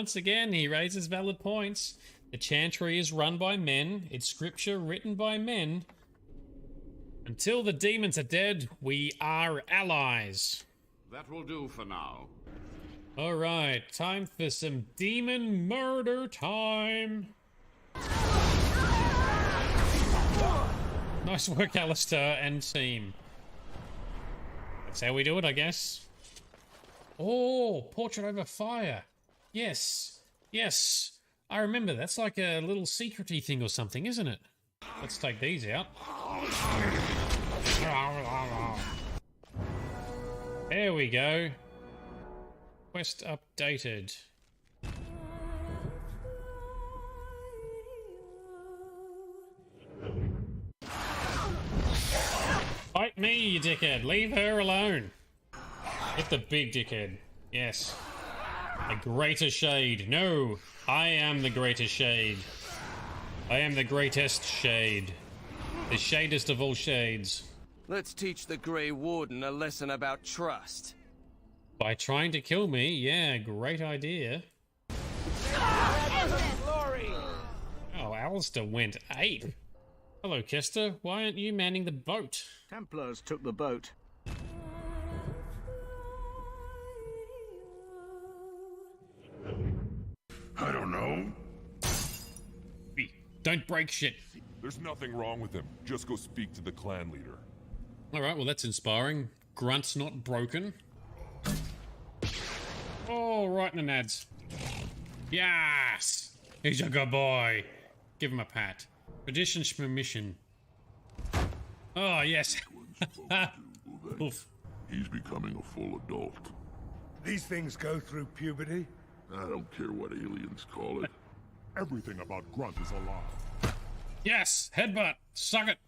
once again, he raises valid points. The chantry is run by men. It's scripture written by men. Until the demons are dead, we are allies. That will do for now. Alright, time for some demon murder time. Nice work, Alistair and team. That's how we do it, I guess. Oh, portrait over fire. Yes, yes. I remember, that's like a little secrety thing or something, isn't it? Let's take these out. There we go. Quest updated. Fight me, you dickhead. Leave her alone. Hit the big dickhead. Yes. A greater shade. No, I am the greater shade. I am the greatest shade. The shadest of all shades. Let's teach the Grey Warden a lesson about trust. By trying to kill me, yeah, great idea. Oh, Alistair went ape. Hello, Kester. Why aren't you manning the boat? Templars took the boat. I don't know. Don't break shit. There's nothing wrong with him. Just go speak to the clan leader. Alright, well that's inspiring. Grunt's not broken. Oh, right in the nads. Yes! He's a good boy. Give him a pat. Tradition's permission. Oh, yes. Oof. He's becoming a full adult. These things go through puberty. I don't care what aliens call it. Everything about Grunt is a lie. Yes! Headbutt! Suck it!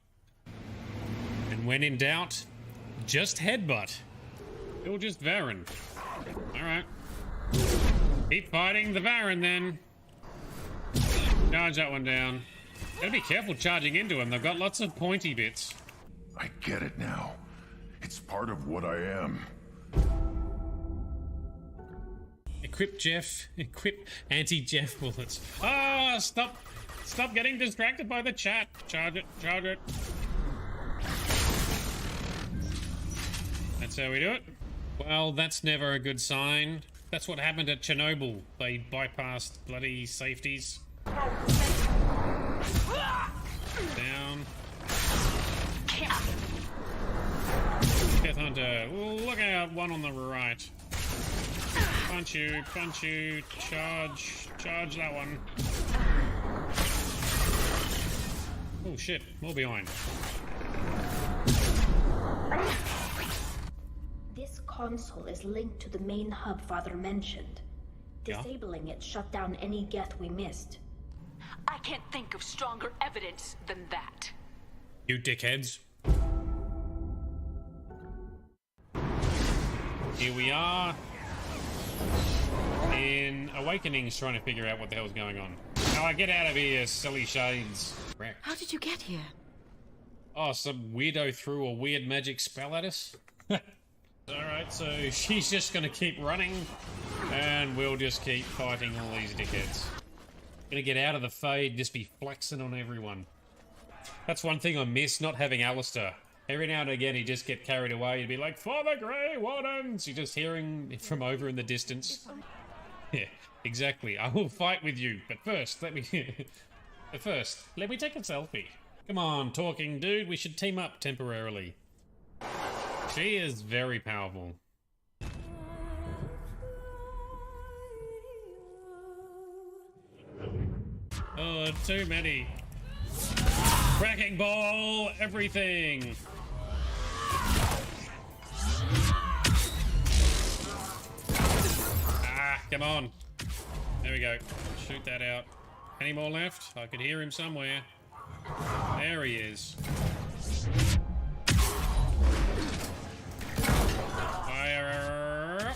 And when in doubt, just headbutt. Or just Varen. Alright. Keep fighting the Varen then. Charge that one down. Gotta be careful charging into them. They've got lots of pointy bits. I get it now. It's part of what I am. Equip Jeff. Equip anti-Jeff bullets. Ah, stop. Stop getting distracted by the chat. Charge it. Charge it. That's how we do it. Well, that's never a good sign. That's what happened at Chernobyl. They bypassed bloody safeties. Down. Death Hunter. Look out, one on the right. Punch you, charge that one. Oh shit, more behind. This console is linked to the main hub Father mentioned. Disabling it shut down any Geth we missed. I can't think of stronger evidence than that. You dickheads. Here we are in Awakenings, trying to figure out what the hell's going on. Now get out of here, silly shades. Correct. How did you get here? Oh, some weirdo threw a weird magic spell at us. Alright, so she's just gonna keep running, and we'll just keep fighting all these dickheads. Gonna get out of the fade, just be flexing on everyone. That's one thing I miss, not having Alistair. Every now and again he'd just get carried away, he'd be like, "For the Grey Wardens!" You're just hearing it from over in the distance. Yeah, exactly. I will fight with you, but first, let me take a selfie. Come on, talking dude, we should team up temporarily. She is very powerful. Oh, too many. Cracking ball, everything. Ah, come on. There we go. Shoot that out. Any more left? I could hear him somewhere. There he is. Fire.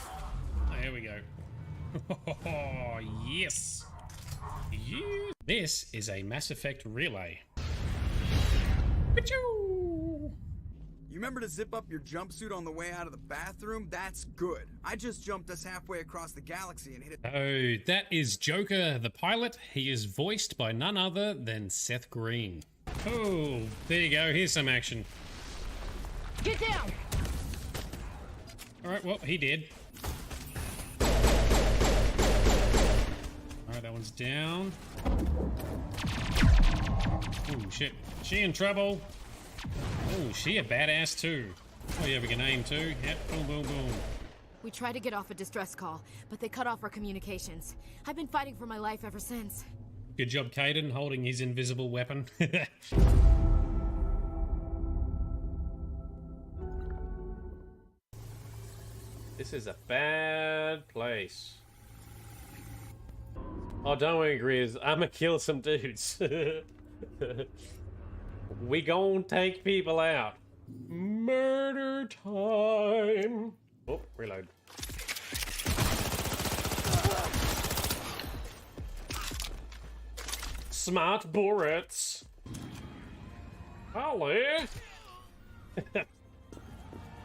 There we go. Oh, yes. Yeah. This is a Mass Effect relay. You you remember to zip up your jumpsuit on the way out of the bathroom, that's good. I just jumped us halfway across the galaxy and hit it. Oh, that is Joker, the pilot. He is voiced by none other than Seth Green. Oh, there you go. Here's some action. Get down! Alright, well, he did. Alright, that one's down. Oh, shit. She in trouble. Oh, she a badass too. Oh yeah, we can aim too. Yep, boom, boom, boom. We tried to get off a distress call, but they cut off our communications. I've been fighting for my life ever since. Good job, Caden, holding his invisible weapon. This is a bad place. Oh, don't worry, Grizz. I'ma kill some dudes. We gon' take people out. Murder time. Oh, reload. Smart bullets. Holly.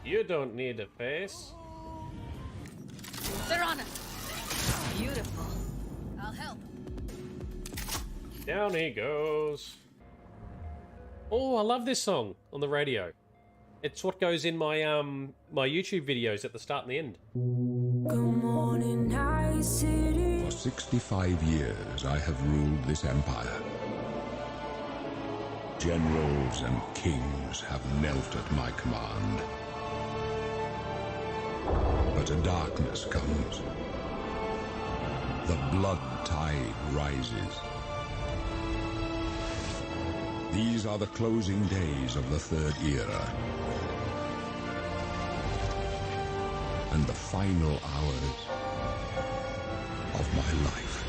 You don't need a face. They're on us. Beautiful. I'll help. Down he goes. Oh, I love this song on the radio. It's what goes in my my YouTube videos at the start and the end. Good morning, Night City. For 65 years, I have ruled this empire. Generals and kings have knelt at my command. But a darkness comes. The blood tide rises. These are the closing days of the Third Era. And the final hours of my life.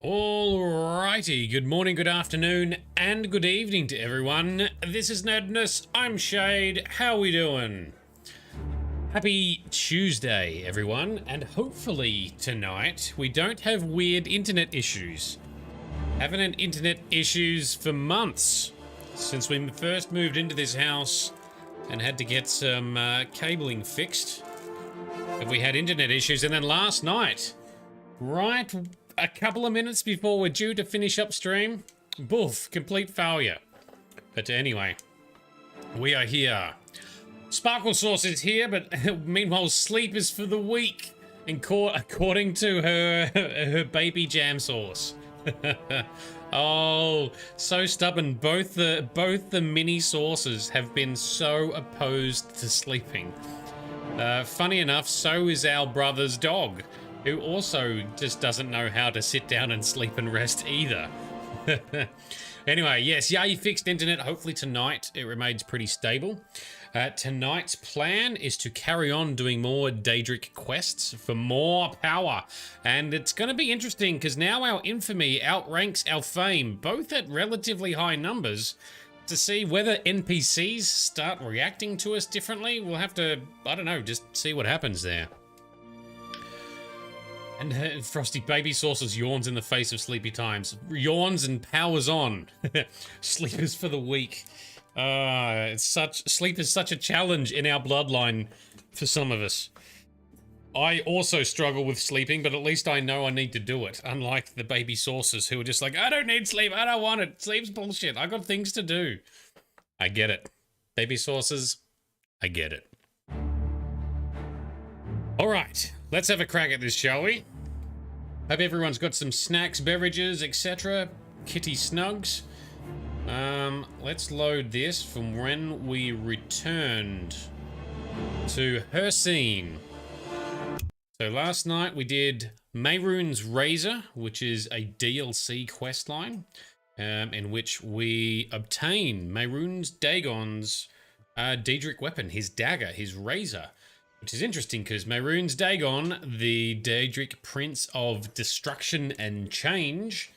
Alrighty, good morning, good afternoon, and good evening to everyone. This is Nerdedness, I'm Shade, how we doing? Happy Tuesday, everyone, and hopefully tonight we don't have weird internet issues. Haven't had internet issues for months, since we first moved into this house and had to get some cabling fixed. Have we had internet issues, and then last night, right a couple of minutes before we're due to finish up stream, boof, complete failure. But anyway, we are here. Sparkle Sauce is here, but meanwhile Sleep is for the weak, according to her baby jam sauce. Oh, so stubborn. Both the mini sauces have been so opposed to sleeping. Funny enough, so is our brother's dog, who also just doesn't know how to sit down and sleep and rest either. Anyway, yes, you fixed internet. Hopefully tonight it remains pretty stable. Tonight's plan is to carry on doing more Daedric quests for more power. And it's going to be interesting because now our infamy outranks our fame, both at relatively high numbers. To see whether NPCs start reacting to us differently, we'll have to, I don't know, just see what happens there. And Frosty Baby Sauces yawns in the face of sleepy times. Yawns and powers on. Sleepers for the weak. Sleep is such a challenge in our bloodline for some of us. I also struggle with sleeping, but at least I know I need to do it. Unlike the Baby Sauces who are just like, I don't need sleep, I don't want it. Sleep's bullshit, I got things to do. I get it. Baby Sauces, I get it. Alright, let's have a crack at this, shall we? Hope everyone's got some snacks, beverages, etc. Kitty snugs. Let's load this from when we returned to her scene. So last night we did Mehrunes Razor, which is a DLC questline, in which we obtain Mehrunes Dagon's Daedric weapon, his dagger, his razor. Which is interesting because Mehrunes Dagon, the Daedric Prince of Destruction and Change,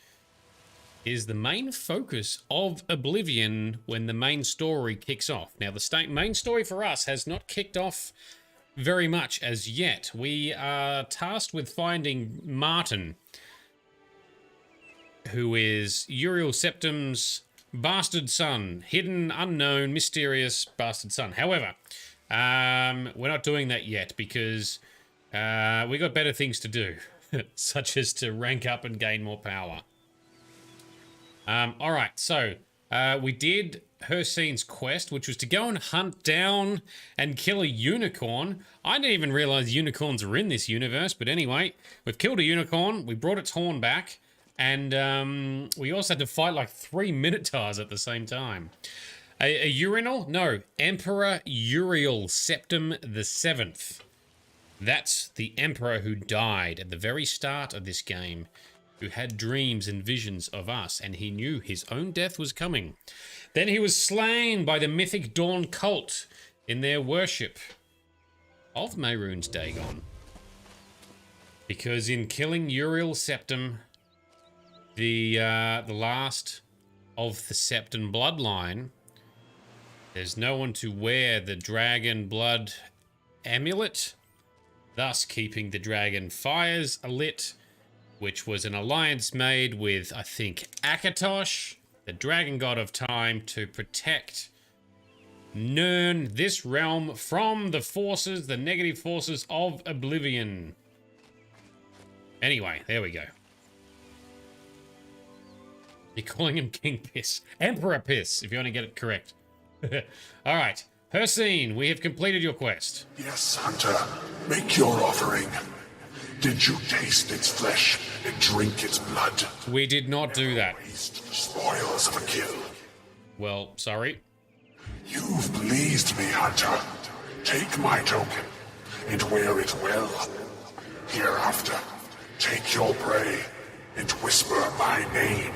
is the main focus of Oblivion when the main story kicks off. Now, the main story for us has not kicked off very much as yet. We are tasked with finding Martin, who is Uriel Septim's bastard son. Hidden, unknown, mysterious bastard son. However, we're not doing that yet because we got better things to do, such as to rank up and gain more power. Alright, so we did Hircine's quest, which was to go and hunt down and kill a unicorn. I didn't even realize unicorns were in this universe, but anyway, we've killed a unicorn, we brought its horn back, and we also had to fight like 3 minotaurs at the same time. A urinal? No, Emperor Uriel Septim the Seventh. That's the emperor who died at the very start of this game, who had dreams and visions of us, and he knew his own death was coming. Then he was slain by the Mythic Dawn cult in their worship of Mehrunes Dagon. Because in killing Uriel Septim, the last of the Septim bloodline, there's no one to wear the dragon blood amulet, thus keeping the dragon fires lit, which was an alliance made with, I think, Akatosh, the dragon god of time, to protect Nern, this realm, from the forces, the negative forces of Oblivion. Anyway, there we go. You're calling him King Piss. Emperor Piss, if you want to get it correct. Alright, Hircine, we have completed your quest. Yes, Hunter. Make your offering. Did you taste its flesh and drink its blood? We did not do that. Waste spoils of a kill. Well, sorry. You've pleased me, Hunter. Take my token and wear it well. Hereafter, take your prey and whisper my name.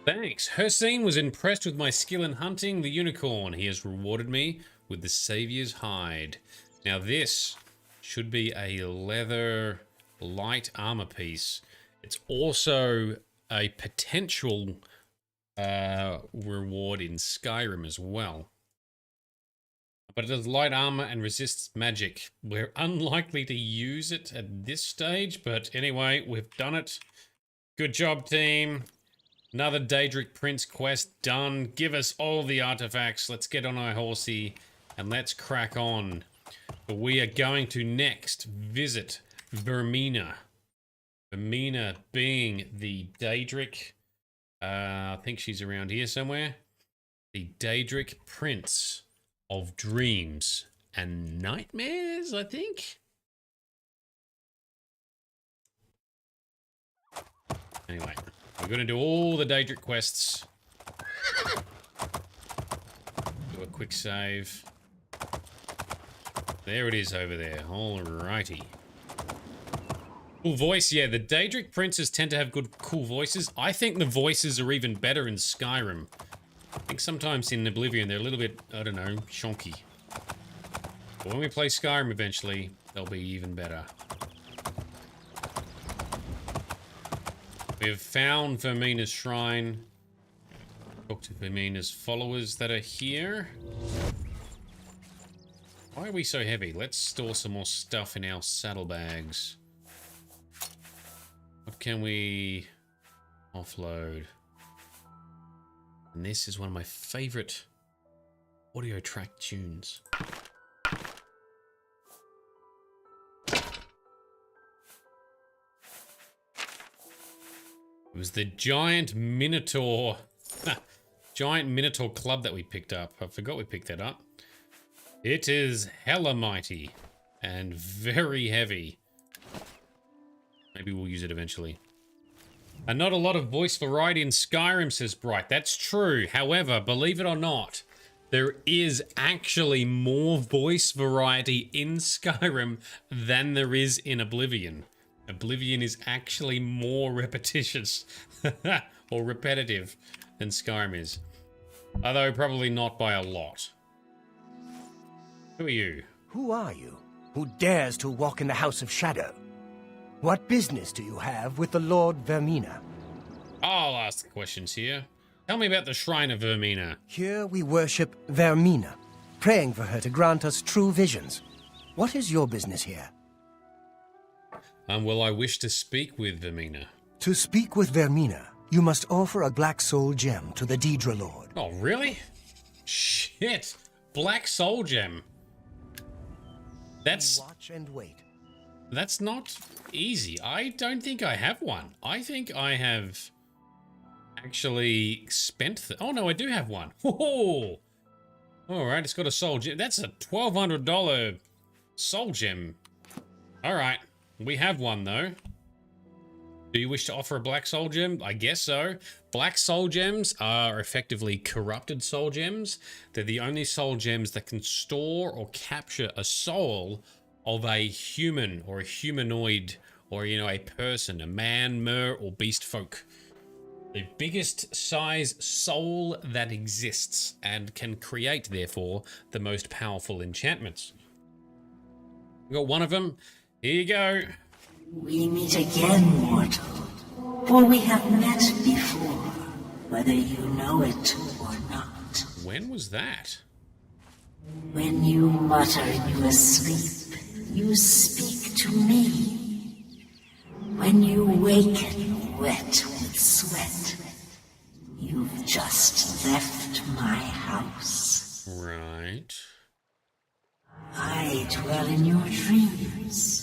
Thanks. Hircine was impressed with my skill in hunting the unicorn. He has rewarded me with the Savior's hide. Now this should be a leather light armor piece. It's also a potential reward in Skyrim as well. But it does light armor and resists magic. We're unlikely to use it at this stage, but anyway, we've done it. Good job, team. Another Daedric Prince quest done. Give us all the artifacts. Let's get on our horsey and let's crack on. But we are going to next visit Vaermina. Vaermina being the Daedric, I think she's around here somewhere. The Daedric Prince of Dreams and Nightmares, I think. Anyway, we're going to do all the Daedric quests. Do a quick save. There it is over there. Alrighty. Cool voice. Yeah, the Daedric princes tend to have good, cool voices. I think the voices are even better in Skyrim. I think sometimes in Oblivion they're a little bit, I don't know, shonky. But when we play Skyrim eventually, they'll be even better. We have found Vaermina's shrine. Talk to Vaermina's followers that are here. Why are we so heavy? Let's store some more stuff in our saddlebags. What can we offload? And this is one of my favorite audio track tunes. It was the giant minotaur, giant minotaur club that we picked up. I forgot we picked that up. It is hella mighty and very heavy. Maybe we'll use it eventually. And not a lot of voice variety in Skyrim, says Bright. That's true. However, believe it or not, there is actually more voice variety in Skyrim than there is in Oblivion. Oblivion is actually more repetitious or repetitive than Skyrim is. Although probably not by a lot. Who are you? Who are you? Who dares to walk in the House of Shadow? What business do you have with the Lord Vaermina? I'll ask the questions here. Tell me about the Shrine of Vaermina. Here we worship Vaermina, praying for her to grant us true visions. What is your business here? Well, I wish to speak with Vaermina. To speak with Vaermina, you must offer a black soul gem to the Daedra Lord. Oh, really? Shit! Black soul gem. That's... Watch and wait. That's not easy. I don't think I have one. I think I have actually spent... Oh, no, I do have one. Whoa! Alright, it's got a soul gem. That's a $1,200 soul gem. Alright, we have one, though. Do you wish to offer a black soul gem? I guess so. Black soul gems are effectively corrupted soul gems. They're the only soul gems that can store or capture a soul of a human or a humanoid or, you know, a person, a man, mer, or beast folk. The biggest size soul that exists and can create, therefore, the most powerful enchantments. We got one of them. Here you go. We meet again, mortal, for we have met before, whether you know it or not. When was that? When you mutter in your sleep, you speak to me. When you waken wet with sweat, you've just left my house. Right. I dwell in your dreams.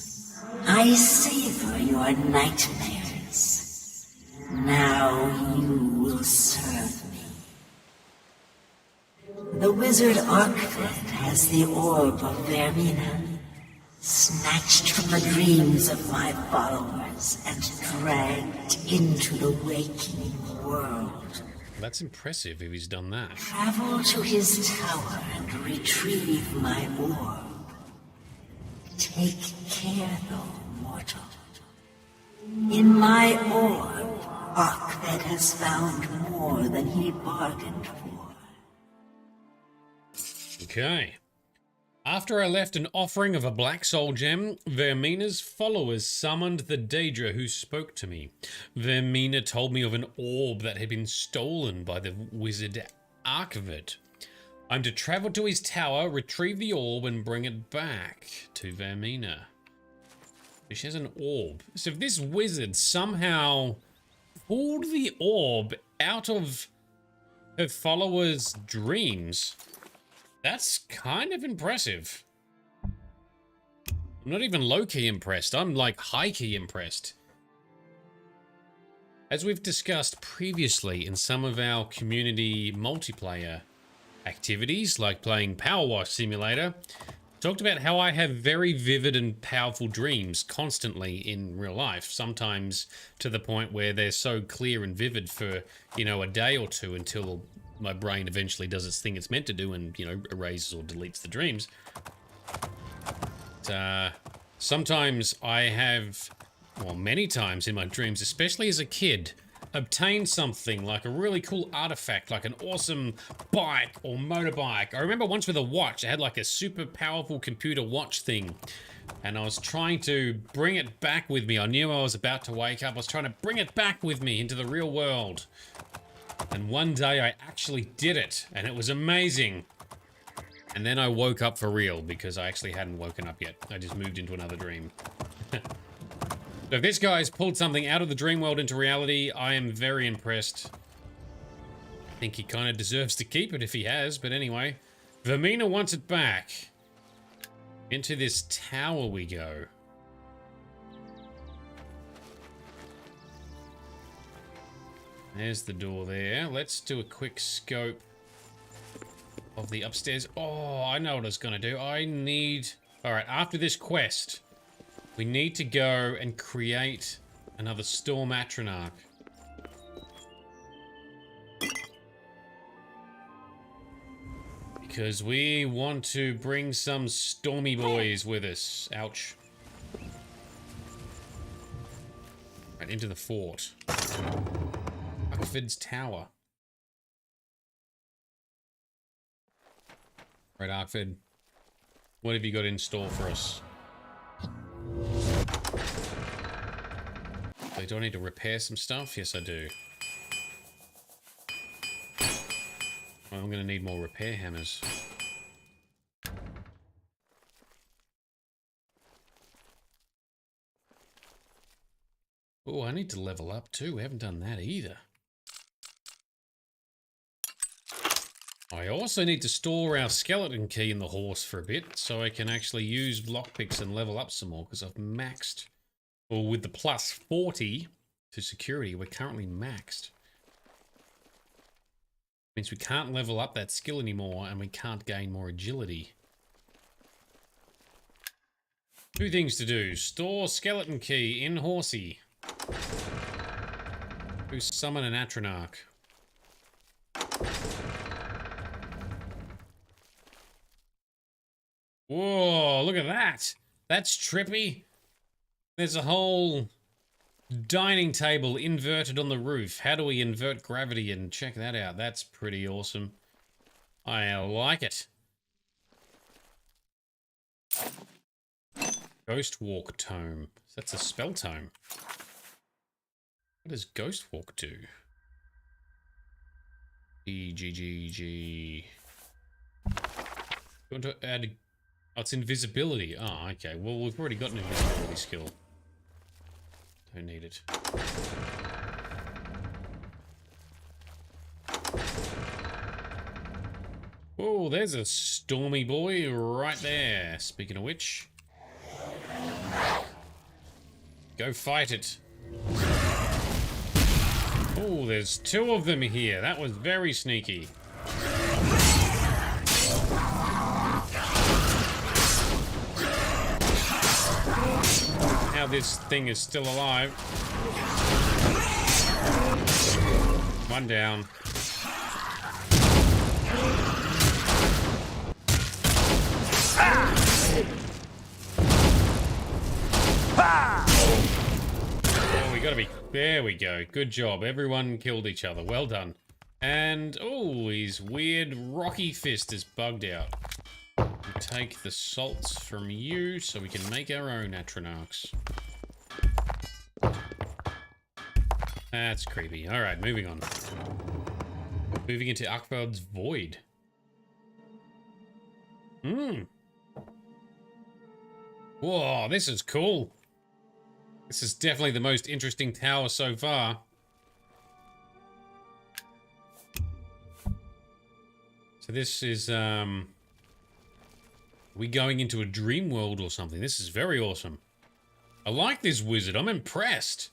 I savor your nightmares. Now you will serve me. The wizard Arkfed has the orb of Vaermina, snatched from the dreams of my followers and dragged into the waking world. That's impressive if he's done that. Travel to his tower and retrieve my orb. Take care, though, mortal. In my orb, Arkfed has found more than he bargained for. Okay. After I left an offering of a black soul gem, Vaermina's followers summoned the Daedra who spoke to me. Vaermina told me of an orb that had been stolen by the wizard Arkfed. I'm to travel to his tower, retrieve the orb, and bring it back to Vaermina. She has an orb. So if this wizard somehow pulled the orb out of her followers' dreams, that's kind of impressive. I'm not even low-key impressed. I'm like high-key impressed. As we've discussed previously in some of our community multiplayer activities, like playing Power Wash Simulator, talked about how I have very vivid and powerful dreams constantly in real life, sometimes to the point where they're so clear and vivid for, you know, a day or two until my brain eventually does its thing it's meant to do and, you know, erases or deletes the dreams. But, sometimes I have, well, many times in my dreams, especially as a kid, obtain something like a really cool artifact, like an awesome bike or motorbike. I remember once with a watch, I had like a super powerful computer watch thing, and I was trying to bring it back with me. I knew I was about to wake up. I was trying to bring it back with me into the real world. And one day I actually did it, and it was amazing. And then I woke up for real, because I actually hadn't woken up yet. I just moved into another dream. So if this guy's pulled something out of the dream world into reality, I am very impressed. I think he kind of deserves to keep it if he has, but anyway. Vaermina wants it back. Into this tower we go. There's the door there. Let's do a quick scope of the upstairs. Oh, I know what I was going to do. I need... Alright, after this quest, we need to go and create another Storm Atronach. Because we want to bring some stormy boys with us. Ouch. Right, into the fort. Arkfed's tower. Right, Arkfed. What have you got in store for us? So do I need to repair some stuff? Yes, I do. Well, I'm going to need more repair hammers. Oh, I need to level up too. We haven't done that either. I also need to store our skeleton key in the horse for a bit so I can actually use lockpicks and level up some more because I've maxed. Well, with the plus 40 to security, we're currently maxed. Means we can't level up that skill anymore and we can't gain more agility. Two things to do. Store skeleton key in horsey. Go summon an Atronach. Whoa, look at that. That's trippy. There's a whole dining table inverted on the roof. How do we invert gravity and check that out? That's pretty awesome. I like it. Ghost Walk Tome. That's a spell tome. What does Ghost Walk do? G. You want to add... Oh, it's invisibility. Oh, okay. Well, we've already got an invisibility skill. Don't need it. Oh, there's a stormy boy right there. Speaking of which... Go fight it. Oh, there's two of them here. That was very sneaky. How this thing is still alive. One down. Oh, we gotta be... There we go. Good job. Everyone killed each other. Well done. And, oh, his weird rocky fist is bugged out. We'll take the salts from you so we can make our own Atronachs. That's creepy. Alright, moving on. Moving into Akvald's Void. Whoa, this is cool. This is definitely the most interesting tower so far. So this is, we going into a dream world or something? This is very awesome. I like this wizard. I'm impressed.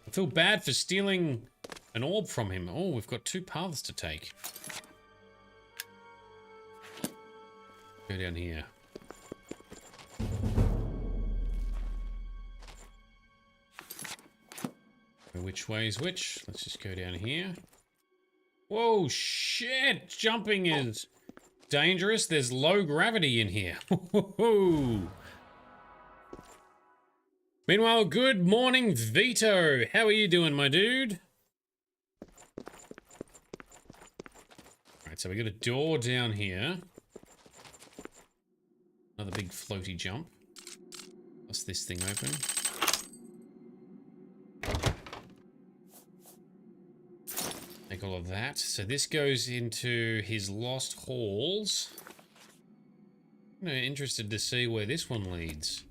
I feel bad for stealing an orb from him. Oh, we've got two paths to take. Go down here. Which way is which? Let's just go down here. Whoa, shit! Jumping is dangerous. There's low gravity in here. Meanwhile, good morning, Vito. How are you doing, my dude? Alright, so we got a door down here. Another big floaty jump. What's this thing open? Take all of that. So this goes into his lost halls. I'm interested to see where this one leads.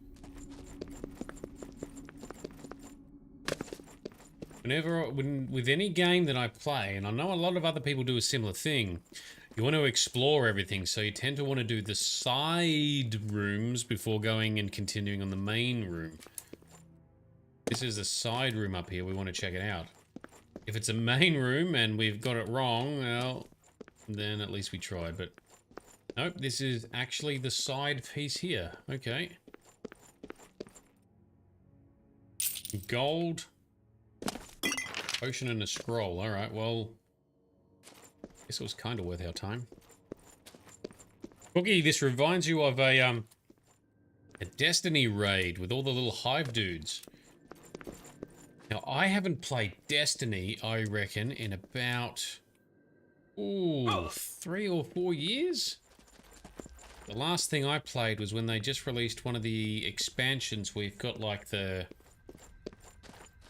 With any game that I play, and I know a lot of other people do a similar thing, you want to explore everything, so you tend to want to do the side rooms before going and continuing on the main room. This is a side room up here. We want to check it out. If it's a main room and we've got it wrong, well, then at least we tried, but... Nope, this is actually the side piece here. Okay. Gold. Potion and a scroll. Alright, well... Guess it was kind of worth our time. Cookie, this reminds you of a Destiny raid with all the little hive dudes. Now, I haven't played Destiny, I reckon, in about... Ooh, 3 or 4 years? The last thing I played was when they just released one of the expansions where you've got, like, the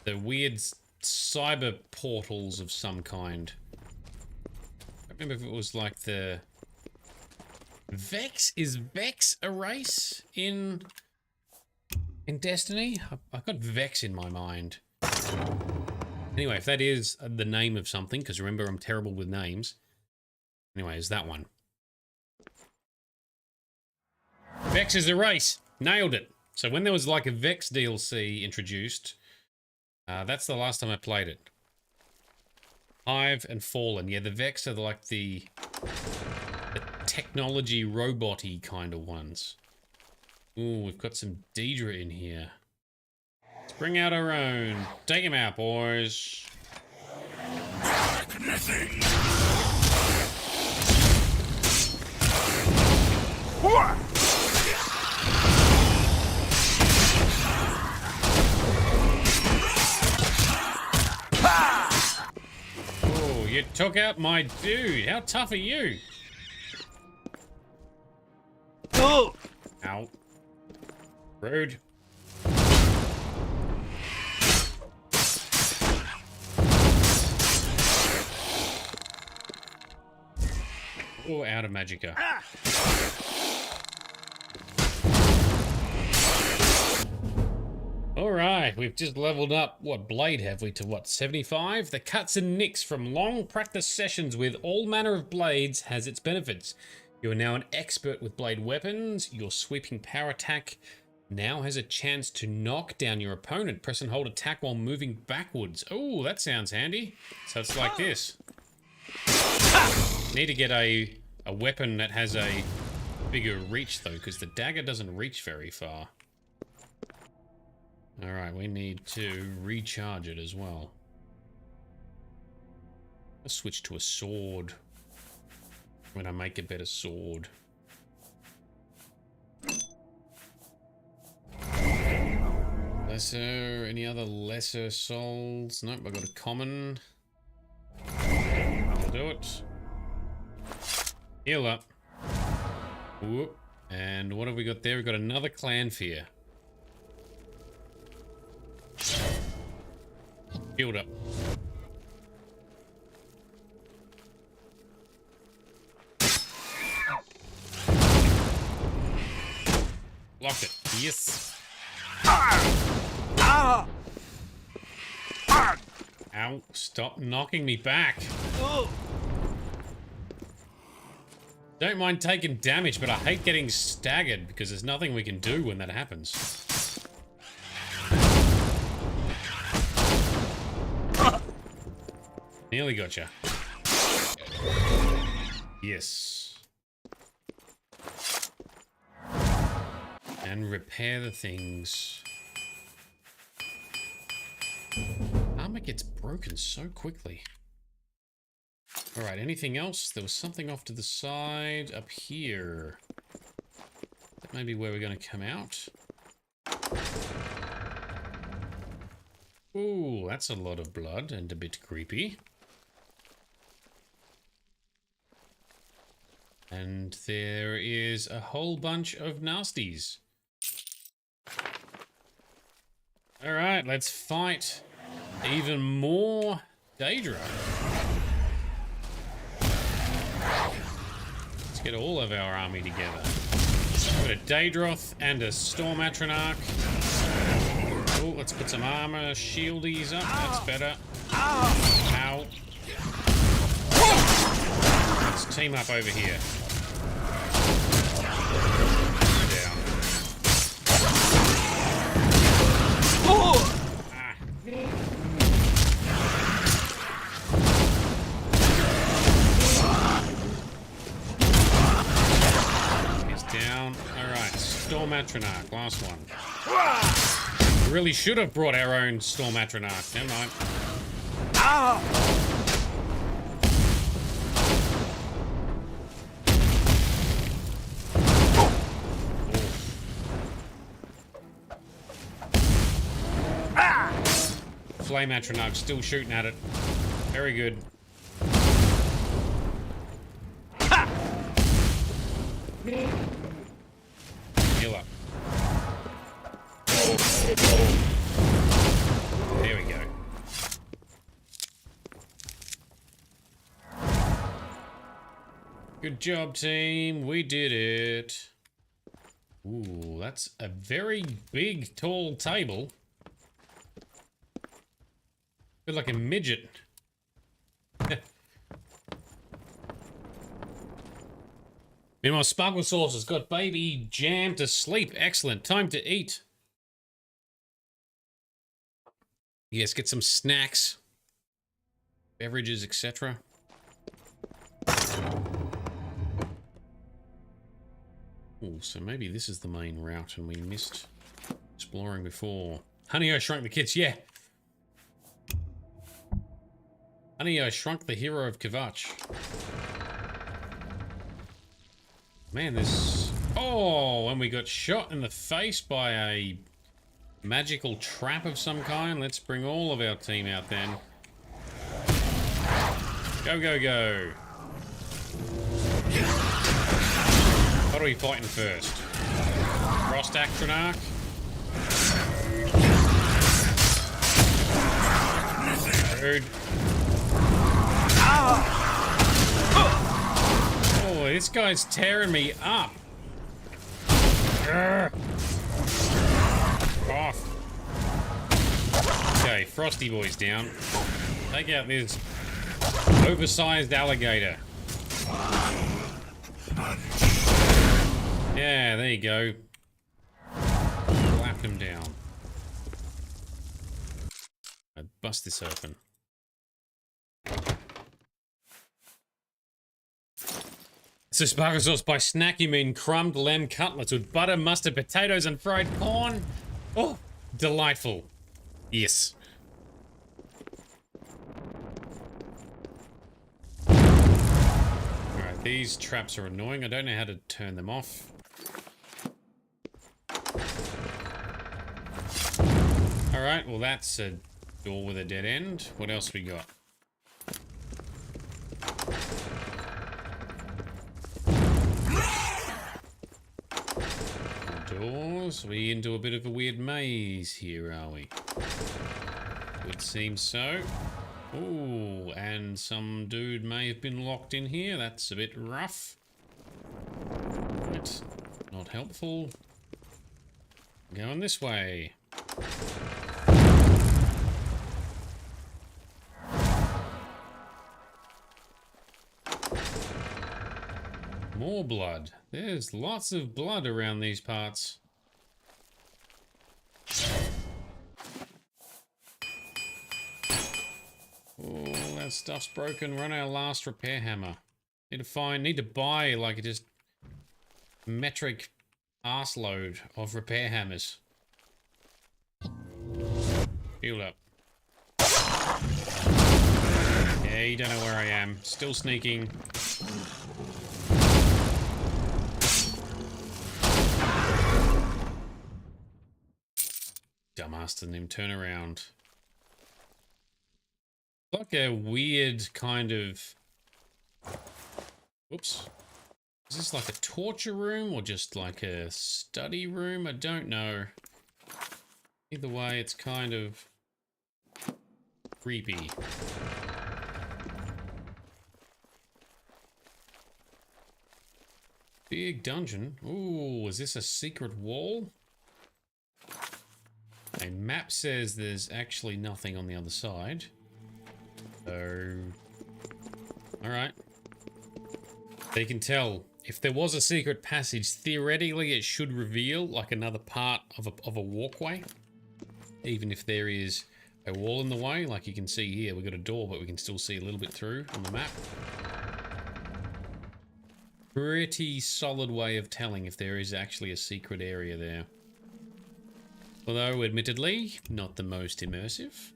the weird cyber portals of some kind. I don't remember if it was like the Vex. Is Vex a race in Destiny? I've got Vex in my mind. Anyway, if that is the name of something, because remember I'm terrible with names. Anyway, it's that one. Vex is a race. Nailed it. So when there was like a Vex DLC introduced, that's the last time I played it. Hive and Fallen. Yeah, the Vex are like the technology robot-y kind of ones. Ooh, we've got some Daedra in here. Let's bring out our own. Take him out, boys. Nothing. Oh, you took out my dude. How tough are you? Oh! Ow. Rude. Oh, out of magicka. Alright, we've just leveled up, what blade have we to what, 75? The cuts and nicks from long practice sessions with all manner of blades has its benefits. You are now an expert with blade weapons. Your sweeping power attack now has a chance to knock down your opponent. Press and hold attack while moving backwards. Oh, that sounds handy. So it's like this. Need to get a weapon that has a bigger reach though, because the dagger doesn't reach very far. Alright, we need to recharge it as well. Let's switch to a sword when I make a better sword. Lesser, any other lesser souls? Nope, I got a common. I'll do it. Heal up. Whoop. And what have we got there? We've got another clan fear. Healed up. Locked it. Yes. Ow. Stop knocking me back. Don't mind taking damage, but I hate getting staggered because there's nothing we can do when that happens. Nearly gotcha. Yes. And repair the things. Armor gets broken so quickly. Alright, anything else? There was something off to the side up here. That may be where we're going to come out. Ooh, that's a lot of blood and a bit creepy. And there is a whole bunch of nasties. Alright, let's fight even more Daedra. Let's get all of our army together. We've got a Daedroth and a Storm Atronach. Oh, let's put some armor shieldies up. That's better. Ow. Let's team up over here. Down. Ah. He's down. Alright, Storm Atronach, last one. Really should have brought our own Storm Atronach. Never mind. Flame Atronach still shooting at it. Very good. Heal up. There we go. Good job, team. We did it. Ooh, that's a very big, tall table. Feel like a midget. Meanwhile, Sparkle Sauce has got baby Jam to sleep. Excellent. Time to eat. Yes, get some snacks, beverages, etc. Oh, so maybe this is the main route and we missed exploring before. Honey, I Shrunk the Kids, yeah. Honey, I Shrunk the Hero of Kvatch. Man, this... Oh, and we got shot in the face by a magical trap of some kind. Let's bring all of our team out then. Go, go, go. What are we fighting first? Frost Actronarch? Rude. Oh, this guy's tearing me up. Off. Okay, Frosty Boy's down. Take out this oversized alligator. Yeah, there you go. Slap him down. I'd bust this open. So Sparkle Sauce, by snack you mean crumbed lamb cutlets with butter, mustard, potatoes and fried corn? Oh, delightful. Yes. Alright, these traps are annoying. I don't know how to turn them off. Alright, well that's a door with a dead end. What else we got? Doors. We into a bit of a weird maze here, are we? Would seem so. Ooh, and some dude may have been locked in here. That's a bit rough. Right. Not helpful. Going this way. More blood. There's lots of blood around these parts. Oh, that stuff's broken. Run our last repair hammer. Need to buy like a just metric arse load of repair hammers. Heal up. Yeah, you don't know where I am. Still sneaking. Dumbass didn't even turn around. Like a weird kind of... Whoops. Is this like a torture room or just like a study room? I don't know. Either way, it's kind of creepy. Big dungeon. Ooh, is this a secret wall? A map says there's actually nothing on the other side. So... Alright. They can tell. If there was a secret passage, theoretically it should reveal like another part of a walkway. Even if there is a wall in the way, like you can see here, we've got a door, but we can still see a little bit through on the map. Pretty solid way of telling if there is actually a secret area there. Although, admittedly, not the most immersive.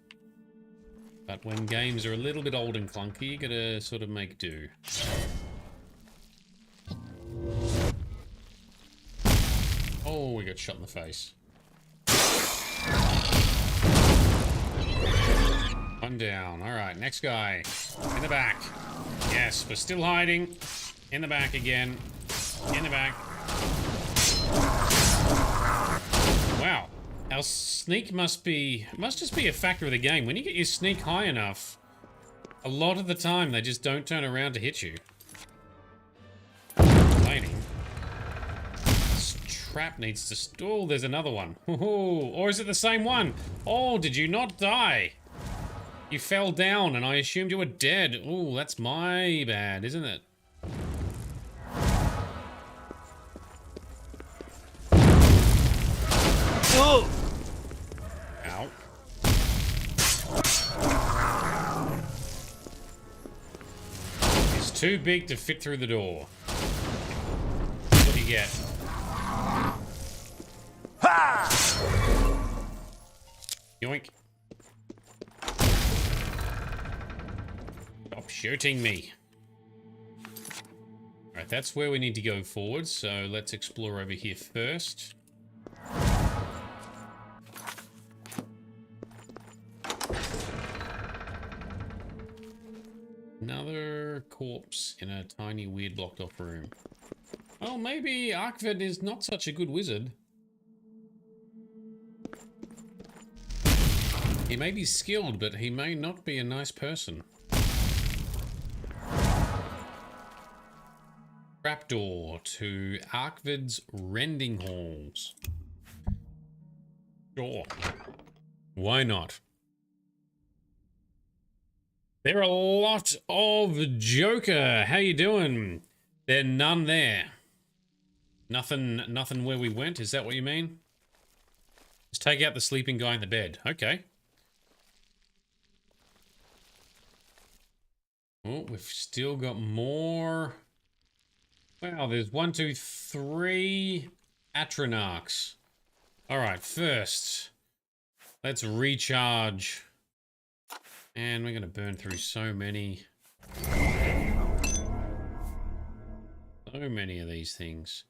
But when games are a little bit old and clunky, you gotta sort of make do. Oh, we got shot in the face. One down. Alright, next guy. In the back. Yes, we're still hiding. In the back again. In the back. Wow. Our sneak must just be a factor of the game. When you get your sneak high enough, a lot of the time they just don't turn around to hit you. trap needs to stall. There's another one. Or is it the same one? Oh, did you not die? You fell down and I assumed you were dead. Oh, that's my bad, isn't it? Oh! Ow. It's too big to fit through the door. What do you get? Ha! Yoink. Stop shooting me. Alright, that's where we need to go forward, so let's explore over here first. Another corpse in a tiny, weird, blocked off room. Oh, maybe Arkved is not such a good wizard. He may be skilled, but he may not be a nice person. Trapdoor to Arkved's rending halls. Sure. Why not? There are a lot of Joker. How you doing? There are none there. Nothing where we went. Is that what you mean? Just take out the sleeping guy in the bed. Okay. Oh, we've still got more. Wow, there's 1, 2, 3 Atronachs. All right, first, let's recharge. And we're going to burn through so many. So many of these things.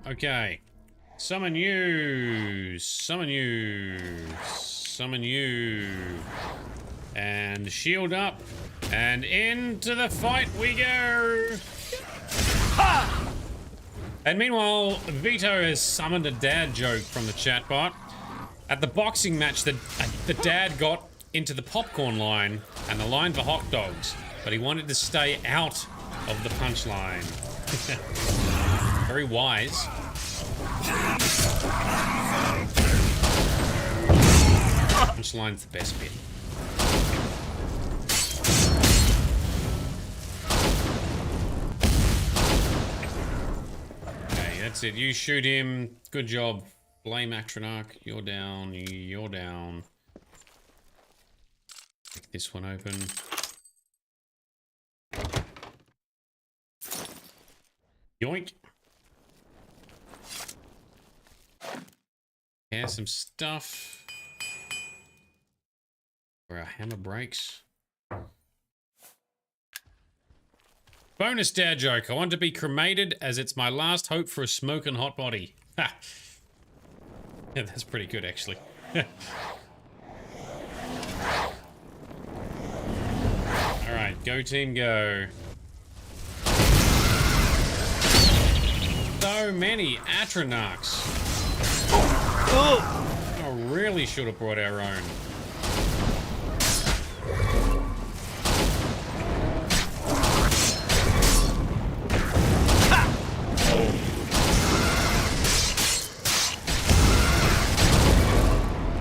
Okay. Summon you. Summon you. Summon you. And shield up. And into the fight we go. Ha! And meanwhile, Vito has summoned a dad joke from the chatbot. At the boxing match, the dad got into the popcorn line and the line for hot dogs, but he wanted to stay out of the punchline. Very wise. Punchline's the best bit. Okay, that's it. You shoot him. Good job. Blame Atronach. You're down. You're down. Pick this one open. Yoink. Here's some stuff. Where our hammer breaks. Bonus dad joke. I want to be cremated as it's my last hope for a smoking hot body. Ha! Yeah, that's pretty good, actually. Alright, go team, go. So many Atronachs. Oh! I really should have brought our own.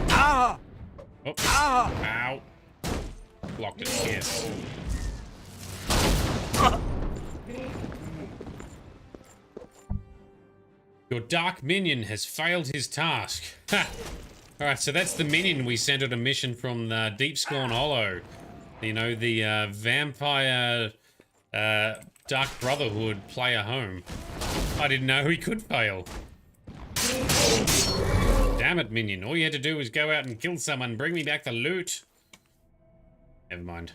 Oh. Ow. Blocked it, yes. Your dark minion has failed his task. Ha! Alright, so that's the minion we sent on a mission from the Deep Scorn Hollow. You know, the vampire Dark Brotherhood player home. I didn't know he could fail. Damn it, minion. All you had to do was go out and kill someone, bring me back the loot. Never mind.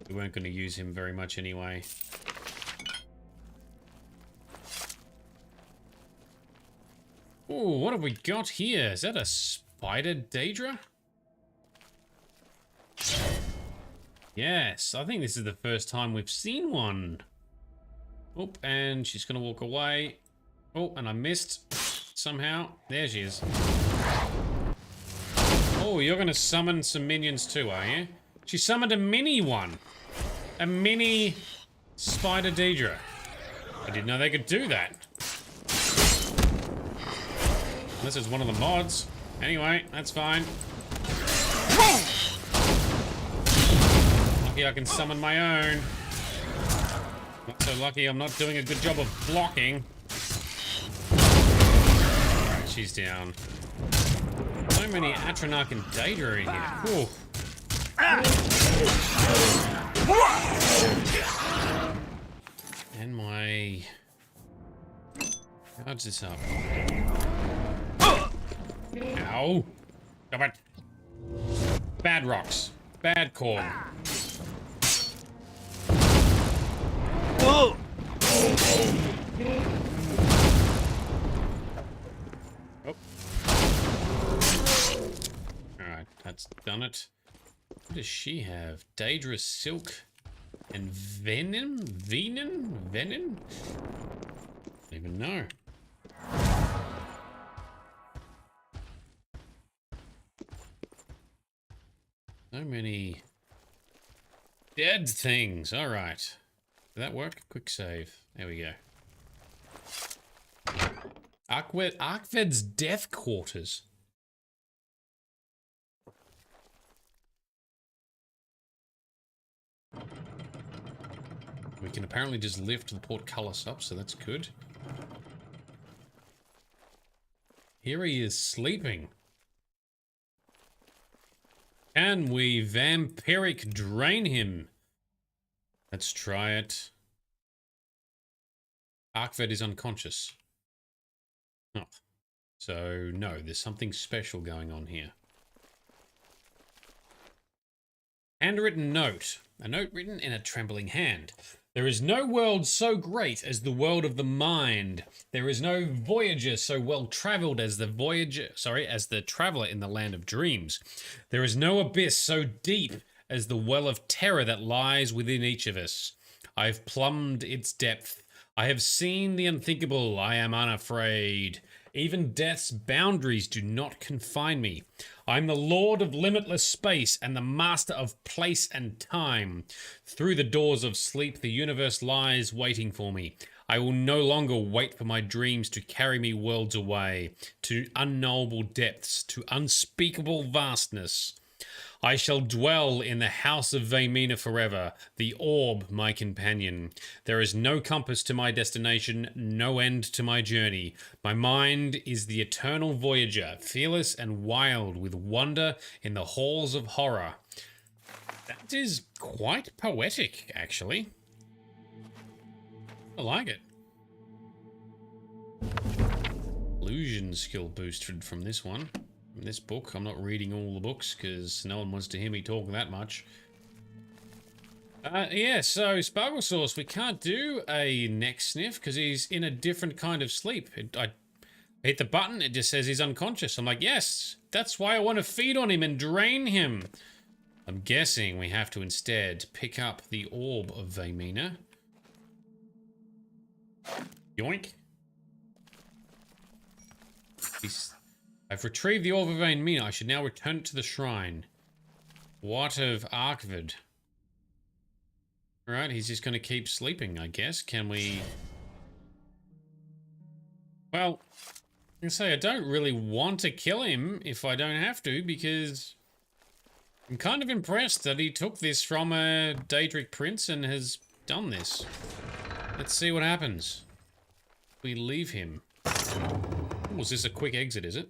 We weren't going to use him very much anyway. Ooh, what have we got here? Is that a spider Daedra? Yes, I think this is the first time we've seen one. Oh, and she's going to walk away. Oh, and I missed somehow. There she is. Oh, you're going to summon some minions too, are you? She summoned a mini one. A mini spider Daedra. I didn't know they could do that. Unless it's one of the mods. Anyway, that's fine. Lucky I can summon my own. Not so lucky I'm not doing a good job of blocking. Alright, she's down. So many Atronach and Daedra in here. Ooh. And my... How's this up? Ow! Stop it! Bad rocks. Bad corn. Oh! Oh. Alright, that's done it. What does she have? Daedra silk and venom? Venom? Don't even know. So many dead things. Alright. Did that work? Quick save. There we go. Arkved's death quarters. We can apparently just lift the portcullis up, so that's good. Here he is sleeping. Can we vampiric drain him? Let's try it. Arkved is unconscious. Oh. So, no, there's something special going on here. Handwritten note. A note written in a trembling hand. There is no world so great as the world of the mind. There is no voyager so well traveled as as the traveler in the land of dreams. There is no abyss so deep as the well of terror that lies within each of us. I have plumbed its depth. I have seen the unthinkable. I am unafraid. Even death's boundaries do not confine me. I'm the lord of limitless space and the master of place and time. Through the doors of sleep, the universe lies waiting for me. I will no longer wait for my dreams to carry me worlds away, to unknowable depths, to unspeakable vastness. I shall dwell in the house of Vaermina forever, the orb my companion. There is no compass to my destination, no end to my journey. My mind is the eternal voyager, fearless and wild with wonder in the halls of horror. That is quite poetic, actually. I like it. Illusion skill boosted from this one. This book. I'm not reading all the books because no one wants to hear me talk that much. Yeah, so Sparkle Sauce, we can't do a neck sniff because he's in a different kind of sleep. I hit the button, it just says he's unconscious. I'm like, yes, that's why I want to feed on him and drain him. I'm guessing we have to instead pick up the orb of Vaermina. Yoink. I've retrieved the orb of Vaermina. I should now return it to the shrine. What of Arkved? Alright, he's just going to keep sleeping, I guess. Can we... Well, I can say I don't really want to kill him if I don't have to, because I'm kind of impressed that he took this from a Daedric prince and has done this. Let's see what happens. We leave him. Oh, is this a quick exit, is it?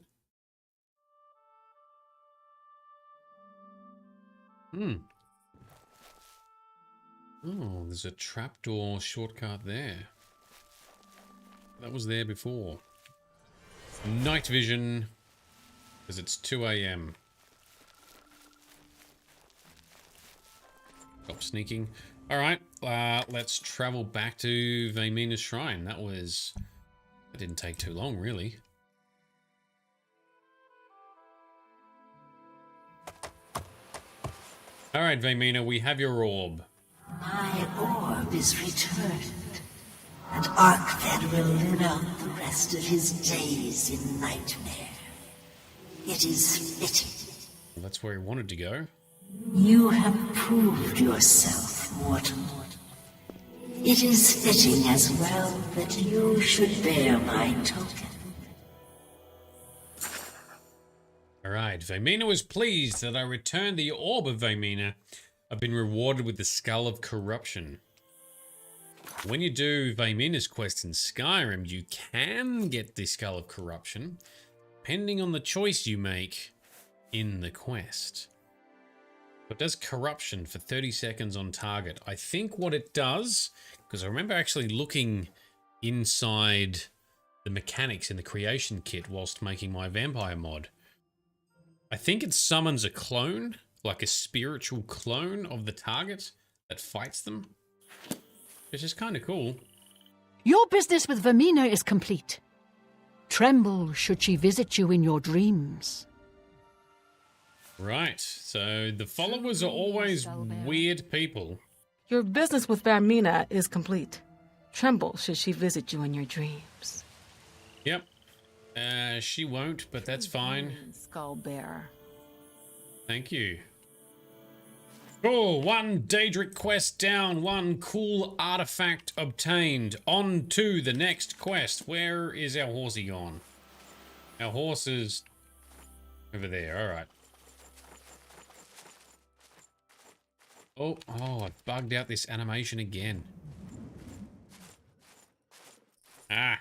Oh, there's a trapdoor shortcut there. That was there before. Night vision, because it's 2 AM. Stop sneaking. Alright, let's travel back to Vaermina's shrine. That didn't take too long, really. Alright, Vaermina, we have your orb. My orb is returned, and Arkved will live out the rest of his days in nightmare. It is fitting. Well, that's where he wanted to go. You have proved yourself, mortal. It is fitting as well that you should bear my token. Alright, Vaermina was pleased that I returned the Orb of Vaermina. I've been rewarded with the Skull of Corruption. When you do Vaermina's quest in Skyrim, you can get the Skull of Corruption, depending on the choice you make in the quest. But it does corruption for 30 seconds on target. I think what it does, because I remember actually looking inside the mechanics in the creation kit whilst making my vampire mod. I think it summons a clone, like a spiritual clone of the target that fights them. Which is kind of cool. Your business with Vaermina is complete. Tremble should she visit you in your dreams. Right, so the followers are always weird people. Your business with Vaermina is complete. Tremble should she visit you in your dreams. Yep. She won't, but that's fine. Skull bearer. Thank you. Cool, one Daedric quest down, one cool artifact obtained. On to the next quest. Where is our horsey gone? Our horse is over there, alright. Oh, I bugged out this animation again. Ah.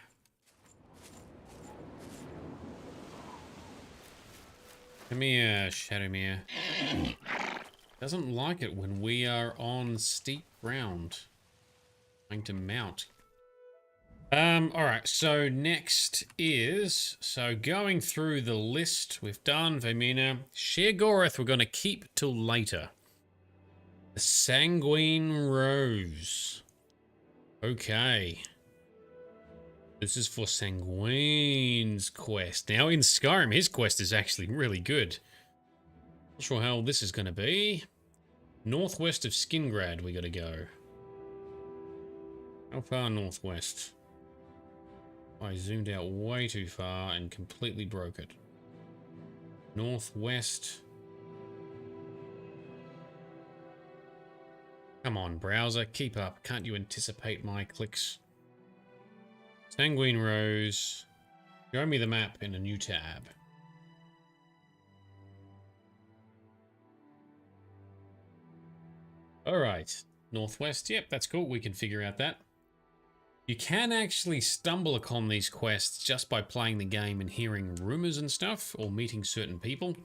Come here, Shadowmere. Doesn't like it when we are on steep ground. Trying to mount. Alright, so next is... So going through the list, we've done Vaermina. Sheergoreth we're going to keep till later. The Sanguine Rose. Okay. This is for Sanguine's quest. Now in Skyrim, his quest is actually really good. Not sure how this is going to be. Northwest of Skingrad we got to go. How far northwest? I zoomed out way too far and completely broke it. Northwest. Come on, browser, keep up. Can't you anticipate my clicks? Sanguine Rose. Show me the map in a new tab. Alright, northwest. Yep, that's cool. We can figure out that. You can actually stumble upon these quests just by playing the game and hearing rumors and stuff, or meeting certain people.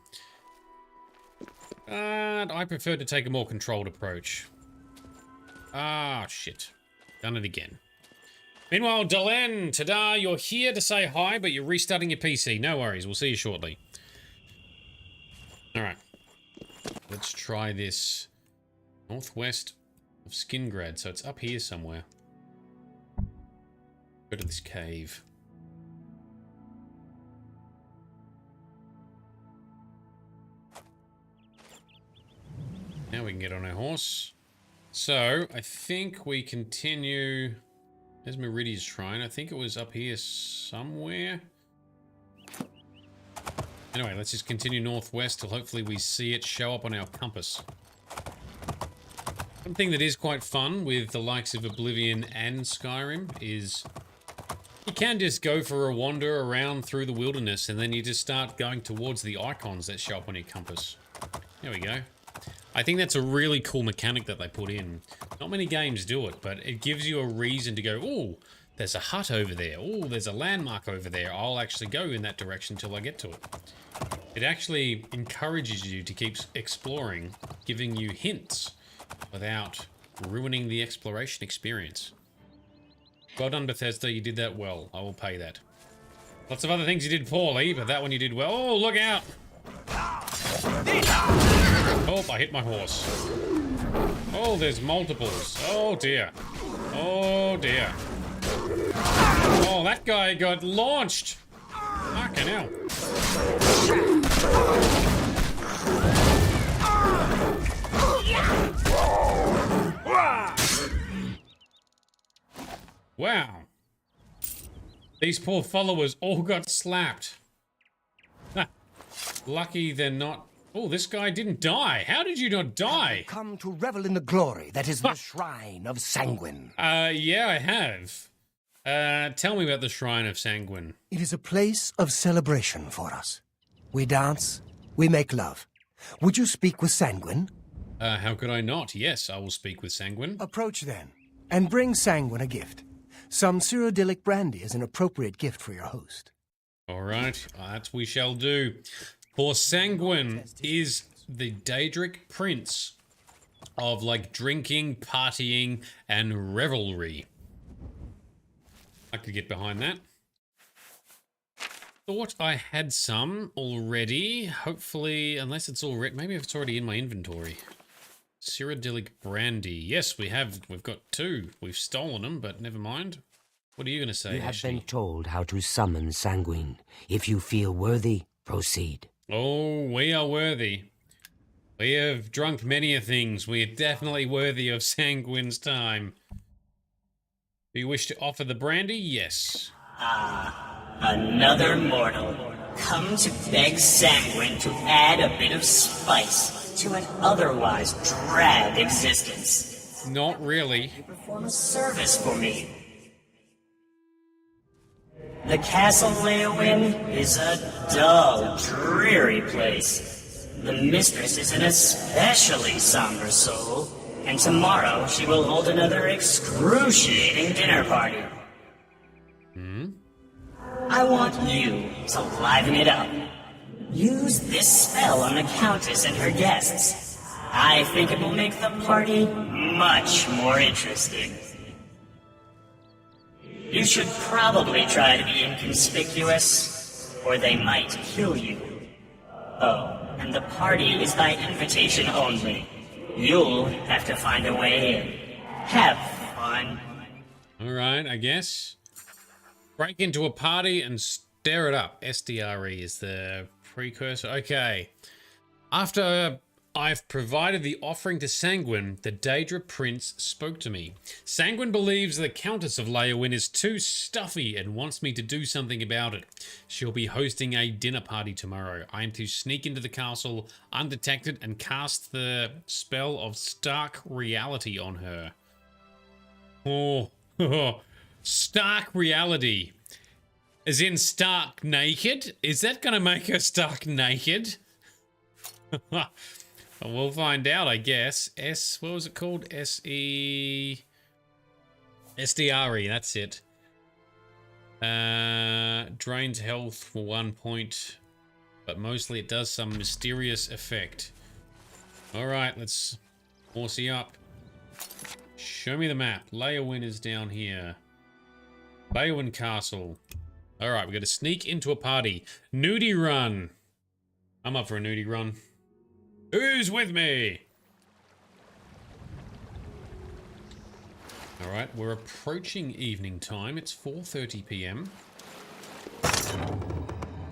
But I prefer to take a more controlled approach. Ah, shit. Done it again. Meanwhile, Delenn, ta-da, you're here to say hi, but you're restarting your PC. No worries, we'll see you shortly. Alright. Let's try this. Northwest of Skingrad, so it's up here somewhere. Go to this cave. Now we can get on our horse. So, I think we continue... There's Meridia's Shrine. I think it was up here somewhere. Anyway, let's just continue northwest till hopefully we see it show up on our compass. Something that is quite fun with the likes of Oblivion and Skyrim is you can just go for a wander around through the wilderness and then you just start going towards the icons that show up on your compass. There we go. I think that's a really cool mechanic that they put in. Not many games do it, but it gives you a reason to go, oh, there's a hut over there. Oh, there's a landmark over there. I'll actually go in that direction till I get to it. It actually encourages you to keep exploring, giving you hints without ruining the exploration experience. Well done, Bethesda. You did that well. I will pay that. Lots of other things you did poorly, but that one you did well. Oh, look out! Oh, I hit my horse. Oh, there's multiples. Oh, dear. Oh, dear. Oh, that guy got launched. Fucking hell. Wow. These poor followers all got slapped. Lucky they're not Oh, this guy didn't die. How did you not die? Come to revel in the glory that is the shrine of Sanguine. Yeah, I have. Tell me about the Shrine of Sanguine. It is a place of celebration for us. We dance, we make love. Would you speak with Sanguine? How could I not? Yes, I will speak with Sanguine. Approach then, and bring Sanguine a gift. Some Cyrodiilic brandy is an appropriate gift for your host. All right, that we shall do. For Sanguine is the Daedric prince of, like, drinking, partying, and revelry. I could get behind that. Thought I had some already. Hopefully, unless it's already... Maybe it's already in my inventory. Cyrodiilic brandy. Yes, we have. We've got 2. We've stolen them, but never mind. What are you going to say, You have Ashley? been told how to summon Sanguine. If you feel worthy, proceed. Oh, we are worthy. We have drunk many a things. We are definitely worthy of Sanguine's time. Do you wish to offer the brandy? Yes. Another mortal. Come to beg Sanguine to add a bit of spice to an otherwise drab existence. Not really. Perform a service for me. The castle Leowin is a dull, dreary place. The mistress is an especially somber soul, and tomorrow she will hold another excruciating dinner party. I want you to liven it up. Use this spell on the Countess and her guests. I think it will make the party much more interesting. You should probably try to be inconspicuous, or they might kill you. Oh, and the party is by invitation only. You'll have to find a way in. Have fun. Alright, I guess. Break into a party and stir it up. SDRE is the precursor. Okay. After I've provided the offering to Sanguine, the Daedra Prince spoke to me. Sanguine believes the Countess of Leowin is too stuffy and wants me to do something about it. She'll be hosting a dinner party tomorrow. I am to sneak into the castle undetected and cast the spell of stark reality on her. Oh, stark reality. As in stark naked? Is that going to make her stark naked? We'll find out, I guess. What was it called? SDRE, that's it. Drains health for 1 point, but mostly it does some mysterious effect. Alright, let's horsey up. Show me the map. Leowin is down here. Leowin Castle. Alright, we got to sneak into a party. Nudie run. I'm up for a nudie run. Who's with me? Alright, we're approaching evening time. It's 4:30 p.m.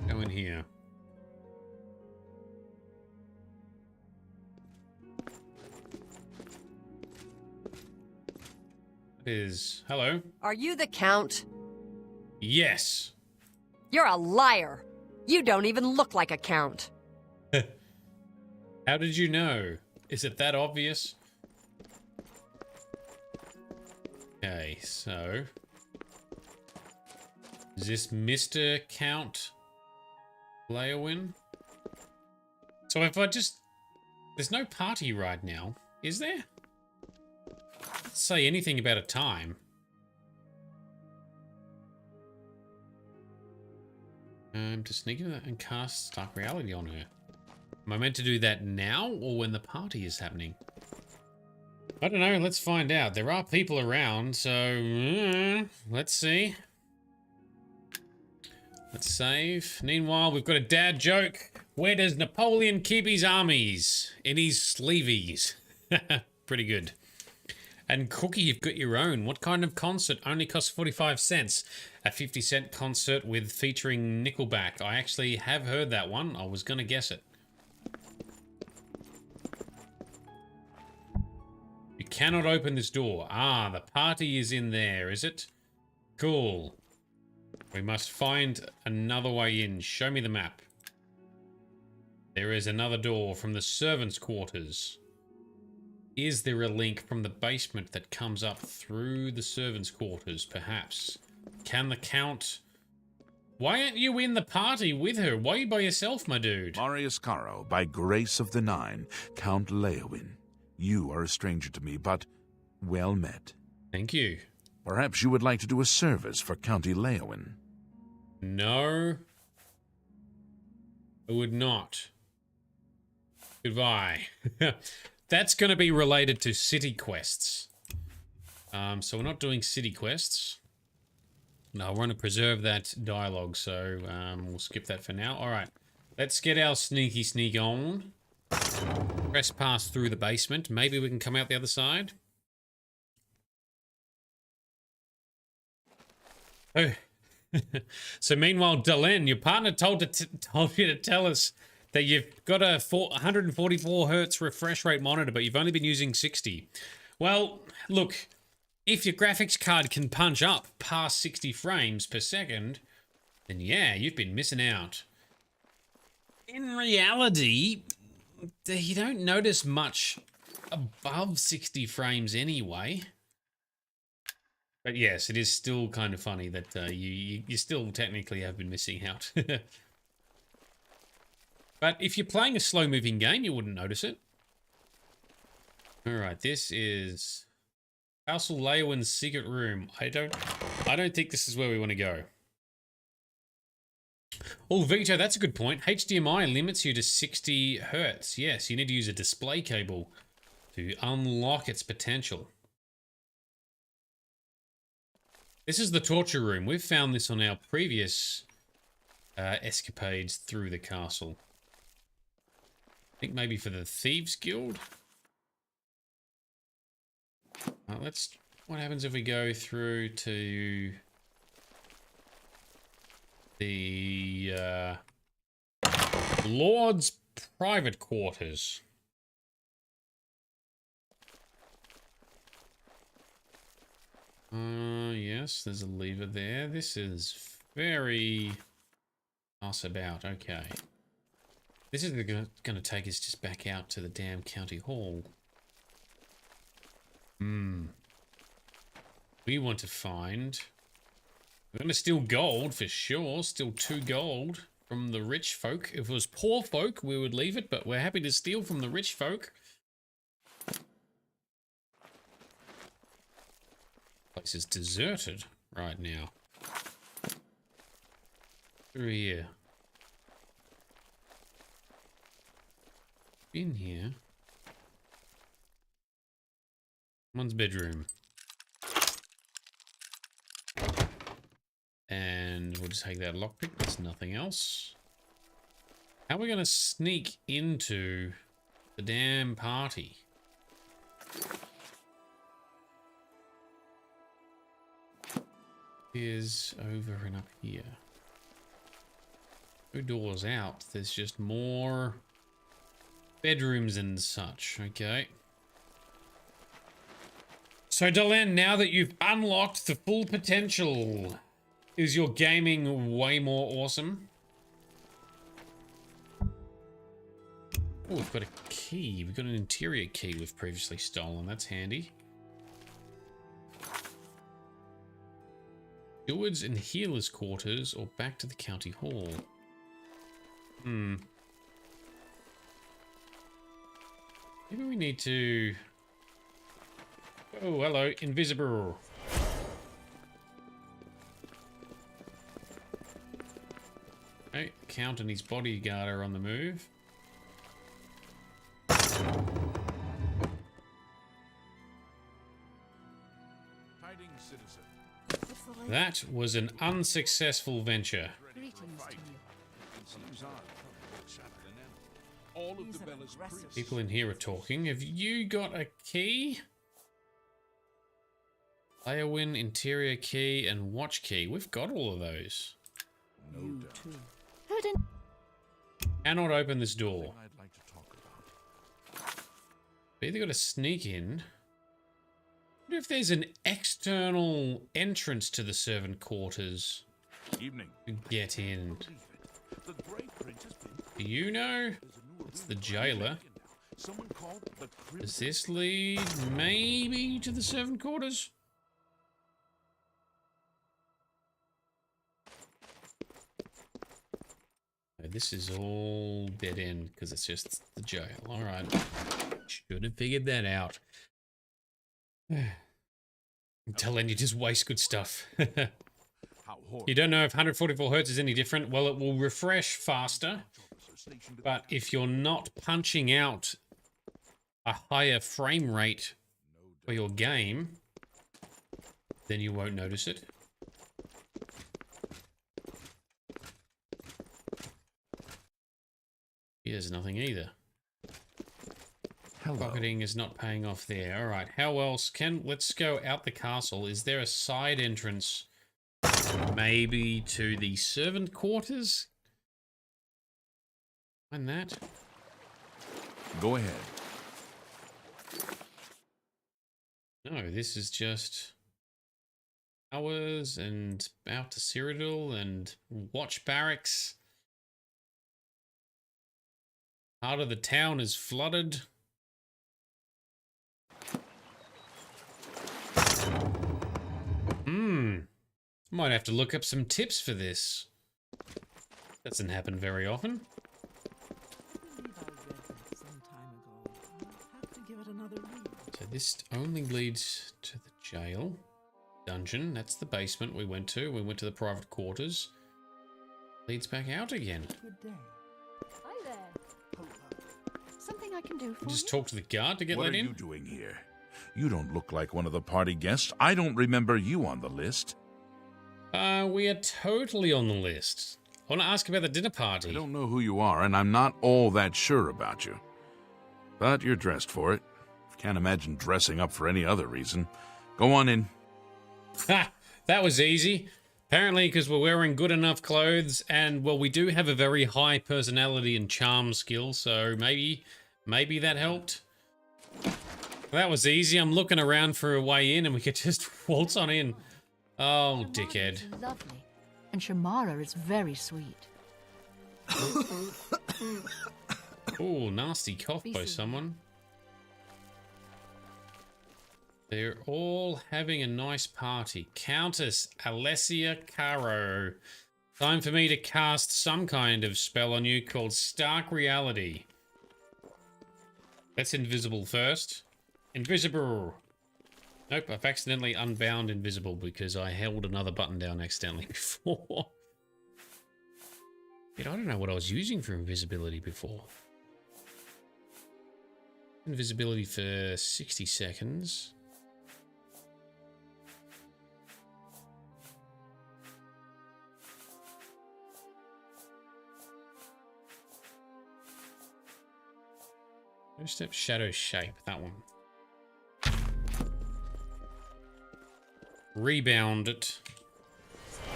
Go in here. Hello? Are you the Count? Yes. You're a liar. You don't even look like a Count. How did you know? Is it that obvious? Okay, so... Is this Mr. Count Leowin? So if I just... There's no party right now, is there? Let's say anything about a time. To sneak into that and cast Stark Reality on her. Am I meant to do that now or when the party is happening? I don't know, let's find out. There are people around, so let's see. Let's save. Meanwhile, we've got a dad joke. Where does Napoleon keep his armies? In his sleeveys. Pretty good. And Cookie, you've got your own. What kind of concert? Only costs 45 cents. A 50-cent concert with featuring Nickelback. I actually have heard that one. I was going to guess it. You cannot open this door. Ah, the party is in there, is it? Cool. We must find another way in. Show me the map. There is another door from the servants' quarters. Is there a link from the basement that comes up through the servants' quarters, perhaps? Can the Count... Why aren't you in the party with her? Why are you by yourself, my dude? Marius Caro, by grace of the Nine, Count Leowin. You are a stranger to me, but well met. Thank you. Perhaps you would like to do a service for County Leowin. No. I would not. Goodbye. That's going to be related to city quests. So we're not doing city quests. No, I want to preserve that dialogue, so we'll skip that for now. All right, let's get our sneaky sneak on. Trespass through the basement. Maybe we can come out the other side. Oh. So meanwhile, Delenn, your partner told you to tell us that you've got a 144 hertz refresh rate monitor, but you've only been using 60. Well, look, if your graphics card can punch up past 60 frames per second, then yeah, you've been missing out. In reality, you don't notice much above 60 frames anyway. But yes, it is still kind of funny that you still technically have been missing out. But if you're playing a slow-moving game, you wouldn't notice it. All right, this is Castle Leowin's secret room. I don't think this is where we want to go. Oh, Vito, that's a good point. HDMI limits you to 60 hertz. Yes, you need to use a display cable to unlock its potential. This is the torture room. We've found this on our previous escapades through the castle. I think maybe for the Thieves Guild. What happens if we go through to the Lord's private quarters? Yes, there's a lever there. This is very us about. Okay. This is going to take us just back out to the damn county hall. We want to find... We're going to steal gold for sure. Steal 2 gold from the rich folk. If it was poor folk, we would leave it, but we're happy to steal from the rich folk. Place is deserted right now. Through here. In here. Someone's bedroom. And we'll just take that lockpick. There's nothing else. How are we going to sneak into the damn party? Is over and up here. 2 doors out. There's just more bedrooms and such. Okay. So Delenn, now that you've unlocked the full potential, is your gaming way more awesome? Oh, we've got a key. We've got an interior key we've previously stolen. That's handy. Stewards and healers' quarters, or back to the county hall. Maybe we need to... Oh, hello, invisible. Okay, Count and his bodyguard are on the move. That was an unsuccessful venture. People in here are talking. Have you got a key? Leowin, interior key, and watch key. We've got all of those. No doubt. Cannot open this door. We either got to sneak in. I wonder if there's an external entrance to the servant quarters to get in. Do you know? It's the jailer. Does this lead maybe to the servant quarters? No, this is all dead end because it's just the jail. All right. Should have figured that out. Until then, you just waste good stuff. You don't know if 144 Hz is any different. Well, it will refresh faster. But if you're not punching out a higher frame rate for your game, then you won't notice it. Here's nothing either. Pocketing is not paying off there. All right, how else can... Let's go out the castle. Is there a side entrance maybe to the servant quarters? Find that. Go ahead. No, this is just towers and out to Cyrodiil and watch barracks. Part of the town is flooded. Might have to look up some tips for this. Doesn't happen very often. So this only leads to the jail. Dungeon, that's the basement we went to. We went to the private quarters. Leads back out again. Good day. Hi there. Something I can do for Just talk to the guard to get let in? What are you doing here? You don't look like one of the party guests. I don't remember you on the list. We are totally on the list. I want to ask about the dinner party. I don't know who you are, and I'm not all that sure about you. But you're dressed for it. Can't imagine dressing up for any other reason. Go on in. Ha! That was easy. Apparently because we're wearing good enough clothes, and, well, we do have a very high personality and charm skill, so maybe that helped. That was easy. I'm looking around for a way in, and we could just waltz on in. Oh, dickhead. Lovely. And Shamara is very sweet. Oh, nasty cough by someone. They're all having a nice party. Countess Alessia Caro. Time for me to cast some kind of spell on you called Stark Reality. Let's invisible first. Invisible. Nope, I've accidentally unbound invisible because I held another button down accidentally before. Yet I don't know what I was using for invisibility before. Invisibility for 60 seconds. No step shadow shape, that one. Rebound it.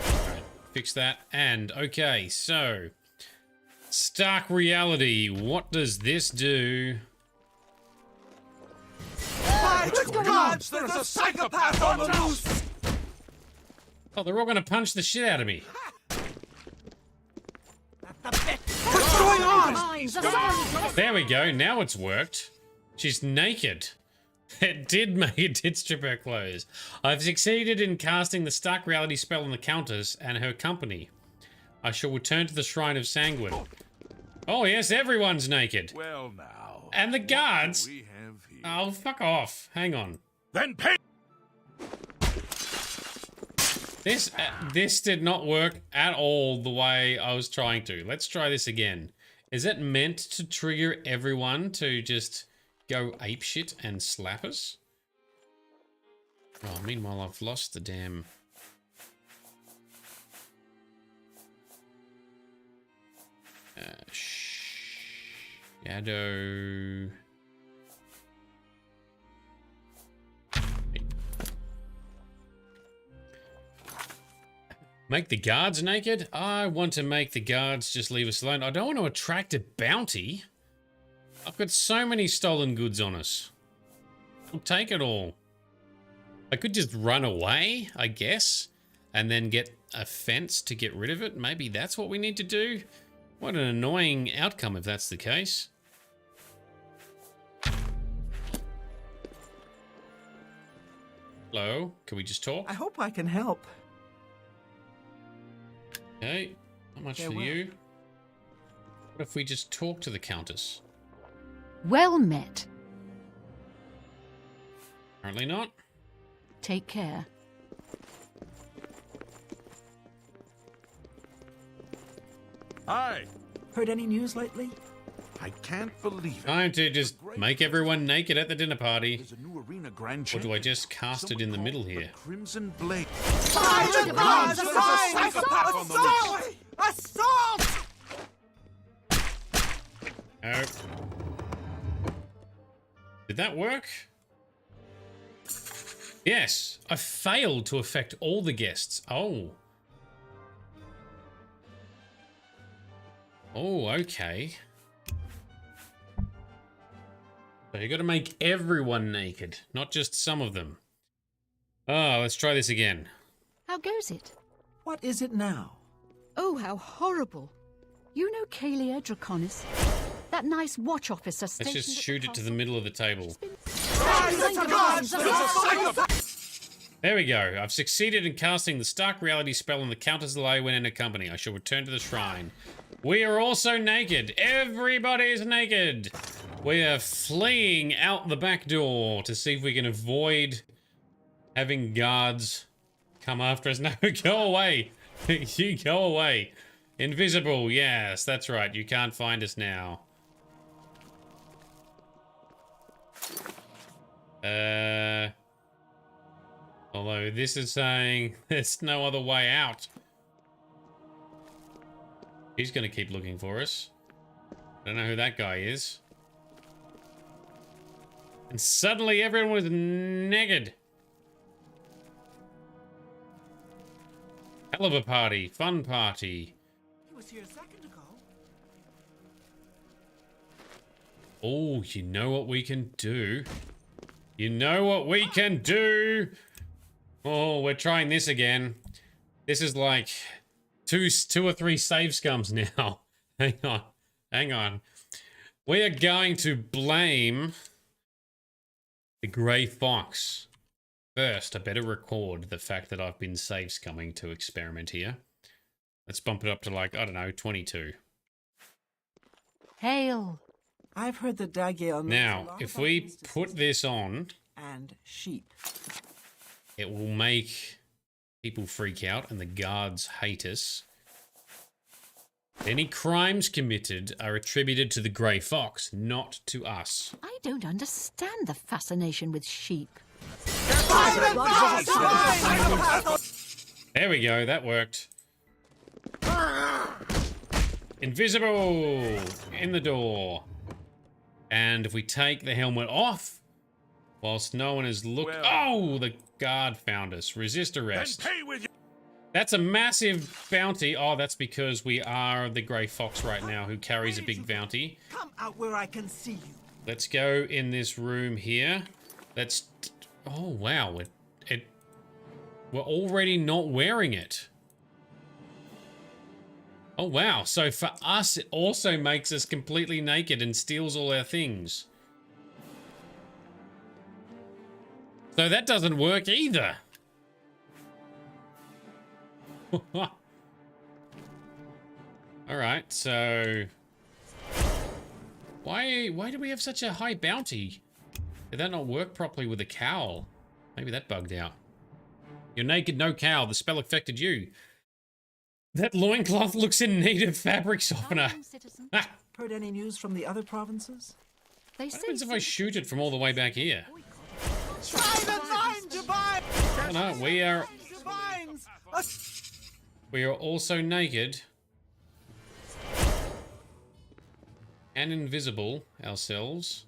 Alright, fix that. And, okay, so... Stark Reality, what does this do? What's going on? There's a psychopath on the loose! Oh, they're all gonna punch the shit out of me. What's going on? There we go, now it's worked. She's naked. It did strip her clothes. I've succeeded in casting the Stark Reality spell on the Countess and her company. I shall return to the Shrine of Sanguine. Oh yes, everyone's naked. Well now. And the guards. Oh, fuck off. Hang on. Then pay. This did not work at all the way I was trying to. Let's try this again. Is it meant to trigger everyone to just go apeshit and slap us? Oh, meanwhile, I've lost the damn... Shadow... Make the guards naked? I want to make the guards just leave us alone. I don't want to attract a bounty. I've got so many stolen goods on us. I'll take it all. I could just run away, I guess, and then get a fence to get rid of it. Maybe that's what we need to do. What an annoying outcome if that's the case. Hello, can we just talk? I hope I can help. Okay, not much for you. What if we just talk to the Countess? Well met. Apparently not. Take care. Hi. Heard any news lately? I can't believe it. Time to just make everyone naked at the dinner party. There's a new arena grand Or do I just cast it in the middle here? Crimson Blade. Assault! Oh. Did that work? Yes, I failed to affect all the guests. Oh. Oh, okay. So you got to make everyone naked, not just some of them. Oh, let's try this again. How goes it? What is it now? Oh, how horrible. You know Kalia Draconis? That nice watch officer Let's stationed just shoot it to the middle of the table. There we go. I've succeeded in casting the Stark Reality spell on the Countess Lywin and her company. I shall return to the shrine. We are also naked. Everybody is naked. We are fleeing out the back door to see if we can avoid having guards come after us. No, go away. You go away. Invisible. Yes, that's right. You can't find us now. Although this is saying there's no other way out. He's gonna keep looking for us. I don't know who that guy is. And suddenly everyone was naked. Hell of a party. Fun party. He was here a second ago. Oh, you know what we can do? You know what we can do? Oh, we're trying this again. This is like two or three save scums now. Hang on. We are going to blame the Grey Fox. First, I better record the fact that I've been save scumming to experiment here. Let's bump it up to like, I don't know, 22. Hail. I've heard that Dagon. Now, if we put this on, and sheep, it will make people freak out and the guards hate us. Any crimes committed are attributed to the Grey Fox, not to us. I don't understand the fascination with sheep. There we go, that worked. Invisible! In the door. And if we take the helmet off, whilst no one is looking... Oh, the guard found us. Resist arrest. That's a massive bounty. Oh, that's because we are the Grey Fox right now, who carries a big bounty. come out where I can see you. Let's go in this room here. Let's... Oh, wow. We're already not wearing it. Oh, wow. So for us, it also makes us completely naked and steals all our things. So that doesn't work either. Alright, so... Why do we have such a high bounty? Did that not work properly with the cowl? Maybe that bugged out. You're naked, no cowl. The spell affected you. That loincloth looks in need of fabric softener. Heard any news from the other provinces? What happens if I shoot it from all the way back here? Oh no, we are also naked and invisible ourselves.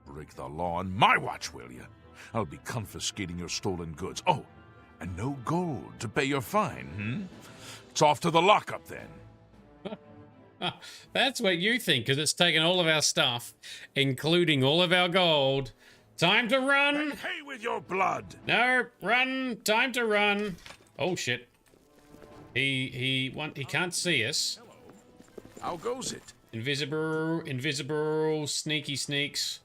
Break the law on my watch, will you? I'll be confiscating your stolen goods. Oh, and no gold to pay your fine, It's off to the lockup, then. That's what you think, because it's taken all of our stuff, including all of our gold. Time to run! And pay with your blood! No, run! Time to run! Oh, shit. He can't see us. How goes it? Invisible, sneaky sneaks.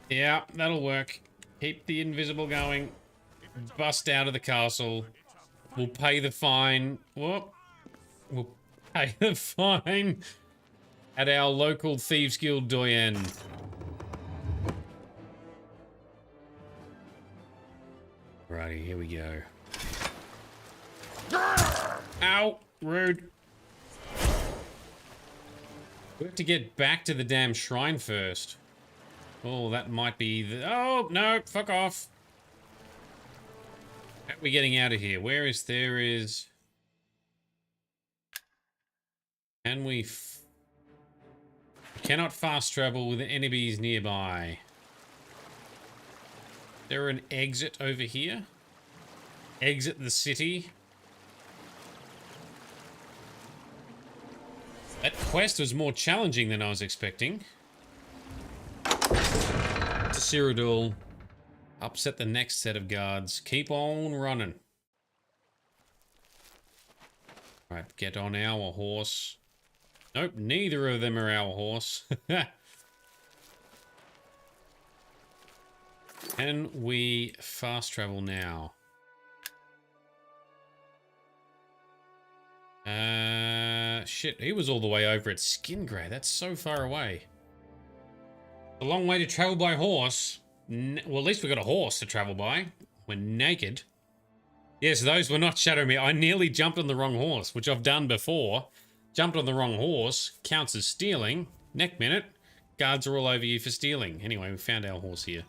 Yeah, that'll work. Keep the invisible going. Bust out of the castle. We'll pay the fine. Whoop. We'll pay the fine at our local Thieves Guild doyen. Righty, here we go. Ow! Rude. We have to get back to the damn shrine first. Oh, that might be the... Oh, no! Fuck off! How are we getting out of here? Where is... There is... Can we... Cannot fast travel with enemies nearby. Is there an exit over here? Exit the city? That quest was more challenging than I was expecting. To Cyrodiil. Upset the next set of guards. Keep on running. Alright, get on our horse. Nope, neither of them are our horse. Can we fast travel now? Shit, he was all the way over at Skingray. That's so far away. A long way to travel by horse. Well, at least we got a horse to travel by. We're naked. Yes, those were not shadowing me. I nearly jumped on the wrong horse, which I've done before. Jumped on the wrong horse. Counts as stealing. Neck minute. Guards are all over you for stealing. Anyway, we found our horse here.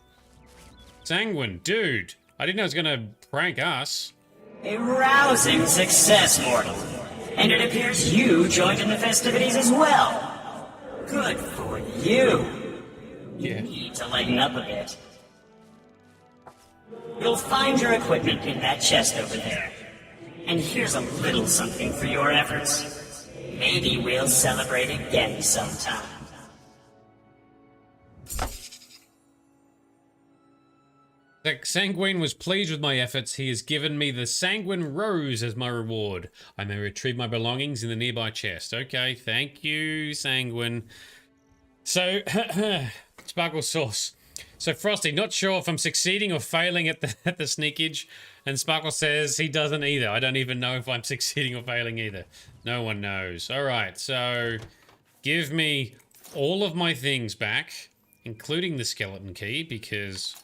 Sanguine, dude. I didn't know it was going to prank us. A rousing success, mortal. And it appears you joined in the festivities as well. Good for you. You need to lighten up a bit. You'll find your equipment in that chest over there. And here's a little something for your efforts. Maybe we'll celebrate again sometime. The Sanguine was pleased with my efforts. He has given me the Sanguine Rose as my reward. I may retrieve my belongings in the nearby chest. Okay, thank you, Sanguine. So, Sparkle Sauce. So, Frosty, not sure if I'm succeeding or failing at the sneakage. And Sparkle says he doesn't either. I don't even know if I'm succeeding or failing either. No one knows. All right, so give me all of my things back, including the skeleton key, because...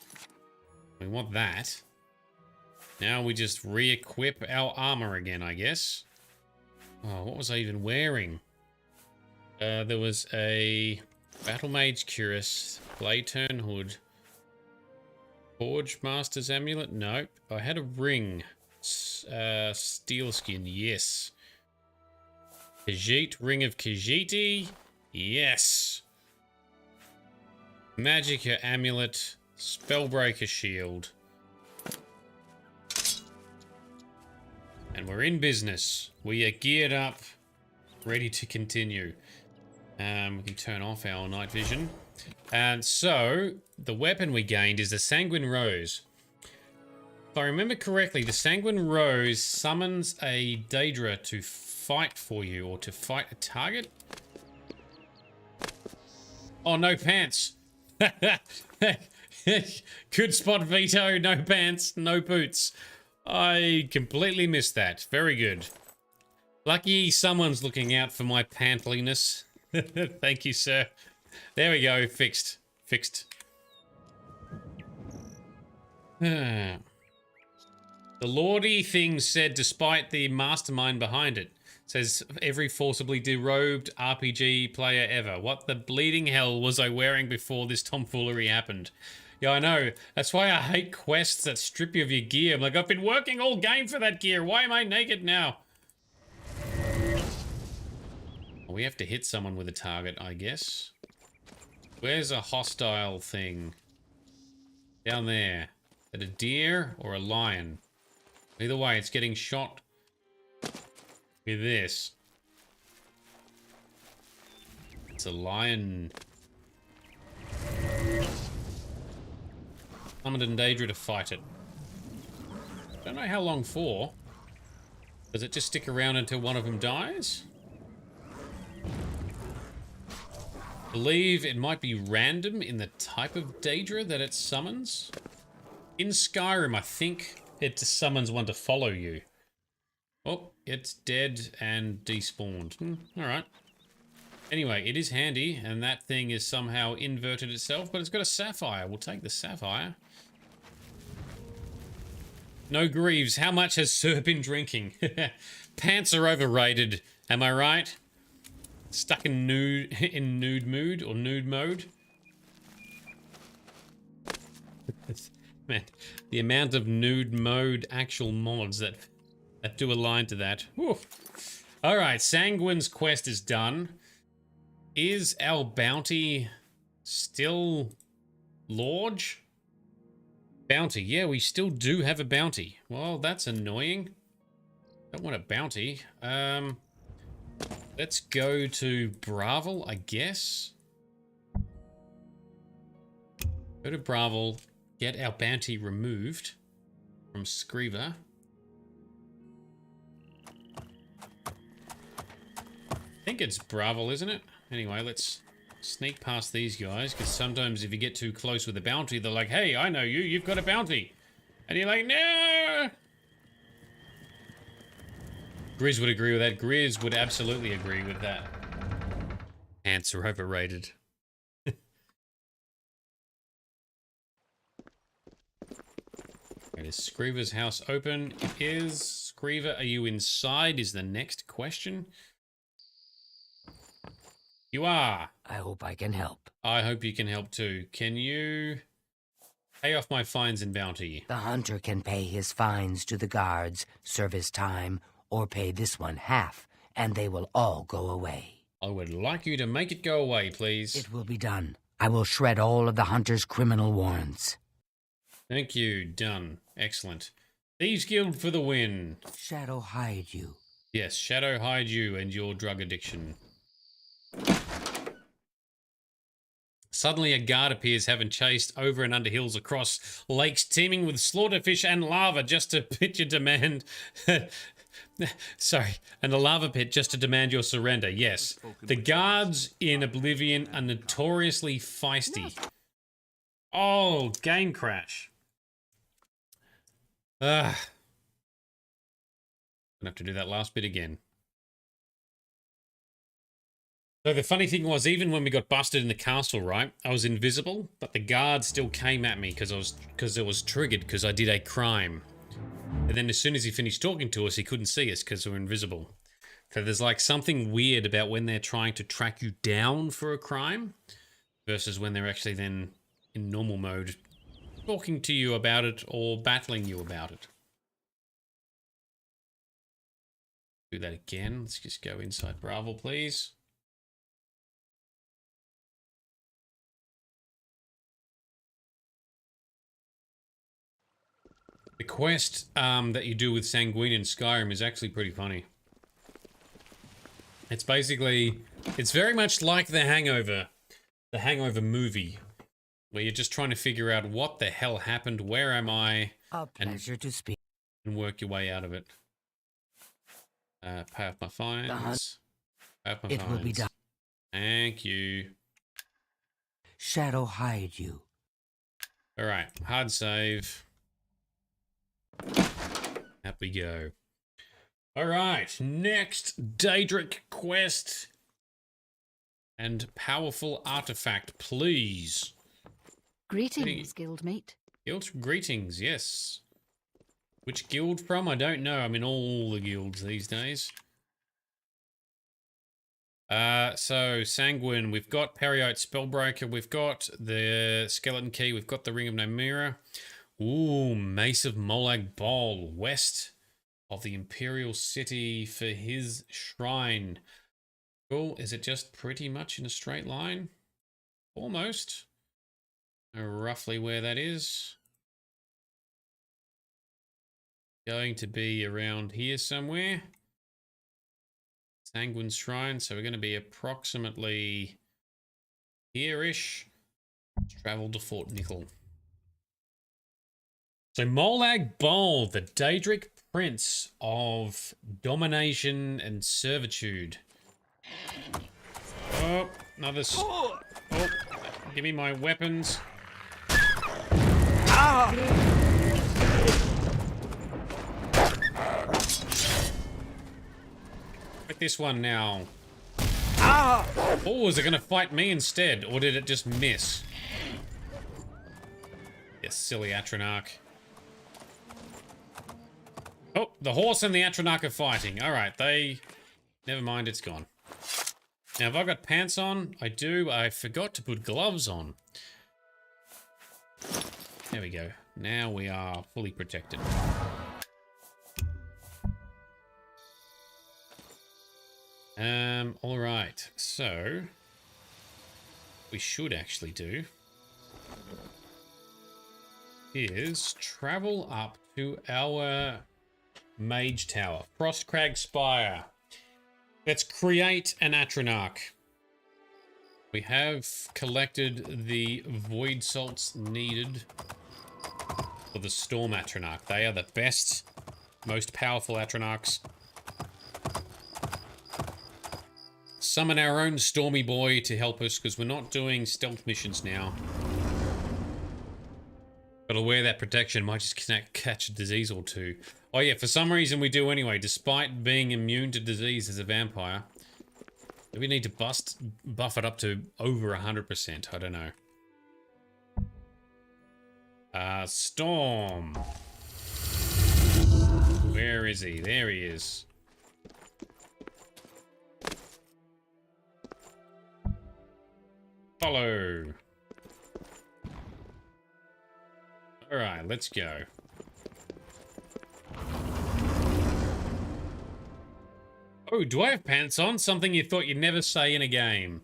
we want that. Now we just re-equip our armor again, I guess. Oh, what was I even wearing? There was a Battle Mage Cuirass, Blade Turn Hood, Forge Master's Amulet. Nope. I had a ring. Steel Skin. Yes. Khajiit Ring of Khajiiti. Yes. Magicka Amulet. Spellbreaker Shield. And we're in business. We are geared up, ready to continue. We can turn off our night vision. And so, the weapon we gained is the Sanguine Rose. If I remember correctly, the Sanguine Rose summons a Daedra to fight for you, or to fight a target. Oh, no pants. Good spot, Vito. No pants, no boots. I completely missed that. Very good. Lucky someone's looking out for my pantliness. Thank you, sir. There we go. Fixed. Fixed. The Lordy thing said, despite the mastermind behind it, says every forcibly derobed RPG player ever. What the bleeding hell was I wearing before this tomfoolery happened? Yeah, I know. That's why I hate quests that strip you of your gear. I'm like, I've been working all game for that gear. Why am I naked now? We have to hit someone with a target, I guess. Where's a hostile thing? Down there. Is it a deer or a lion? Either way, it's getting shot with this. It's a lion. Summoned Daedra to fight it. Don't know how long for. Does it just stick around until one of them dies? Believe it might be random in the type of Daedra that it summons. In Skyrim, I think it summons one to follow you. Oh, it's dead and despawned. Alright. Anyway, it is handy, and that thing is somehow inverted itself, but it's got a sapphire. We'll take the sapphire. No Greaves. How much has Sir been drinking? Pants are overrated. Am I right? Stuck in nude mood or nude mode. Man, the amount of nude mode actual mods that do align to that. Whew. All right, Sanguine's quest is done. Is our bounty still large? Bounty, yeah, we still do have a bounty. Well, that's annoying. Don't want a bounty. Let's go to Bravel, I guess. Go to Bravel, get our bounty removed from Screever. I think it's Bravel, isn't it? Anyway, let's sneak past these guys, because sometimes if you get too close with a bounty, they're like, hey, I know you, you've got a bounty. And you're like, no! Grizz would agree with that. Grizz would absolutely agree with that. Ants are overrated. Right, is Screever's house open? Is Screever, are you inside? Is the next question. You are. I hope I can help. I hope you can help too. Can you pay off my fines and bounty? The hunter can pay his fines to the guards, service time, or pay this one half, and they will all go away. I would like you to make it go away, please. It will be done. I will shred all of the hunter's criminal warrants. Thank you. Done. Excellent. Thieves Guild for the win. Shadow hide you. Yes, Shadow hide you and your drug addiction. Suddenly a guard appears, having chased over and under hills across lakes teeming with slaughterfish and lava just to pit your demand... Sorry, and a lava pit just to demand your surrender. Yes, the guards in Oblivion are notoriously feisty. Oh, game crash. Gonna have to do that last bit again. So the funny thing was, even when we got busted in the castle, right, I was invisible, but the guard still came at me because it was triggered because I did a crime. And then as soon as he finished talking to us, he couldn't see us because we're invisible. So there's like something weird about when they're trying to track you down for a crime versus when they're actually then in normal mode talking to you about it or battling you about it. Do that again. Let's just go inside Bravel, please. The quest that you do with Sanguine in Skyrim is actually pretty funny. It's basically, it's very much like the Hangover movie, where you're just trying to figure out what the hell happened, where am I, A pleasure to speak. And work your way out of it. Pay off my fines. Pay off my fines. It will be done. Thank you. Shadow hide you. All right, hard save. Up we go. All right, next Daedric quest and powerful artifact, please. Greetings, guildmate. Greetings, yes. Which guild from? I don't know. I'm in all the guilds these days. So Sanguine, we've got Periote Spellbreaker, we've got the Skeleton Key, we've got the Ring of Nomura. Ooh, Mace of Molag Bal, west of the Imperial City for his shrine. Cool. Is it just pretty much in a straight line? Almost. Roughly where that is. Going to be around here somewhere. Sanguine Shrine, so we're going to be approximately here-ish. Let's travel to Fort Nickel. So Molag Bal, the Daedric Prince of Domination and Servitude. Oh, another... Oh, give me my weapons. With this one now. Oh, is it going to fight me instead? Or did it just miss? Yes, silly Atronach. Oh, the horse and the Atronach are fighting. Alright, never mind, it's gone. Now, have I got pants on? I do. I forgot to put gloves on. There we go. Now we are fully protected. Alright. So, we should actually do is travel up to our Mage Tower. Frostcrag Spire. Let's create an Atronach. We have collected the void salts needed for the Storm Atronach. They are the best, most powerful Atronachs. Summon our own Stormy Boy to help us, because we're not doing stealth missions now. Gotta wear that protection, might just catch a disease or two. Oh yeah, for some reason we do anyway, despite being immune to disease as a vampire. Do we need to buff it up to over 100%? I don't know. Storm. Where is he? There he is. Follow. Alright, let's go. Oh, do I have pants on? Something you thought you'd never say in a game.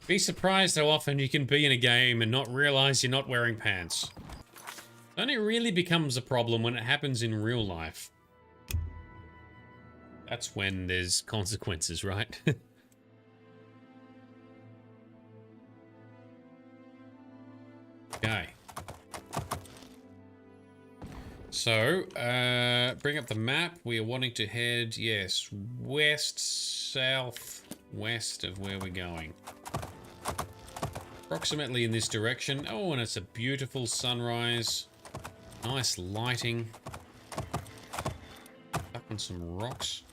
Be surprised how often you can be in a game and not realize you're not wearing pants. It only really becomes a problem when it happens in real life. That's when there's consequences, right? Okay. So, bring up the map. We are wanting to head, yes, west, south, west of where we're going. Approximately in this direction. Oh, and it's a beautiful sunrise. Nice lighting. Up on some rocks.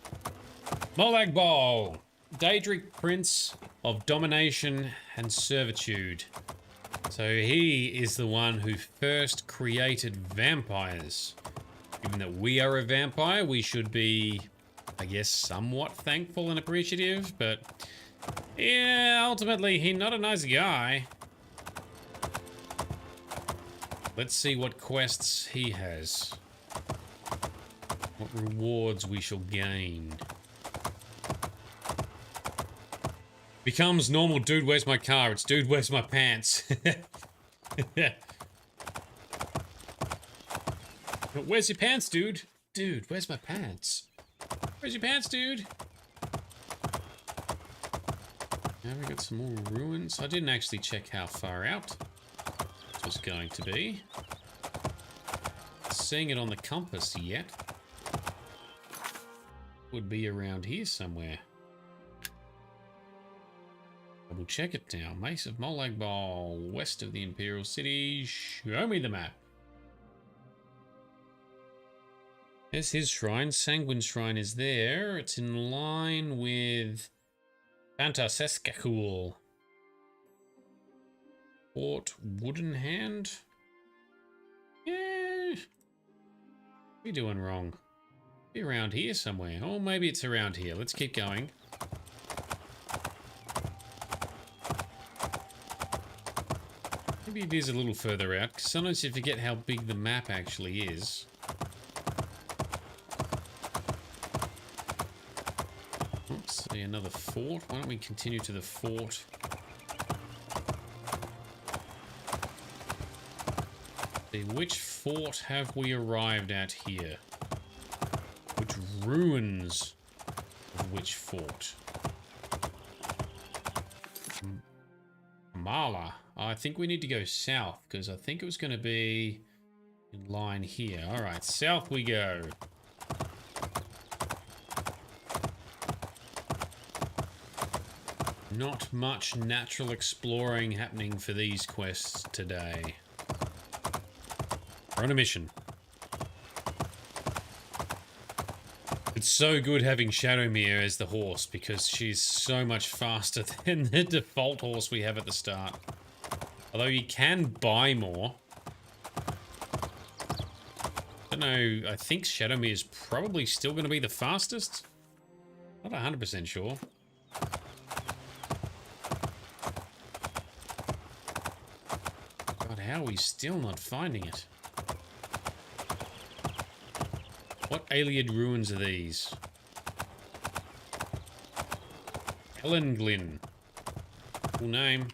Molag Bal, Daedric Prince of Domination and Servitude. So he is the one who first created vampires. Given that we are a vampire, we should be, I guess, somewhat thankful and appreciative, but yeah, ultimately, he's not a nice guy. Let's see what quests he has. What rewards we shall gain. Becomes normal, dude, where's my car? It's dude, where's my pants? Where's your pants, dude? Dude, where's my pants? Where's your pants, dude? Now we got some more ruins. I didn't actually check how far out it was going to be. Seeing it on the compass yet. Would be around here somewhere. We'll check it now. Mace of Molag Bal, west of the Imperial City. Show me the map. There's his shrine. Sanguine shrine is there. It's in line with Fanatical. Fort Wooden Hand. Yeah. What are we doing wrong? Be around here somewhere. Oh, maybe it's around here. Let's keep going. Maybe it is a little further out, because sometimes you forget how big the map actually is. Oops, see another fort. Why don't we continue to the fort? See, which fort have we arrived at here? Which ruins of which fort? Mala. I think we need to go south, because I think it was going to be in line here. Alright, south we go. Not much natural exploring happening for these quests today. We're on a mission. It's so good having Shadowmere as the horse because she's so much faster than the default horse we have at the start. Although you can buy more. I don't know, I think Shadowmere is probably still going to be the fastest. Not 100% sure. God, how are we still not finding it? What Aliad ruins are these? Ellenglyn. Cool name.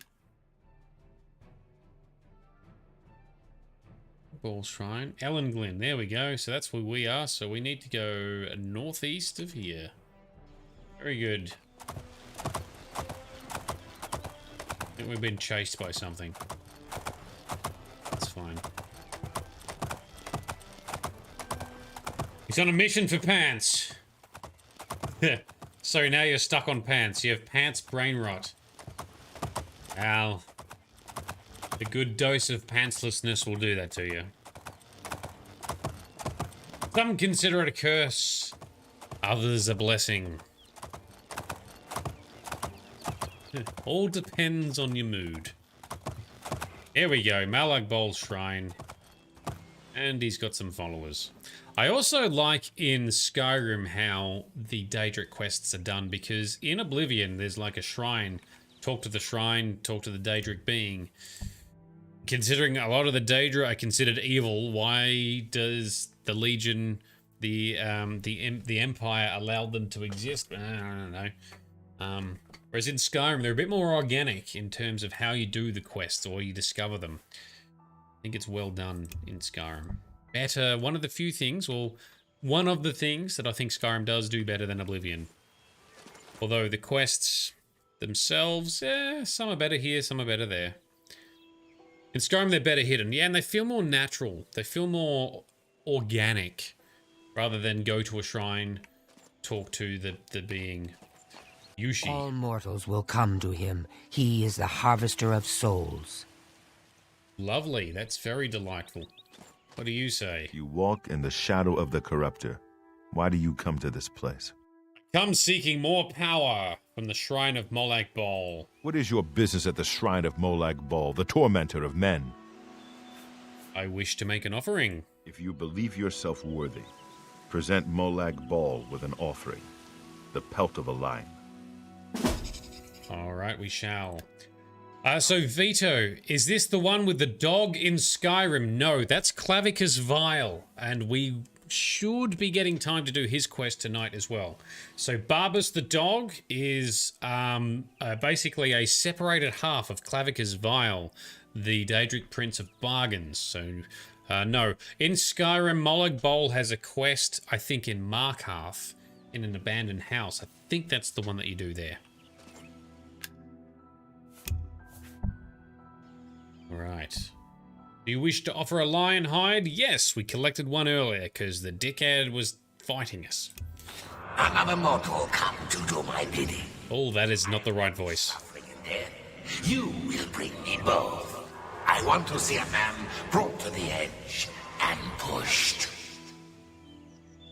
Ball Shrine. Ellenglyn. There we go. So that's where we are. So we need to go northeast of here. Very good. I think we've been chased by something. That's fine. He's on a mission for pants. So now you're stuck on pants. You have pants brain rot. Al. A good dose of pantslessness will do that to you. Some consider it a curse. Others a blessing. All depends on your mood. Here we go. Molag Bal Shrine. And he's got some followers. I also like in Skyrim how the Daedric quests are done, because in Oblivion there's like a shrine. Talk to the shrine, talk to the Daedric being. Considering a lot of the Daedra are considered evil, why does the Legion, the Empire allow them to exist? I don't know. Whereas in Skyrim they're a bit more organic in terms of how you do the quests or you discover them. I think it's well done in Skyrim. Better, one of the things that I think Skyrim does do better than Oblivion. Although the quests themselves, some are better here, some are better there. In Skyrim they're better hidden, yeah, and they feel more natural. They feel more organic, rather than go to a shrine, talk to the being. Yushi. All mortals will come to him. He is the harvester of souls. Lovely, that's very delightful. What do you say? You walk in the shadow of the corruptor. Why do you come to this place? Come seeking more power from the shrine of Molag Bal. What is your business at the shrine of Molag Bal, the tormentor of men? I wish to make an offering. If you believe yourself worthy, present Molag Bal with an offering. The pelt of a lion. Alright, we shall. So Vito, is this the one with the dog in Skyrim? No, that's Clavicus Vile, and we should be getting time to do his quest tonight as well. So Barbas the dog is basically a separated half of Clavicus Vile, the Daedric Prince of Bargains. So no, in Skyrim, Molag Bal has a quest, I think in Malacath, in an abandoned house. I think that's the one that you do there. Right. Do you wish to offer a lion hide? Yes, we collected one earlier because the dickhead was fighting us. Another mortal come to do my bidding. Oh, that is not the right voice. You will bring me both. I want to see a man brought to the edge and pushed.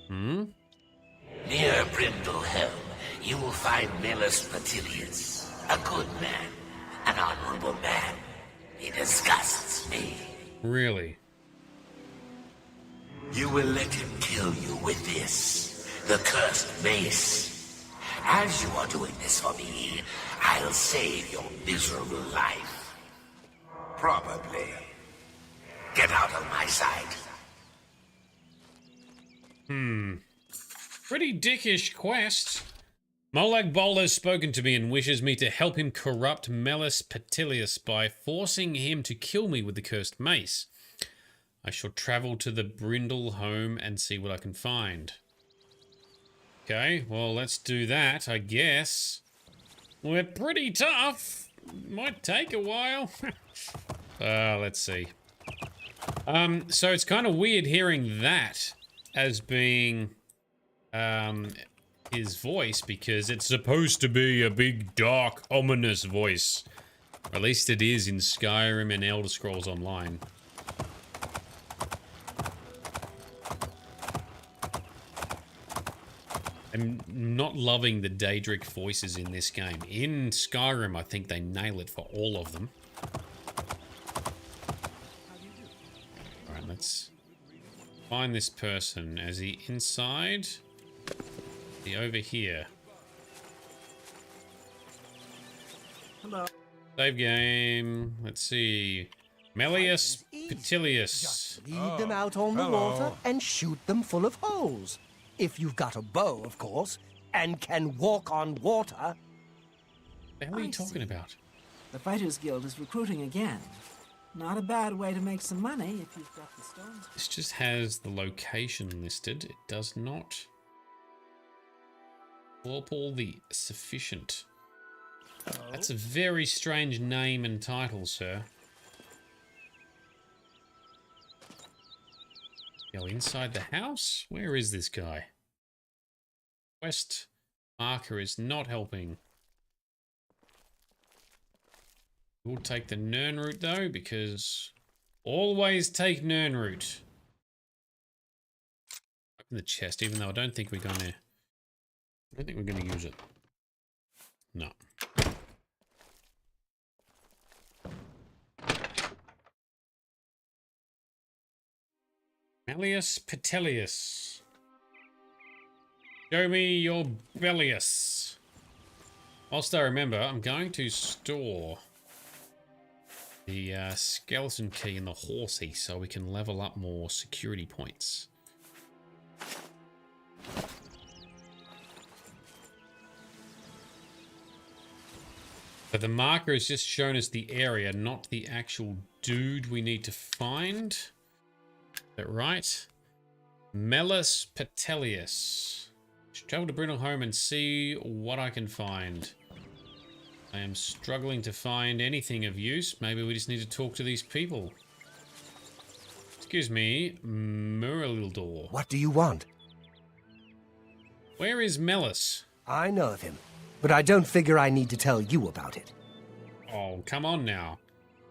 Hmm? Near Brindlehelm, you will find Milus Petilius, a good man, an honorable man. He disgusts me. Really? You will let him kill you with this, the cursed mace. As you are doing this for me, I'll save your miserable life. Probably. Get out of my sight. Pretty dickish quest. Molag Bal has spoken to me and wishes me to help him corrupt Milus Petilius by forcing him to kill me with the cursed mace. I shall travel to the Brindle home and see what I can find. Okay, well, let's do that, I guess. We're pretty tough. Might take a while. Let's see. So it's kind of weird hearing that as being his voice because it's supposed to be a big, dark, ominous voice. Or at least it is in Skyrim and Elder Scrolls Online. I'm not loving the Daedric voices in this game. In Skyrim, I think they nail it for all of them. Alright, let's find this person. Is he inside? Is he over here? Hello. Save game. Let's see. Melius Petilius. Just lead them out on the water and shoot them full of holes. If you've got a bow, of course, and can walk on water. What the hell are you talking about? The Fighters Guild is recruiting again. Not a bad way to make some money if you've got the stones. This just has the location listed. It does not. Whirlpool the Sufficient. That's a very strange name and title, sir. Go inside the house? Where is this guy? Quest marker is not helping. We'll take the Nern route though, because always take Nern route. Open the chest, even though I don't think we're gonna use it. No. Melius Petilius. Show me your Bellius. Whilst I remember, I'm going to store the skeleton key in the horsey so we can level up more security points. But the marker has just shown us the area, not the actual dude we need to find. Is that right? Melus Petelius. Travel to Brindle Home and see what I can find. I am struggling to find anything of use. Maybe we just need to talk to these people. Excuse me, Murildor. What do you want? Where is Melus? I know of him, but I don't figure I need to tell you about it. Oh, come on now.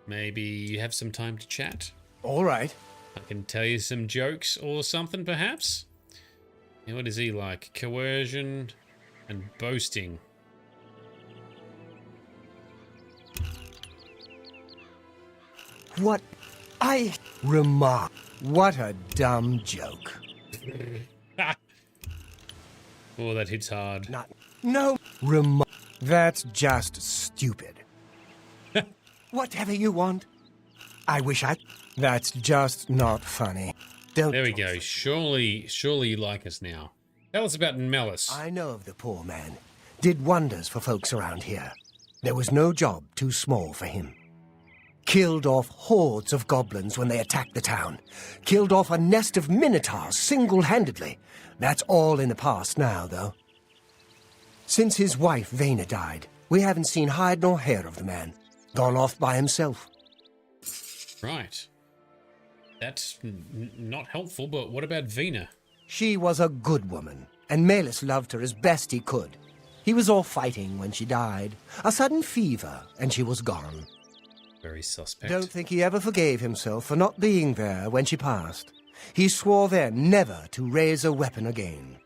Maybe you have some time to chat? All right. I can tell you some jokes or something, perhaps? Yeah, what is he like? Coercion and boasting. What I remark. What a dumb joke. Oh, that hits hard. No remark. That's just stupid. Whatever you want. I wish I... That's just not funny. Don't... There we go. Surely you like us now. Tell us about Melus. I know of the poor man. Did wonders for folks around here. There was no job too small for him. Killed off hordes of goblins when they attacked the town. Killed off a nest of minotaurs single-handedly. That's all in the past now, though. Since his wife, Vaermina, died, we haven't seen hide nor hair of the man. Gone off by himself. Right. That's not helpful, but what about Vaermina? She was a good woman, and Melus loved her as best he could. He was off fighting when she died. A sudden fever, and she was gone. Very suspect. Don't think he ever forgave himself for not being there when she passed. He swore then never to raise a weapon again.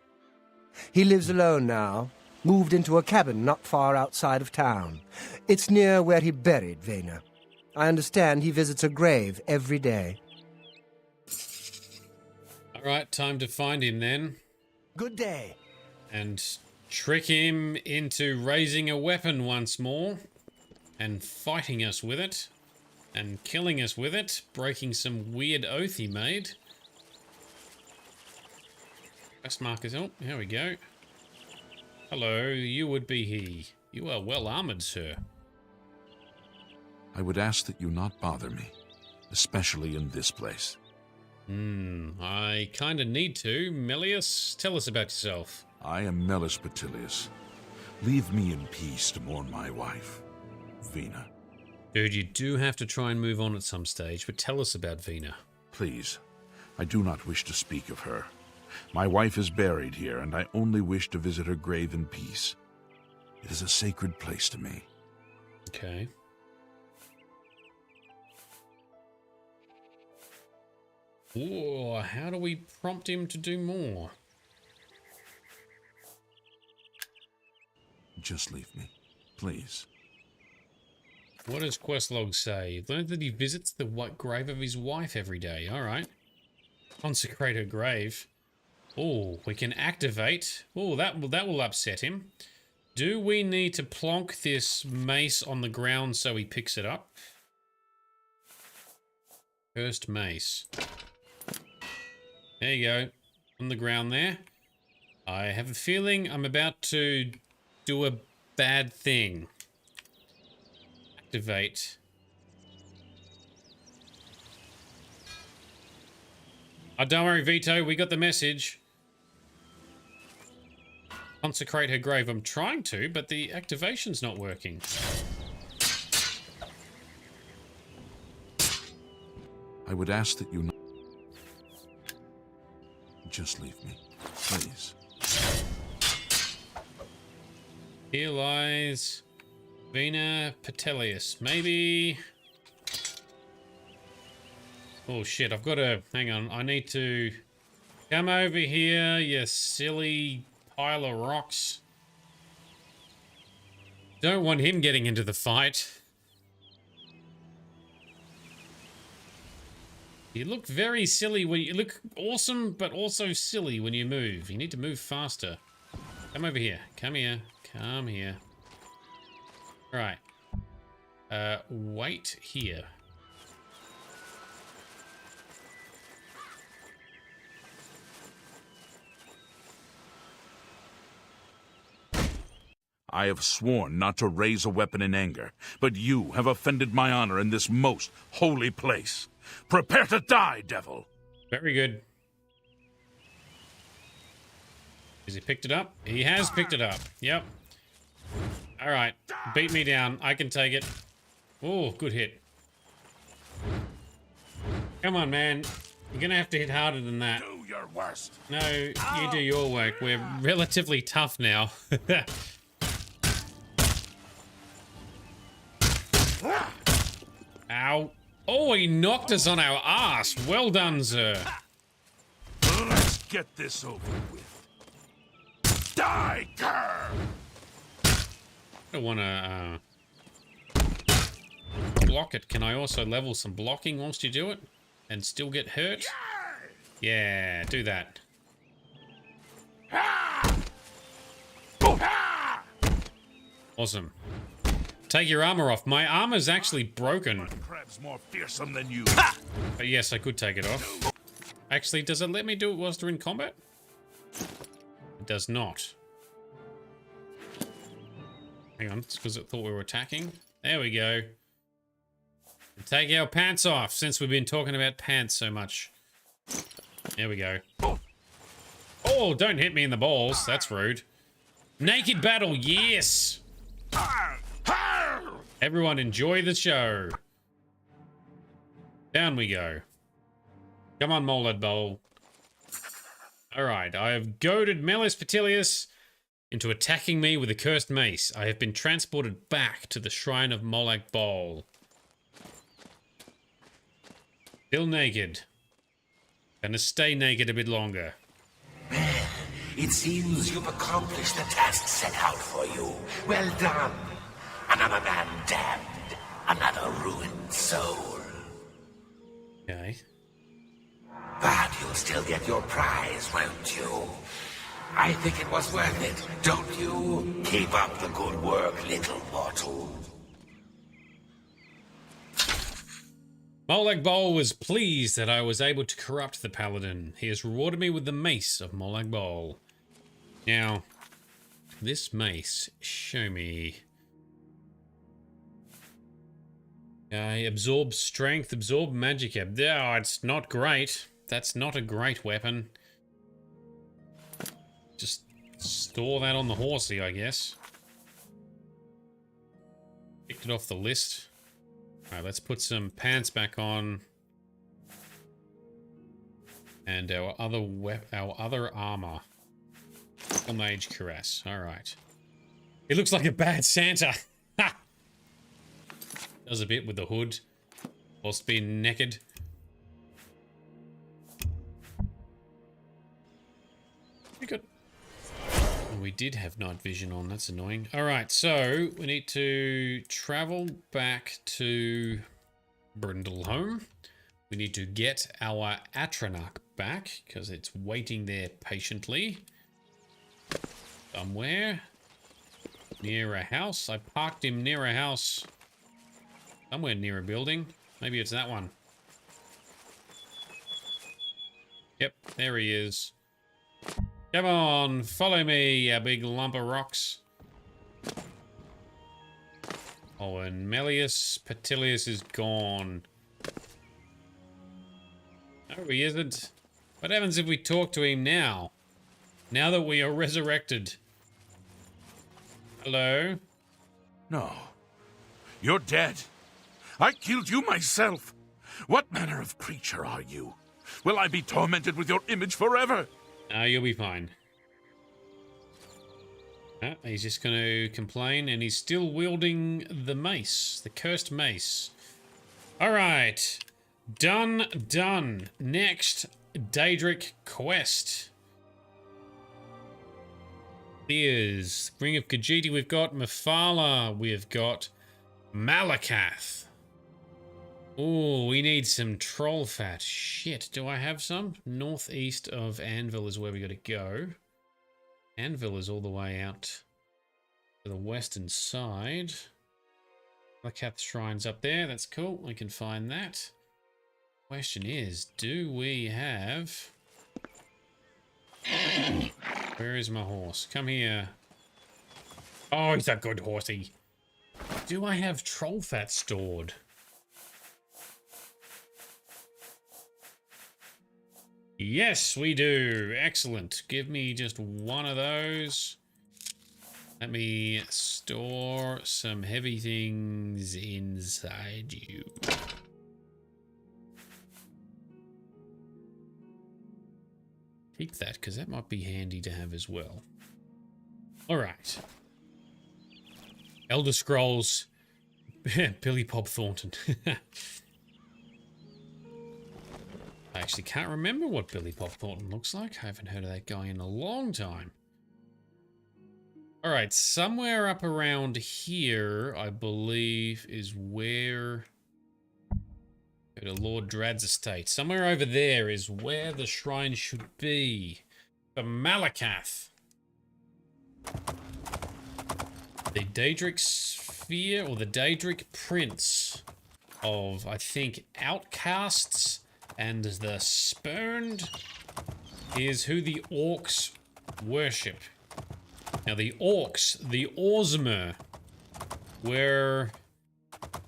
He lives alone now, moved into a cabin not far outside of town. It's near where he buried Vaermina. I understand he visits her grave every day. All right, time to find him then. Good day. And trick him into raising a weapon once more. And fighting us with it. And killing us with it. Breaking some weird oath he made. Quest markers. Oh, here we go. Hello, you would be he. You are well armored, sir. I would ask that you not bother me, especially in this place. I kinda need to. Melius, tell us about yourself. I am Melus Petilius. Leave me in peace to mourn my wife, Vaermina. Dude, you do have to try and move on at some stage, but tell us about Vaermina. Please, I do not wish to speak of her. My wife is buried here, and I only wish to visit her grave in peace. It is a sacred place to me. Okay. Ooh, how do we prompt him to do more? Just leave me, please. What does Questlog say? Learned that he visits the grave of his wife every day. Alright. Consecrate her grave. Oh, we can activate. Oh, that will upset him. Do we need to plonk this mace on the ground so he picks it up? Cursed mace. There you go. On the ground there. I have a feeling I'm about to do a bad thing. Activate. Oh, don't worry, Vito. We got the message. Consecrate her grave. I'm trying to, but the activation's not working. I would ask that you not... Just leave me, please. Here lies Vina Petelius. Maybe... Oh shit, I've got to... Hang on, I need to... Come over here, you silly pile of rocks. Don't want him getting into the fight. You look very silly when you look awesome, but also silly when you move. You need to move faster. Come over here. Come here. Come here. Right. Wait here. I have sworn not to raise a weapon in anger, but you have offended my honor in this most holy place. Prepare to die, devil! Very good. Has he picked it up? He has picked it up. Yep. Alright. Beat me down. I can take it. Oh, good hit. Come on, man. You're gonna have to hit harder than that. Do your worst. No, you do your work. We're relatively tough now. Ow. Oh, he knocked us on our ass. Well done, sir. Let's get this over with. Die, cur! I don't want to block it. Can I also level some blocking whilst you do it? And still get hurt? Yeah, do that. Awesome. Take your armor off. My armor's actually broken. Crab's more fearsome than you. But yes, I could take it off. Actually, does it let me do it whilst we're in combat? It does not. Hang on, it's because it thought we were attacking. There we go. Take our pants off, since we've been talking about pants so much. There we go. Oh, don't hit me in the balls. That's rude. Naked battle, yes! Everyone enjoy the show. Down we go. Come on, Molag Bal. Alright, I have goaded Melis Petilius into attacking me with a cursed mace. I have been transported back to the shrine of Molag Bal. Still naked. Gonna stay naked a bit longer. It seems you've accomplished the task set out for you. Well done. Another man damned. Another ruined soul. Okay. But you'll still get your prize, won't you? I think it was worth it, don't you? Keep up the good work, little mortal. Molag Bal was pleased that I was able to corrupt the paladin. He has rewarded me with the mace of Molag Bal. Now, this mace, show me. Absorb strength, absorb magic. Oh, it's not great. That's not a great weapon. Just store that on the horsey, I guess. Picked it off the list. Alright, let's put some pants back on. And our other armor. Mage Caress. Alright. It looks like a bad Santa. Ha! Does a bit with the hood. Whilst being naked. Pretty good. We did have night vision on. That's annoying. Alright, so we need to travel back to Brindleholm. We need to get our Atronach back, because it's waiting there patiently. Somewhere. Near a house. I parked him near a house. Somewhere near a building. Maybe it's that one. Yep, there he is. Come on, follow me, you big lump of rocks. Oh, and Melius Petilius is gone. No, he isn't. What happens if we talk to him now? Now that we are resurrected. Hello? No. You're dead. I killed you myself. What manner of creature are you? Will I be tormented with your image forever? No, you'll be fine. He's just going to complain, and he's still wielding the mace, the cursed mace. All right. Done. Next, Daedric quest. Here's Ring of Khajiit. We've got Mephala. We've got Malacath. Oh, we need some troll fat. Shit, do I have some? Northeast of Anvil is where we got to go. Anvil is all the way out to the western side. Malacath Shrine's up there. That's cool. We can find that. Question is, do we have... Where is my horse? Come here. Oh, he's a good horsey. Do I have troll fat stored? Yes, we do. Excellent. Give me just one of those. Let me store some heavy things inside you. Keep that, because that might be handy to have as well. Alright. Elder Scrolls. Billy Bob Thornton. I actually can't remember what Billy Bob Thornton looks like. I haven't heard of that guy in a long time. Alright, somewhere up around here, I believe, is where... Go to Lord Drad's estate. Somewhere over there is where the shrine should be. For Malacath. The Daedric Sphere, or the Daedric Prince of, I think, Outcasts and the Spurned, is who the Orcs worship. Now the Orcs, the Orzmer, were...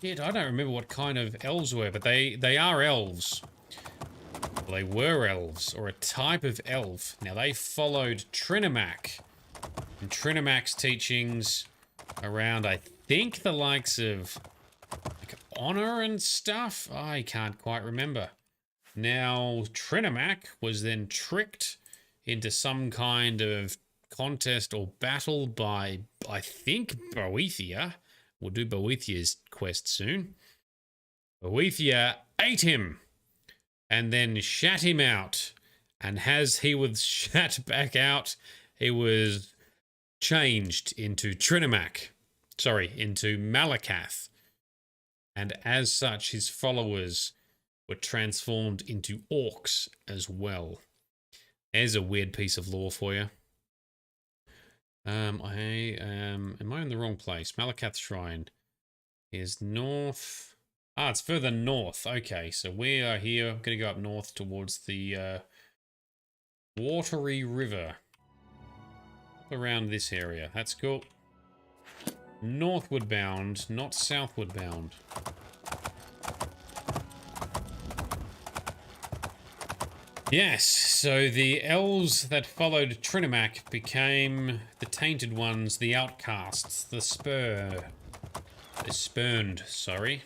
Shit, I don't remember what kind of elves were, but they are elves. Well, they were elves, or a type of elf. Now they followed Trinamach. And Trinamach's teachings around, I think, the likes of like honor and stuff. I can't quite remember. Now, Trinamach was then tricked into some kind of contest or battle by, I think, Boethia. We'll do Boethia's quest soon. Boethia ate him and then shat him out. And as he was shat back out, he was changed into Trinamach. Sorry, into Malacath. And as such, his followers were transformed into orcs as well. There's a weird piece of lore for you. Am I in the wrong place? Malacath Shrine is north. Ah, it's further north. Okay, so we are here. I'm going to go up north towards the Watery River. Up around this area. That's cool. Northward bound, not southward bound. Yes, so the elves that followed Trinamach became the tainted ones, the outcasts, the spurned, sorry.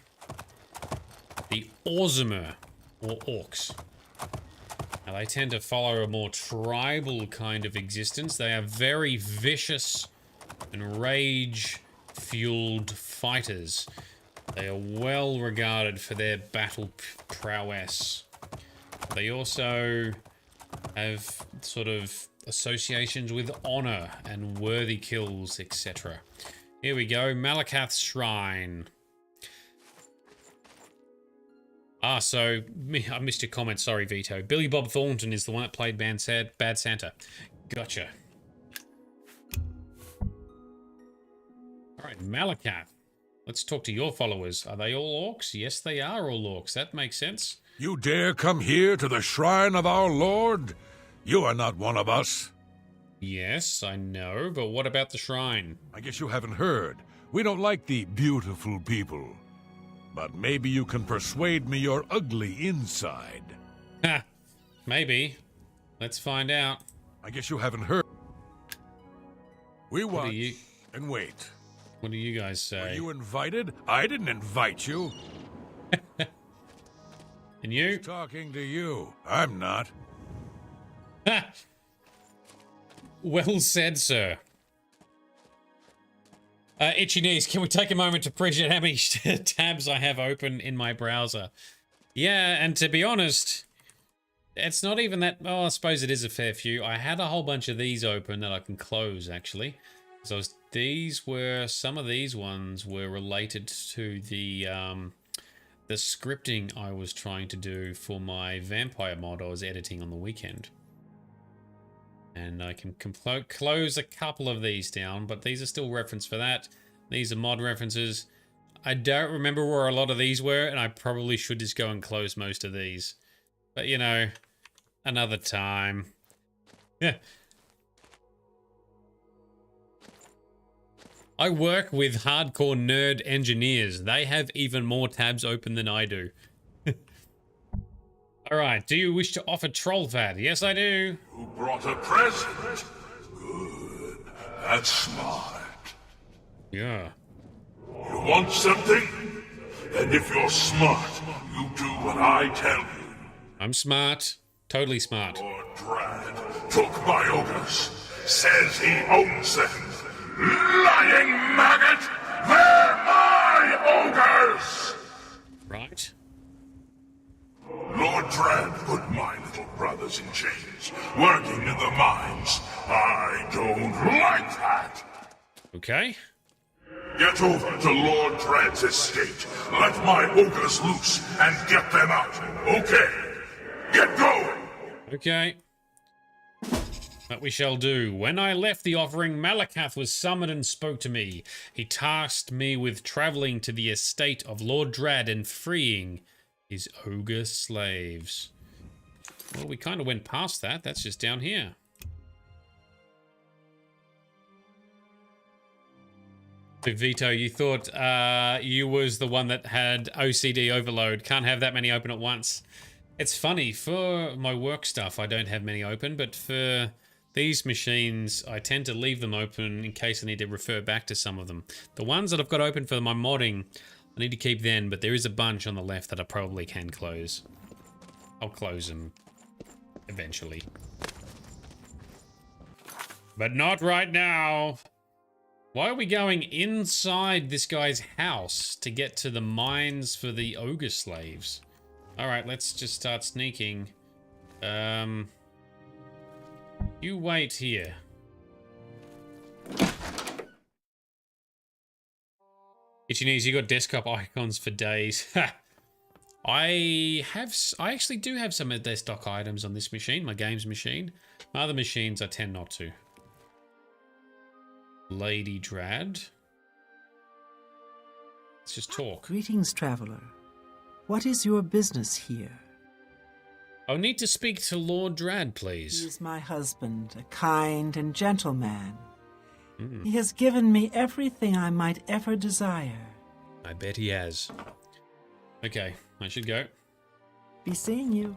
The Orzmer, or orcs. Now, they tend to follow a more tribal kind of existence. They are very vicious and rage-fueled fighters. They are well regarded for their battle prowess. They also have sort of associations with honor and worthy kills, etc. Here we go, Malacath's Shrine. Ah, so, I missed your comment, sorry Vito. Billy Bob Thornton is the one that played Bad Santa. Gotcha. Alright, Malacath. Let's talk to your followers. Are they all orcs? Yes, they are all orcs. That makes sense. You dare come here to the shrine of our Lord? You are not one of us. Yes, I know, but what about the shrine? I guess you haven't heard. We don't like the beautiful people. But maybe you can persuade me you're ugly inside. Ha! Watch. Let's find out. I guess you haven't heard. We watch and wait. What do you guys say? Were you invited? I didn't invite you. And you? Who's talking to you? I'm not. Ha! Well said, sir. Itchy knees, can we take a moment to appreciate how many tabs I have open in my browser? Yeah, and to be honest, it's not even that... Oh, I suppose it is a fair few. I had a whole bunch of these open that I can close, actually. So some of these ones were related to the scripting I was trying to do for my vampire mod I was editing on the weekend. And I can close a couple of these down, but these are still reference for that. These are mod references. I don't remember where a lot of these were, and I probably should just go and close most of these. But, you know, another time. Yeah. I work with hardcore nerd engineers. They have even more tabs open than I do. Alright, do you wish to offer Trollfad? Yes, I do. Who brought a present? Good. That's smart. Yeah. You want something? And if you're smart, you do what I tell you. I'm smart. Totally smart. Lord Drad took my ogres. Says he owns them. Lying maggot! They're my ogres! Right. Lord Drad put my little brothers in chains, working in the mines. I don't like that. Okay. Get over to Lord Drad's estate. Let my ogres loose and get them out. Okay. Get going. Okay. That we shall do. When I left the offering, Malacath was summoned and spoke to me. He tasked me with traveling to the estate of Lord Drad and freeing his ogre slaves. Well, we kind of went past that. That's just down here. So Vito, you thought you was the one that had OCD overload. Can't have that many open at once. It's funny, for my work stuff, I don't have many open, but for these machines, I tend to leave them open in case I need to refer back to some of them. The ones that I've got open for my modding, I need to keep then, but there is a bunch on the left that I probably can close. I'll close them eventually. But not right now. Why are we going inside this guy's house to get to the mines for the ogre slaves? Alright, let's just start sneaking. You wait here. Itchy knees, you got desktop icons for days. I actually do have some of their stock items on this machine, my games machine. My other machines I tend not to. Lady Drad. Let's just talk. Greetings, traveler. What is your business here? I'll need to speak to Lord Drad, please. He is my husband, a kind and gentle man. He has given me everything I might ever desire. I bet he has. Okay, I should go. Be seeing you.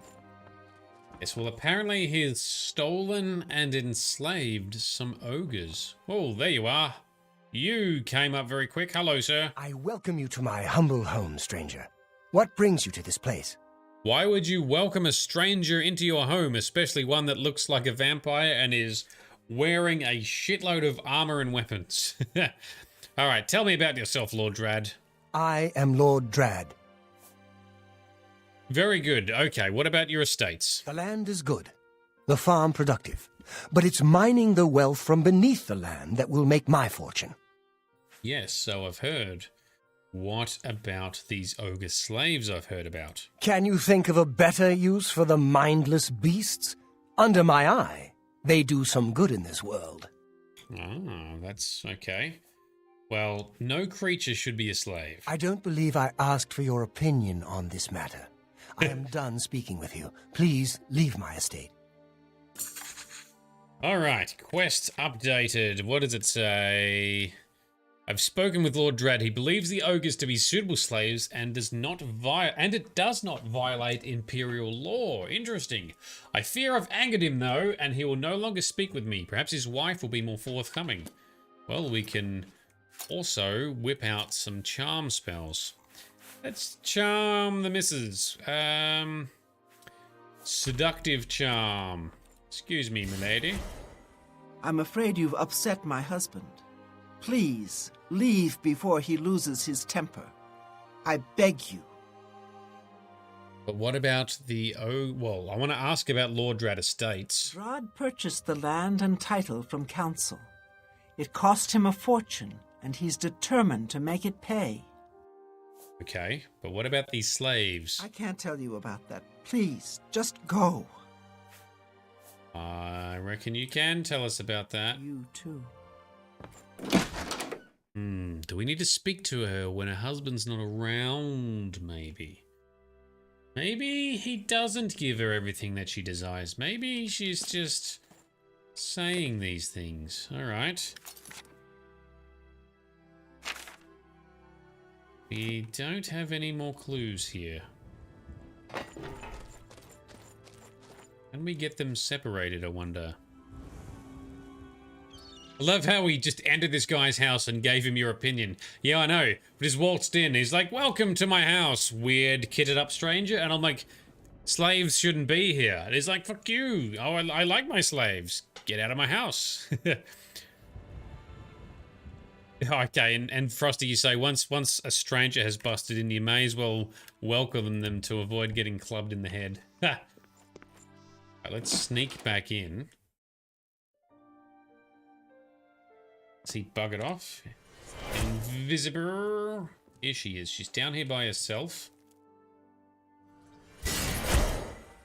Yes, well, apparently he's stolen and enslaved some ogres. Oh, there you are. You came up very quick. Hello, sir. I welcome you to my humble home, stranger. What brings you to this place? Why would you welcome a stranger into your home, especially one that looks like a vampire and is wearing a shitload of armor and weapons? All right, tell me about yourself, Lord Drad. I am Lord Drad. Very good. Okay, what about your estates? The land is good, the farm productive, but it's mining the wealth from beneath the land that will make my fortune. Yes, so I've heard. What about these ogre slaves I've heard about? Can you think of a better use for the mindless beasts? Under my eye, they do some good in this world. Oh, that's okay. Well, no creature should be a slave. I don't believe I asked for your opinion on this matter. I am done speaking with you. Please leave my estate. All right, quest updated. What does it say? I've spoken with Lord Drad. He believes the ogres to be suitable slaves and it does not violate imperial law. Interesting. I fear I've angered him though, and he will no longer speak with me. Perhaps his wife will be more forthcoming. Well, we can also whip out some charm spells. Let's charm the missus. Seductive charm. Excuse me, milady. I'm afraid you've upset my husband. Please, leave before he loses his temper. I beg you. But what about the... well, I want to ask about Lord Drad Estates. Drad purchased the land and title from council. It cost him a fortune, and he's determined to make it pay. Okay, but what about these slaves? I can't tell you about that. Please, just go. I reckon you can tell us about that. You too. Do we need to speak to her when her husband's not around, maybe? Maybe he doesn't give her everything that she desires. Maybe she's just saying these things. All right. We don't have any more clues here. Can we get them separated, I wonder? I love how we just entered this guy's house and gave him your opinion. Yeah, I know. But he's waltzed in. He's like, welcome to my house, weird kitted up stranger. And I'm like, slaves shouldn't be here. And he's like, fuck you. Oh, I like my slaves. Get out of my house. Okay, and Frosty, you say once a stranger has busted in, you may as well welcome them to avoid getting clubbed in the head. Right, let's sneak back in. See, bug it off. Invisible. Here she is. She's down here by herself.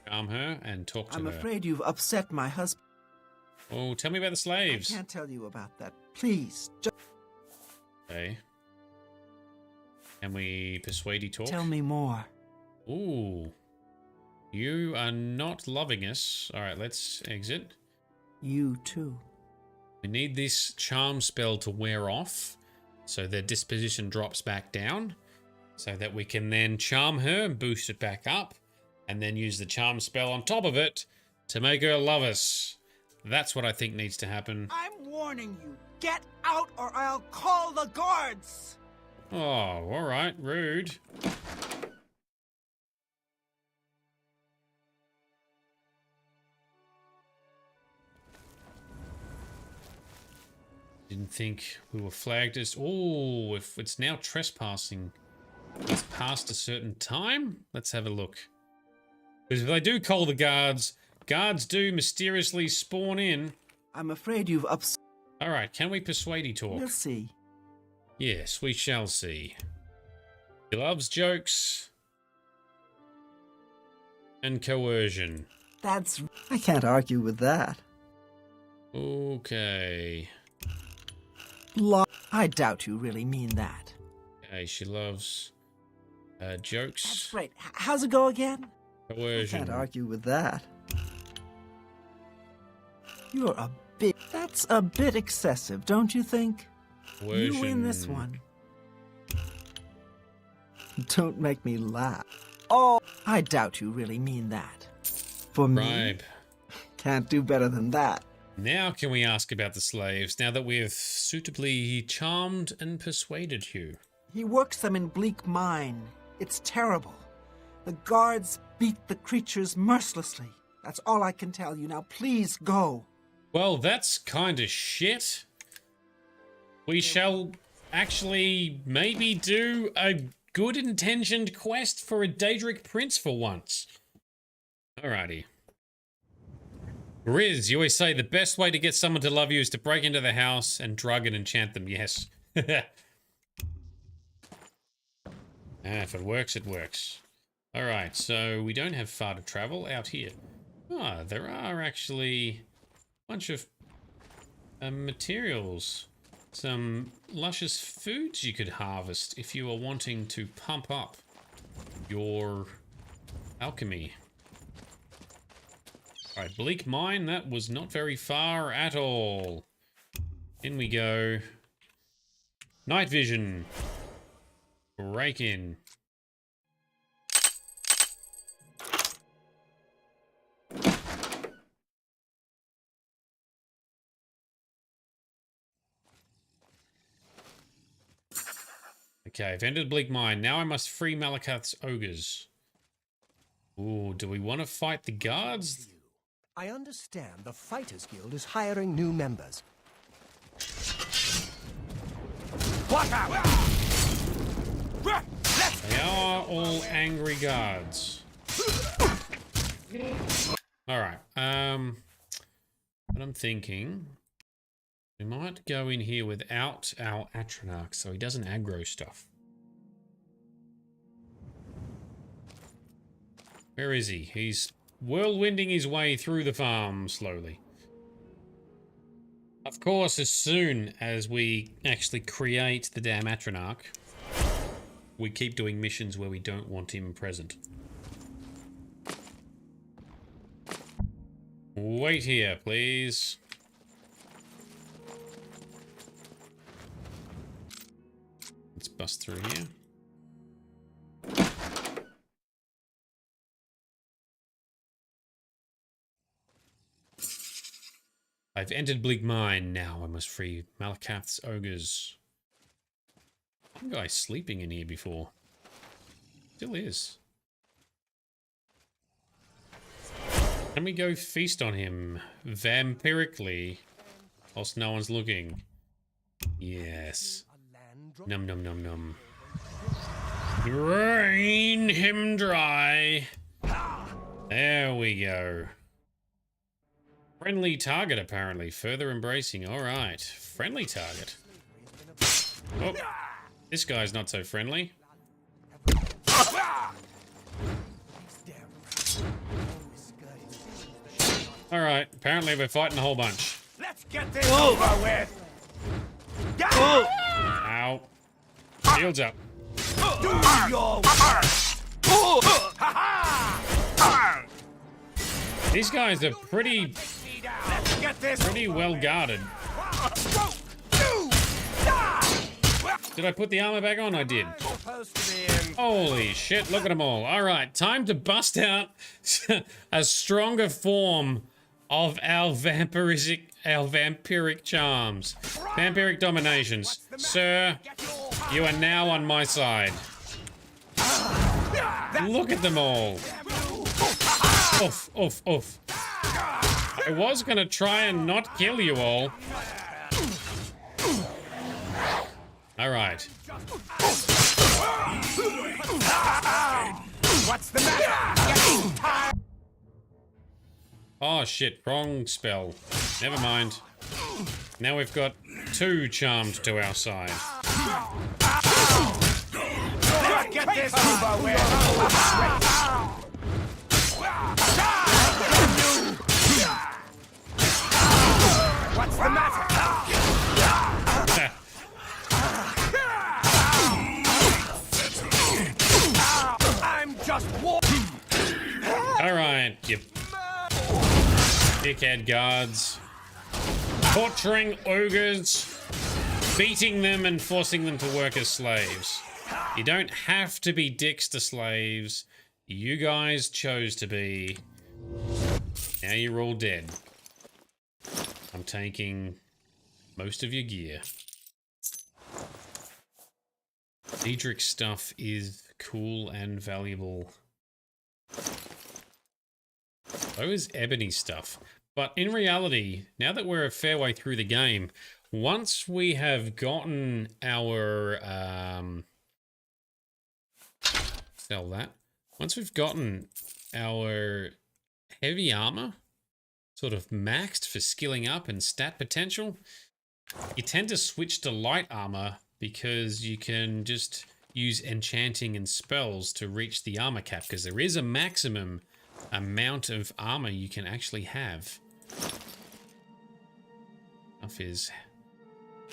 Calm her and talk to her. I'm afraid you've upset my husband. Oh, tell me about the slaves. I can't tell you about that. Please, just... Okay. Can we persuade you talk? Tell me more. Ooh. You are not loving us. Alright, let's exit. You too. We need this charm spell to wear off, so their disposition drops back down, so that we can then charm her and boost it back up, and then use the charm spell on top of it to make her love us. That's what I think needs to happen. I'm warning you. Get out or I'll call the guards! Oh, alright, rude. Didn't think we were flagged as... Oh, if it's now trespassing, it's past a certain time? Let's have a look. Because if they do call the guards, guards do mysteriously spawn in. I'm afraid you've upset... Alright, can we persuade you talk? We'll see. Yes, we shall see. He loves jokes. And coercion. That's... I can't argue with that. Okay. I doubt you really mean that. Okay, she loves jokes. That's great. How's it go again? Coercion. I can't argue with that. You're a bit... That's a bit excessive, don't you think? Coercion. You win this one. Don't make me laugh. Oh, I doubt you really mean that. For me, Bribe. Can't do better than that. Now can we ask about the slaves, now that we have suitably charmed and persuaded you? He works them in bleak mine. It's terrible. The guards beat the creatures mercilessly. That's all I can tell you. Now, please go. Well, that's kind of shit. We shall actually maybe do a good-intentioned quest for a Daedric prince for once. Alrighty. Riz, you always say the best way to get someone to love you is to break into the house and drug and enchant them. Yes. If it works, it works. Alright, so we don't have far to travel out here. Ah, there are actually a bunch of materials. Some luscious foods you could harvest if you are wanting to pump up your alchemy. Alright, Bleak Mine, that was not very far at all. In we go. Night vision. Break in. Okay, I've entered Bleak Mine. Now I must free Malacath's ogres. Ooh, do we want to fight the guards? I understand the Fighters Guild is hiring new members. What They are all angry guards. Alright, what I'm thinking, we might go in here without our Atronach so he doesn't aggro stuff. Where is he? He's whirlwinding his way through the farm slowly. Of course, as soon as we actually create the damn Atronach, we keep doing missions where we don't want him present. Wait here, please. Let's bust through here. I've entered Bleak Mine. Now I must free Malacath's ogres. One guy sleeping in here before. Still is. Can we go feast on him vampirically whilst no one's looking? Yes. Num num num num. Drain him dry. There we go. Friendly target, apparently. Further embracing. Alright. Friendly target. Oh. This guy's not so friendly. Alright. Apparently we're fighting a whole bunch. Let's get this over with. Ow. Shields up. Do your work. These guys are pretty well guarded. Did I put the armor back on? I did. Holy shit, look at them all. Alright, time to bust out a stronger form of our vampiric charms. Vampiric dominations. Sir, you are now on my side. Look at them all. Oof, oof, oof. I was gonna try and not kill you all. Alright. What's the matter? Oh shit, wrong spell. Never mind. Now we've got 2 charmed to our side. Get this over with. What's the matter? I'm just walking. Alright, you dickhead guards. Torturing ogres, beating them and forcing them to work as slaves. You don't have to be dicks to slaves. You guys chose to be. Now you're all dead. I'm taking most of your gear. Daedric stuff is cool and valuable. So is ebony stuff. But in reality, now that we're a fair way through the game, once we have gotten our... sell that. Once we've gotten our heavy armor sort of maxed for skilling up and stat potential, you tend to switch to light armor because you can just use enchanting and spells to reach the armor cap, because there is a maximum amount of armor you can actually have. Stuff is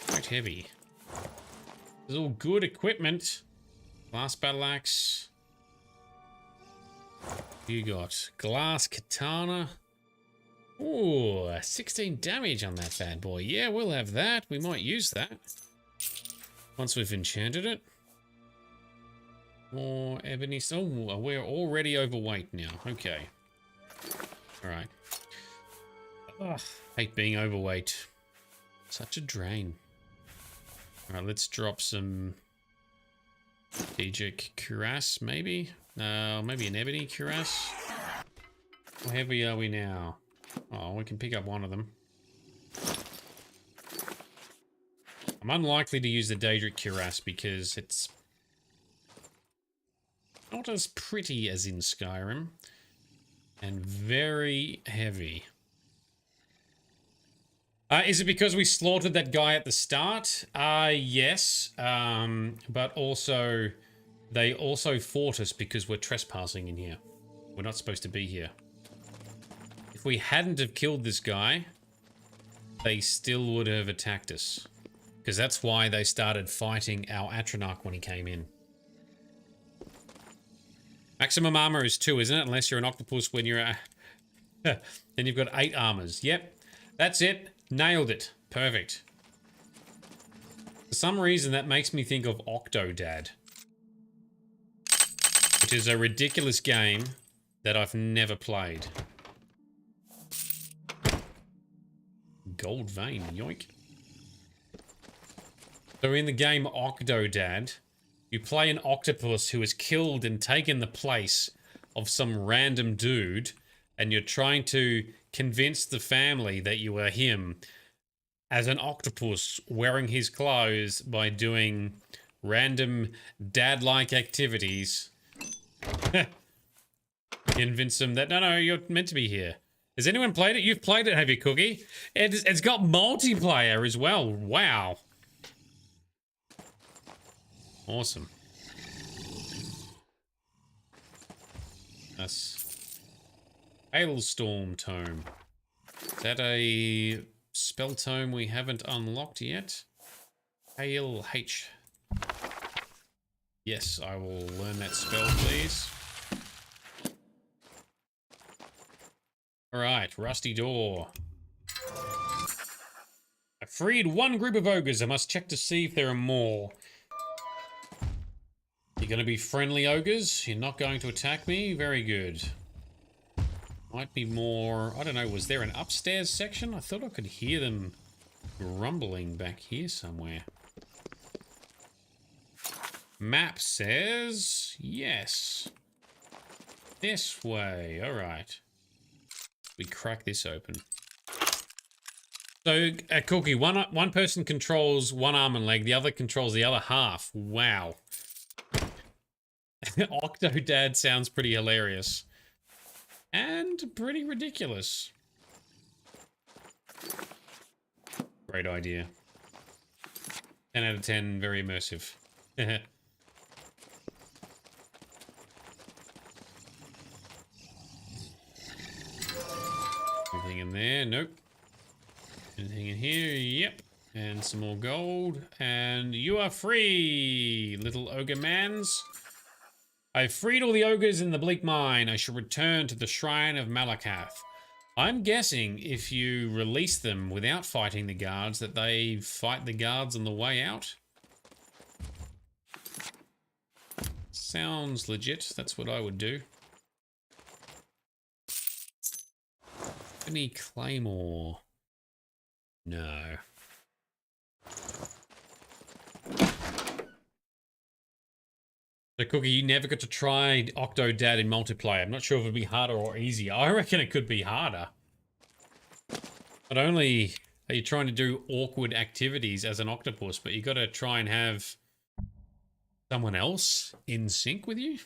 quite heavy. There's all good equipment. Glass battle axe. You got glass katana. Ooh, 16 damage on that bad boy. Yeah, we'll have that. We might use that once we've enchanted it. More ebony. Oh, we're already overweight now. Okay. Alright. Ugh, hate being overweight. Such a drain. Alright, let's drop some Daedric cuirass, maybe? Maybe an ebony cuirass? How heavy are we now? Oh, we can pick up one of them. I'm unlikely to use the Daedric cuirass because it's not as pretty as in Skyrim, and very heavy. Is it because we slaughtered that guy at the start? Yes, but also they also fought us because we're trespassing in here. We're not supposed to be here. If we hadn't have killed this guy, they still would have attacked us. Because that's why they started fighting our Atronach when he came in. Maximum armor is 2, isn't it? Unless you're an octopus when you're... then you've got 8 armors. Yep, that's it. Nailed it. Perfect. For some reason, that makes me think of Octodad, which is a ridiculous game that I've never played. Gold vein, yoink. So in the game Octodad, you play an octopus who has killed and taken the place of some random dude, and you're trying to convince the family that you are him as an octopus wearing his clothes by doing random dad-like activities. Convince them that, no, you're meant to be here. Has anyone played it? You've played it, have you, Cookie? It's got multiplayer as well. Wow. Awesome. That's Hailstorm Tome. Is that a spell tome we haven't unlocked yet? Hail H. Yes, I will learn that spell, please. Alright, Rusty Door. I freed one group of ogres. I must check to see if there are more. You're going to be friendly ogres? You're not going to attack me? Very good. Might be more... I don't know, was there an upstairs section? I thought I could hear them grumbling back here somewhere. Map says... yes. This way. Alright. We crack this open. So, Cookie, one person controls one arm and leg, the other controls the other half. Wow. Octodad sounds pretty hilarious. And pretty ridiculous. Great idea. 10 out of 10, very immersive. Anything in there? Nope. Anything in here? Yep. And some more gold. And you are free, little ogre mans. I've freed all the ogres in the bleak mine. I shall return to the shrine of Malacath. I'm guessing if you release them without fighting the guards, that they fight the guards on the way out. Sounds legit. That's what I would do. Any claymore? No. So, Cookie, you never got to try Octodad in multiplayer. I'm not sure if it'd be harder or easier. I reckon it could be harder. Not only are you trying to do awkward activities as an octopus, but you got to try and have someone else in sync with you.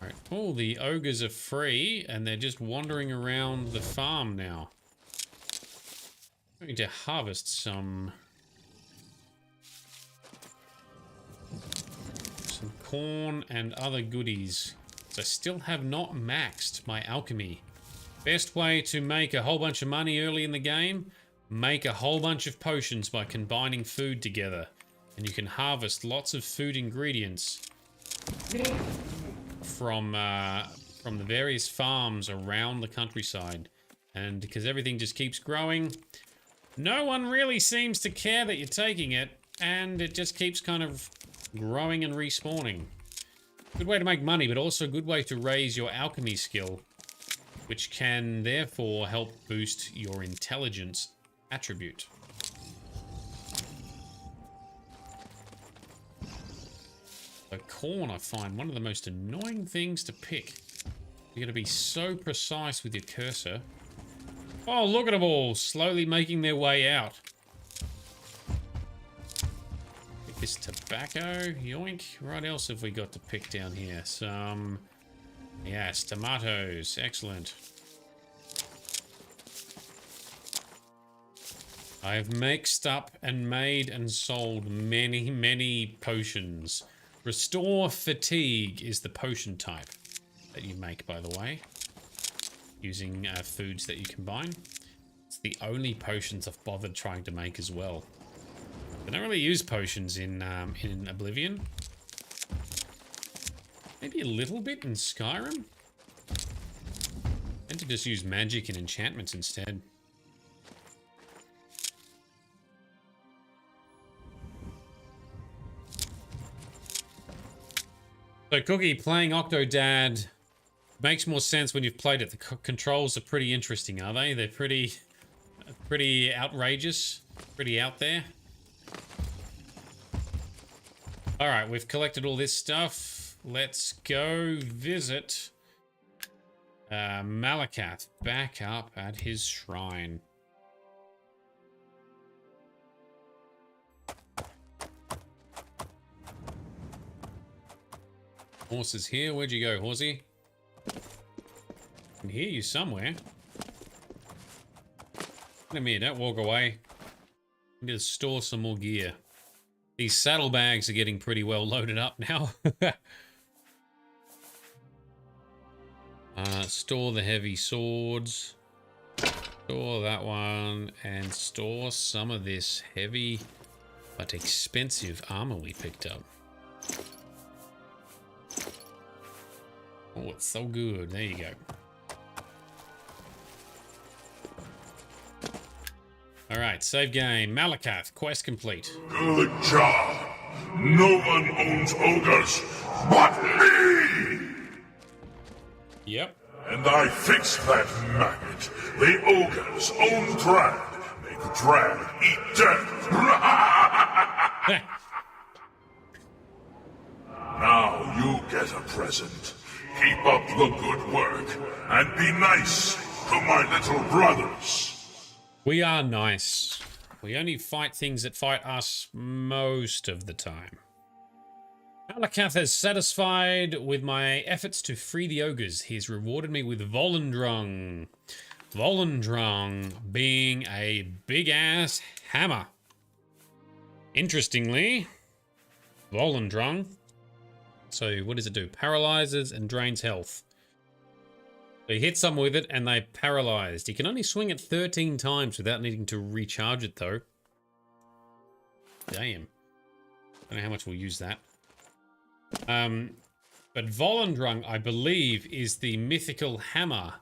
Alright, oh, the ogres are free and they're just wandering around the farm now. I'm going to harvest some corn and other goodies. So I still have not maxed my alchemy. Best way to make a whole bunch of money early in the game, make a whole bunch of potions by combining food together. And you can harvest lots of food ingredients from the various farms around the countryside. And because everything just keeps growing, no one really seems to care that you're taking it, and it just keeps kind of growing and respawning. Good way to make money, but also a good way to raise your alchemy skill, which can therefore help boost your intelligence attribute. So corn, I find one of the most annoying things to pick. You're going to be so precise with your cursor. Oh, look at them all slowly making their way out. Pick this tobacco, yoink. What else have we got to pick down here? Some, yes, tomatoes, excellent. I've mixed up and made and sold many, many potions. Restore Fatigue is the potion type that you make, by the way, using foods that you combine. It's the only potions I've bothered trying to make as well. I don't really use potions in Oblivion. Maybe a little bit in Skyrim. I tend to just use magic and enchantments instead. So, Cookie, playing Octodad makes more sense when you've played it. The controls are pretty interesting, are they? They're pretty outrageous, pretty out there. All right, we've collected all this stuff. Let's go visit Malacath back up at his shrine. Horse is here. Where'd you go, horsey? I can hear you somewhere. Come here, don't walk away. I need to store some more gear. These saddlebags are getting pretty well loaded up now. Store the heavy swords. Store that one. And store some of this heavy but expensive armor we picked up. Oh, it's so good. There you go. Alright, save game. Malacath, quest complete. Good job. No one owns ogres but me! Yep. And I fixed that maggot. The ogres own drag. Make drag eat death. Now you get a present. Keep up the good work, and be nice to my little brothers. We are nice. We only fight things that fight us most of the time. Malacath is satisfied with my efforts to free the ogres. He has rewarded me with Volendrung. Volendrung being a big-ass hammer. Interestingly, Volendrung, so what does it do? Paralyzes and drains health. So you hit someone with it and they paralyzed. You can only swing it 13 times without needing to recharge it though. Damn. Don't know how much we'll use that. But Volendrung, I believe, is the mythical hammer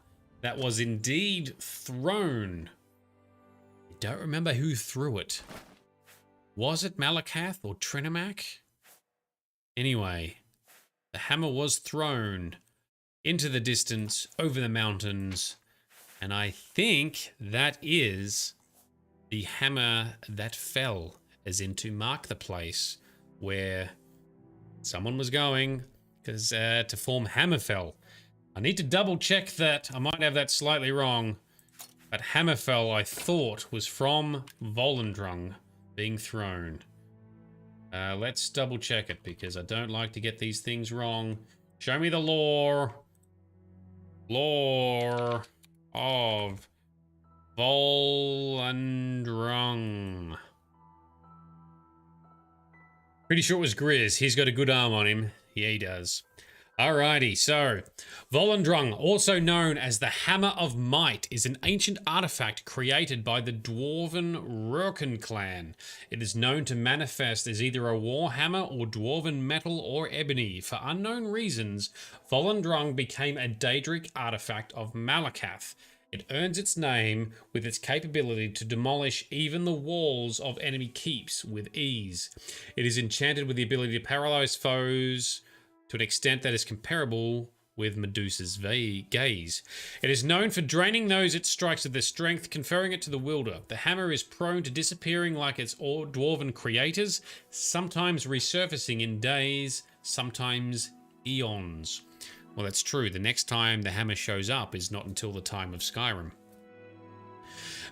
that was indeed thrown. I don't remember who threw it. Was it Malacath or Trinimac? Anyway, the hammer was thrown into the distance, over the mountains, and I think that is the hammer that fell, as in to mark the place where someone was going, because to form Hammerfell. I need to double check that. I might have that slightly wrong. But Hammerfell, I thought, was from Volendrung being thrown. Let's double check it, because I don't like to get these things wrong. Show me the lore. Lore of Volendrung. Pretty sure it was Grizz. He's got a good arm on him. Yeah, he does. Alrighty, so Volendrung, also known as the Hammer of Might, is an ancient artifact created by the Dwarven Rurken clan. It is known to manifest as either a war hammer or dwarven metal or ebony. For unknown reasons, Volendrung became a Daedric artifact of Malacath. It earns its name with its capability to demolish even the walls of enemy keeps with ease. It is enchanted with the ability to paralyze foes to an extent that is comparable with Medusa's gaze. It is known for draining those it strikes of their strength, conferring it to the wielder. The hammer is prone to disappearing like its dwarven creators, sometimes resurfacing in days, sometimes eons. Well, that's true. The next time the hammer shows up is not until the time of Skyrim.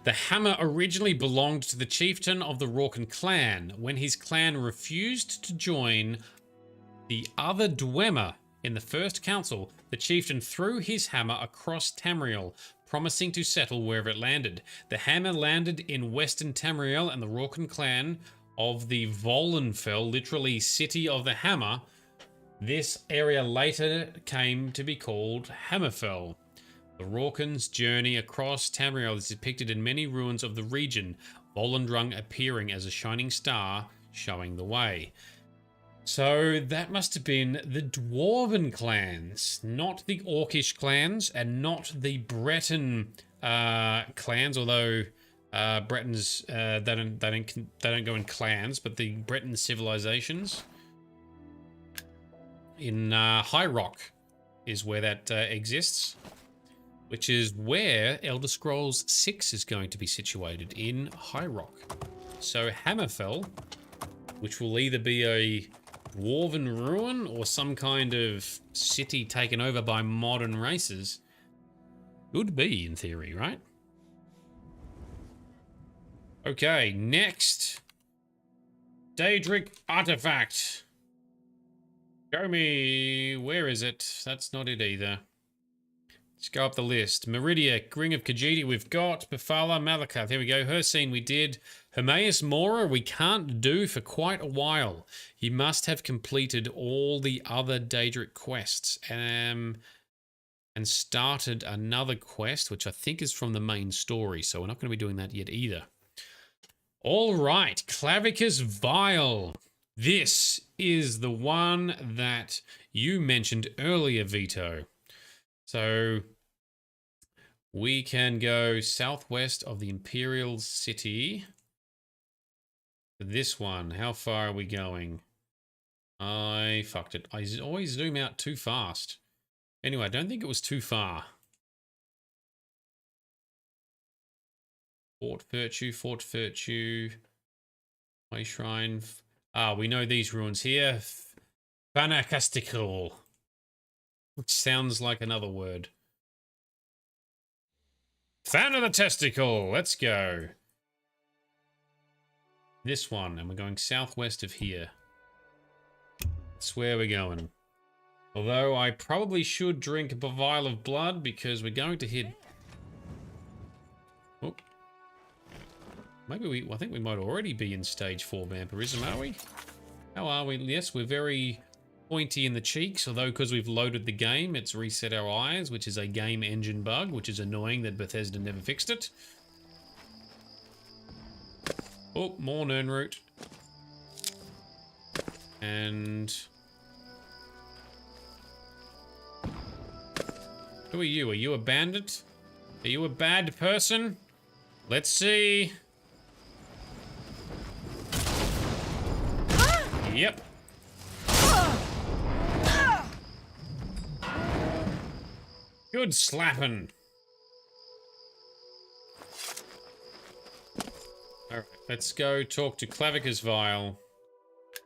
The hammer originally belonged to the chieftain of the Rurken clan. When his clan refused to join the other Dwemer in the First Council, the chieftain threw his hammer across Tamriel, promising to settle wherever it landed. The hammer landed in western Tamriel, and the Rurken clan of the Volenfell, literally City of the Hammer, this area later came to be called Hammerfell. The Rurken's journey across Tamriel is depicted in many ruins of the region, Volendrung appearing as a shining star showing the way. So that must have been the Dwarven clans, not the Orcish clans, and not the Breton clans. Although Bretons they don't go in clans, but the Breton civilizations in High Rock is where that exists, which is where Elder Scrolls 6 is going to be situated, in High Rock. So Hammerfell, which will either be a dwarven ruin or some kind of city taken over by modern races, could be in theory, right? Okay, next. Daedric artifact. Show me, where is it? That's not it either. Let's go up the list. Meridia, Ring of Khajiit we've got. Befala, Malacath, here we go. Hercene we did. Hermaeus Mora we can't do for quite a while. He must have completed all the other Daedric quests and started another quest, which I think is from the main story, so we're not going to be doing that yet either. All right, Clavicus Vile. This is the one that you mentioned earlier, Vito. So we can go southwest of the Imperial City. This one, how far are we going? I fucked it. I always zoom out too fast. Anyway, I don't think it was too far. Fort Virtue, Way Shrine. Ah, we know these ruins here. Fanatical, which sounds like another word. Fan of the Testicle, let's go. This one, and we're going southwest of here. That's where we're going. Although I probably should drink a vial of blood because we're going to hit... Oh. Maybe I think we might already be in stage 4 vampirism, are we? How are we? Yes, we're very pointy in the cheeks, although because we've loaded the game, it's reset our eyes, which is a game engine bug, which is annoying that Bethesda never fixed it. Oh, more Nernroot. And... who are you? Are you a bandit? Are you a bad person? Let's see. Yep. Good slapping. let's go talk to Clavicus Vile.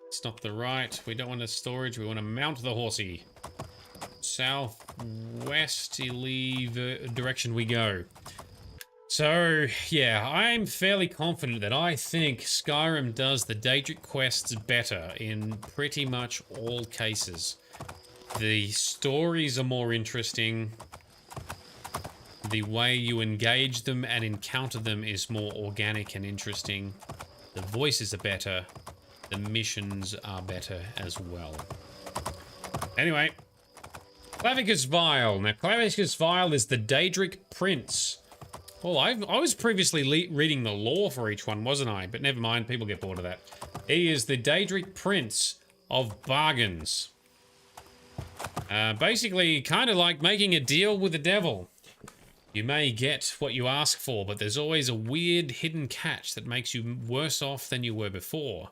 It's not the right. We don't want a storage. We want to mount the horsey. Southwesterly direction we go. So, yeah, I'm fairly confident that I think Skyrim does the Daedric quests better in pretty much all cases. The stories are more interesting. The way you engage them and encounter them is more organic and interesting. The voices are better. The missions are better as well. Anyway, Clavicus Vile. Now, Clavicus Vile is the Daedric Prince. Well, I was previously reading the lore for each one, wasn't I? But never mind, people get bored of that. He is the Daedric Prince of Bargains. Basically, kind of like making a deal with the devil. You may get what you ask for, but there's always a weird hidden catch that makes you worse off than you were before.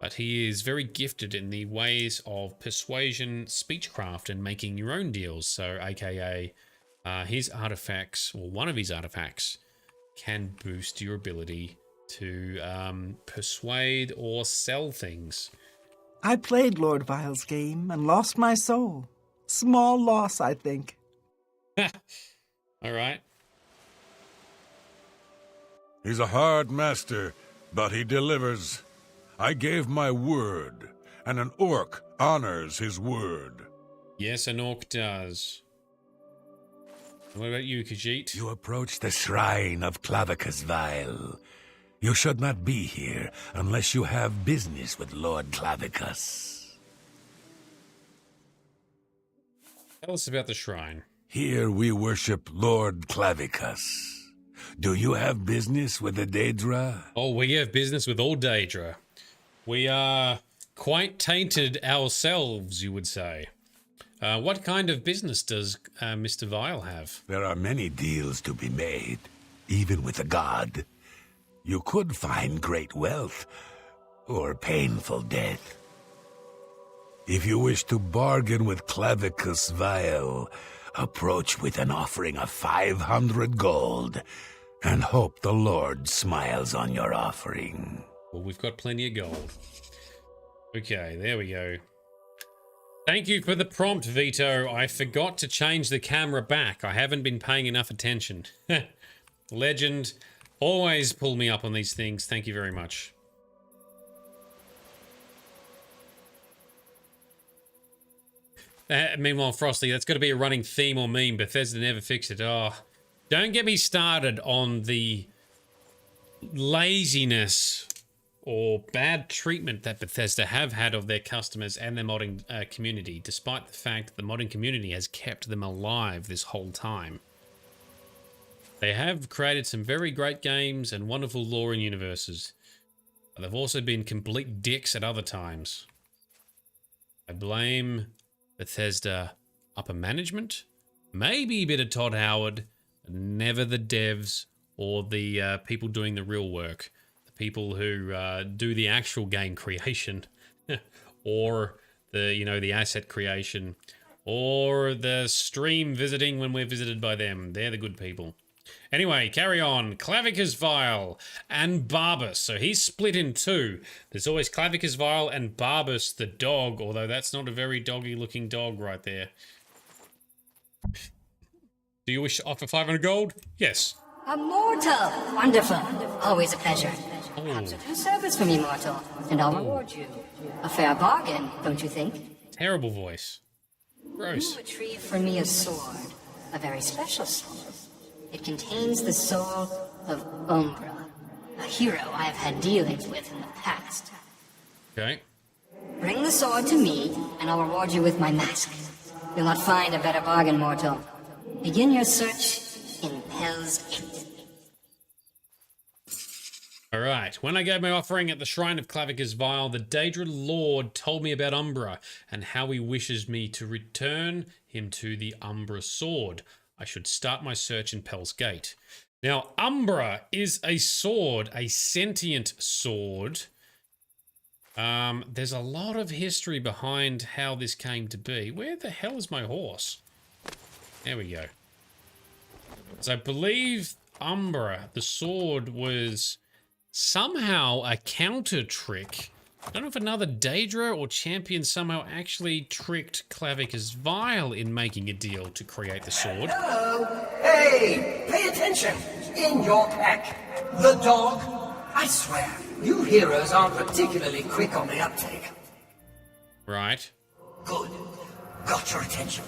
But he is very gifted in the ways of persuasion, speechcraft, and making your own deals. So, aka, his artifacts, or one of his artifacts, can boost your ability to persuade or sell things. I played Lord Vile's game and lost my soul. Small loss, I think. All right. He's a hard master, but he delivers. I gave my word, and an orc honors his word. Yes, an orc does. What about you, Khajiit? You approach the shrine of Clavicus Vile. You should not be here unless you have business with Lord Clavicus. Tell us about the shrine. Here we worship Lord Clavicus. Do you have business with the Daedra? Oh, we have business with all Daedra. We are quite tainted ourselves, you would say. What kind of business does Mr. Vile have? There are many deals to be made, even with a god. You could find great wealth, or painful death. If you wish to bargain with Clavicus Vile, approach with an offering of 500 gold, and hope the Lord smiles on your offering. Well, we've got plenty of gold. Okay, there we go. Thank you for the prompt, Vito. I forgot to change the camera back. I haven't been paying enough attention. Legend. Always pull me up on these things. Thank you very much. Meanwhile, Frosty, that's got to be a running theme or meme. Bethesda never fixed it. Oh, don't get me started on the laziness or bad treatment that Bethesda have had of their customers and their modding community, despite the fact that the modding community has kept them alive this whole time. They have created some very great games and wonderful lore and universes, but they've also been complete dicks at other times. I blame Bethesda upper management, maybe a bit of Todd Howard, never the devs or the people doing the real work, the people who do the actual game creation, or the asset creation, or the stream visiting when we're visited by them. They're the good people. Anyway, carry on. Clavicus Vile and Barbus. So he's split in two. There's always Clavicus Vile and Barbus the dog, although that's not a very doggy-looking dog right there. Do you wish to offer 500 gold? Yes. A mortal! Wonderful. Always a pleasure. Oh. Perhaps a due service from you, mortal, and I'll reward you. A fair bargain, don't you think? Terrible voice. Gross. You retrieve for me a sword. A very special sword. It contains the soul of Umbra, a hero I have had dealings with in the past. Okay. Bring the sword to me, and I'll reward you with my mask. You'll not find a better bargain, mortal. Begin your search in Hell's Gate. Alright, when I gave my offering at the Shrine of Clavicus Vile, the Daedra Lord told me about Umbra, and how he wishes me to return him to the Umbra sword. I should start my search in Hell's Gate. Now, Umbra is a sword, a sentient sword. There's a lot of history behind how this came to be. Where the hell is my horse? There we go. So I believe Umbra, the sword, was somehow a counter trick. I don't know if another Daedra or champion somehow actually tricked Clavicus Vile in making a deal to create the sword. Hello! Hey! Pay attention! In your pack, the dog. I swear, you heroes aren't particularly quick on the uptake. Right. Good. Got your attention.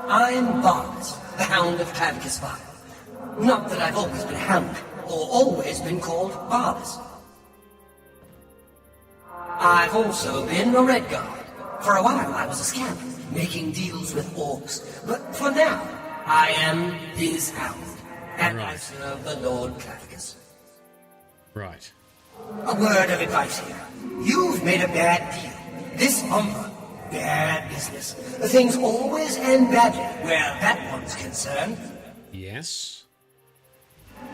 I'm Barbas, the Hound of Clavicus Vile. Not that I've always been Hound, or always been called Barbas. I've also been a Red Guard. For a while I was a scamp, making deals with orcs. But for now, I am his Hound. And I serve the Lord Clavicus. Right. A word of advice here. You've made a bad deal. This Umbra, bad business. Things always end badly where that one's concerned. Yes.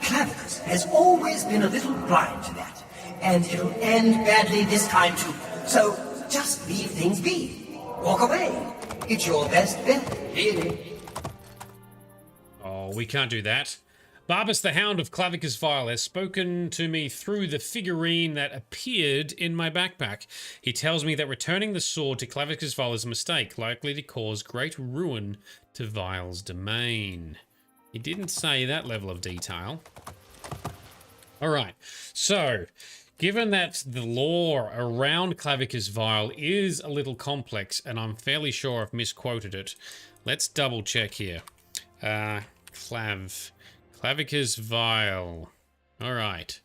Clavicus has always been a little blind to that. And it'll end badly this time too. So just leave things be. Walk away. It's your best bet, really. Oh, we can't do that. Barbas the Hound of Clavicus Vile has spoken to me through the figurine that appeared in my backpack. He tells me that returning the sword to Clavicus Vile is a mistake, likely to cause great ruin to Vile's domain. He didn't say that level of detail. Alright, so given that the lore around Clavicus Vile is a little complex, and I'm fairly sure I've misquoted it, let's double check here. Clavicus Vile. Alright.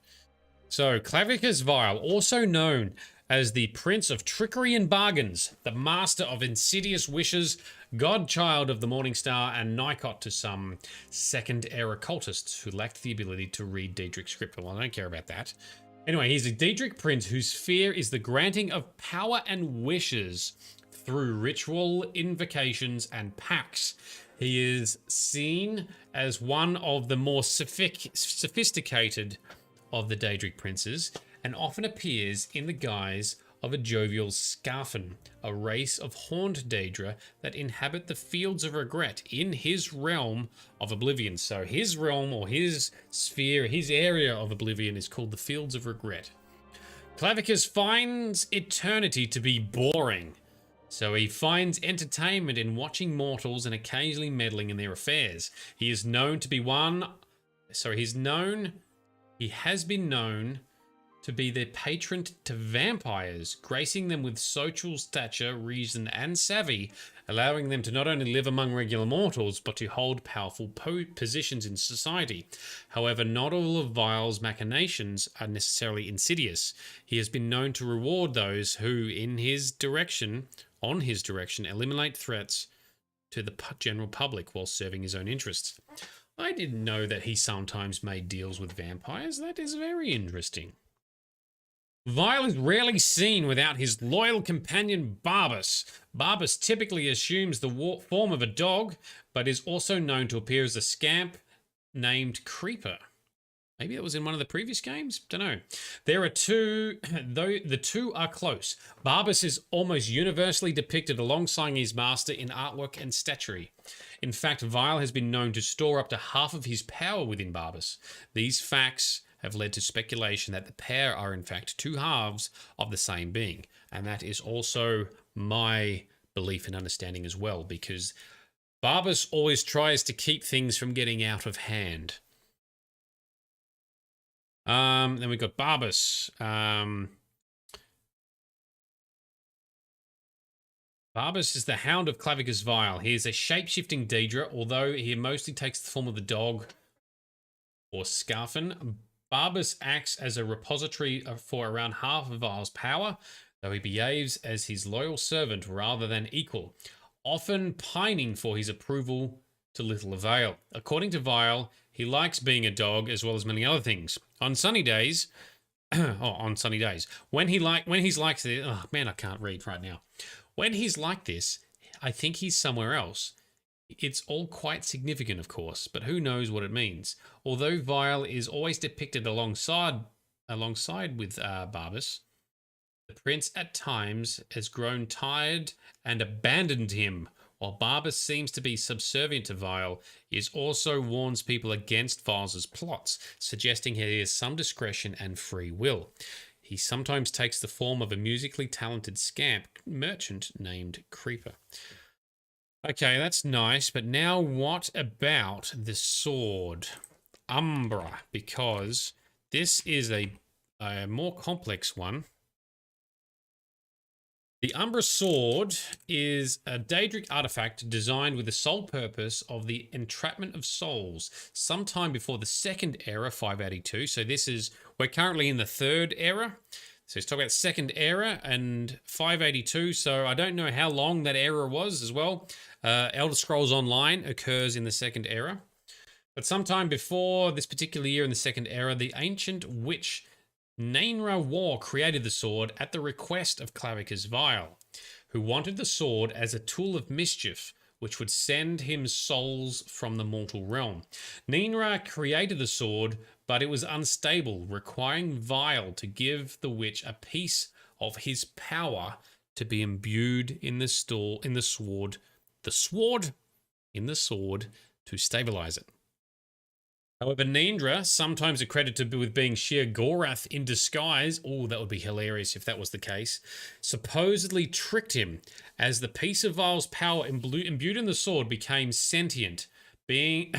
So, Clavicus Vile, also known as the Prince of Trickery and Bargains, the Master of Insidious Wishes, Godchild of the Morning Star, and Nikot to some second-era cultists who lacked the ability to read Daedric script. Well, I don't care about that. Anyway, he's a Daedric prince whose sphere is the granting of power and wishes through ritual, invocations, and pacts. He is seen as one of the more sophisticated of the Daedric princes, and often appears in the guise of a jovial Scarfin, a race of horned Daedra that inhabit the Fields of Regret in his realm of Oblivion. So his realm, or his sphere, his area of Oblivion is called the Fields of Regret. Clavicus finds eternity to be boring, so he finds entertainment in watching mortals and occasionally meddling in their affairs. He is known to be he has been known to be their patron to vampires, gracing them with social stature, reason, and savvy, allowing them to not only live among regular mortals, but to hold powerful positions in society. However, not all of Vile's machinations are necessarily insidious. He has been known to reward those who, on his direction, eliminate threats to the general public while serving his own interests. I didn't know that he sometimes made deals with vampires. That is very interesting. Vile is rarely seen without his loyal companion Barbas. Barbas typically assumes the form of a dog, but is also known to appear as a scamp named Creeper. Maybe that was in one of the previous games? Don't know. There are two, though the two are close. Barbas is almost universally depicted alongside his master in artwork and statuary. In fact, Vile has been known to store up to half of his power within Barbas. These facts have led to speculation that the pair are in fact two halves of the same being. And that is also my belief and understanding as well, because Barbas always tries to keep things from getting out of hand. Then we've got Barbas. Barbas is the Hound of Clavicus Vile. He is a shape-shifting Daedra, although he mostly takes the form of the dog or Scarfin. Barbas acts as a repository for around half of Vile's power, though he behaves as his loyal servant rather than equal, often pining for his approval to little avail. According to Vile, he likes being a dog as well as many other things. On sunny days, when he's like this, oh man, I can't read right now. When he's like this, I think he's somewhere else. It's all quite significant, of course, but who knows what it means. Although Vile is always depicted alongside with Barbas, the prince at times has grown tired and abandoned him While Barbas seems to be subservient to Vile, he also warns people against Vile's plots, suggesting he has some discretion and free will. He sometimes takes the form of a musically talented scamp merchant named Creeper. Okay, that's nice, but now what about the sword? Umbra, because this is a more complex one. The Umbra sword is a Daedric artifact designed with the sole purpose of the entrapment of souls sometime before the second era, 582. So we're currently in the third era. So he's talking about second era and 582. So I don't know how long that era was as well. Elder Scrolls Online occurs in the second era. But sometime before this particular year in the second era, the ancient witch Nainra War created the sword at the request of Clavicus Vile, who wanted the sword as a tool of mischief, which would send him souls from the mortal realm. Nainra created the sword, but it was unstable, requiring Vile to give the witch a piece of his power to be imbued in the sword to stabilize it. However, Nainra, sometimes accredited with being sheer Gorath in disguise, oh, that would be hilarious if that was the case, supposedly tricked him, as the piece of Vile's power imbued in the sword became a sentient being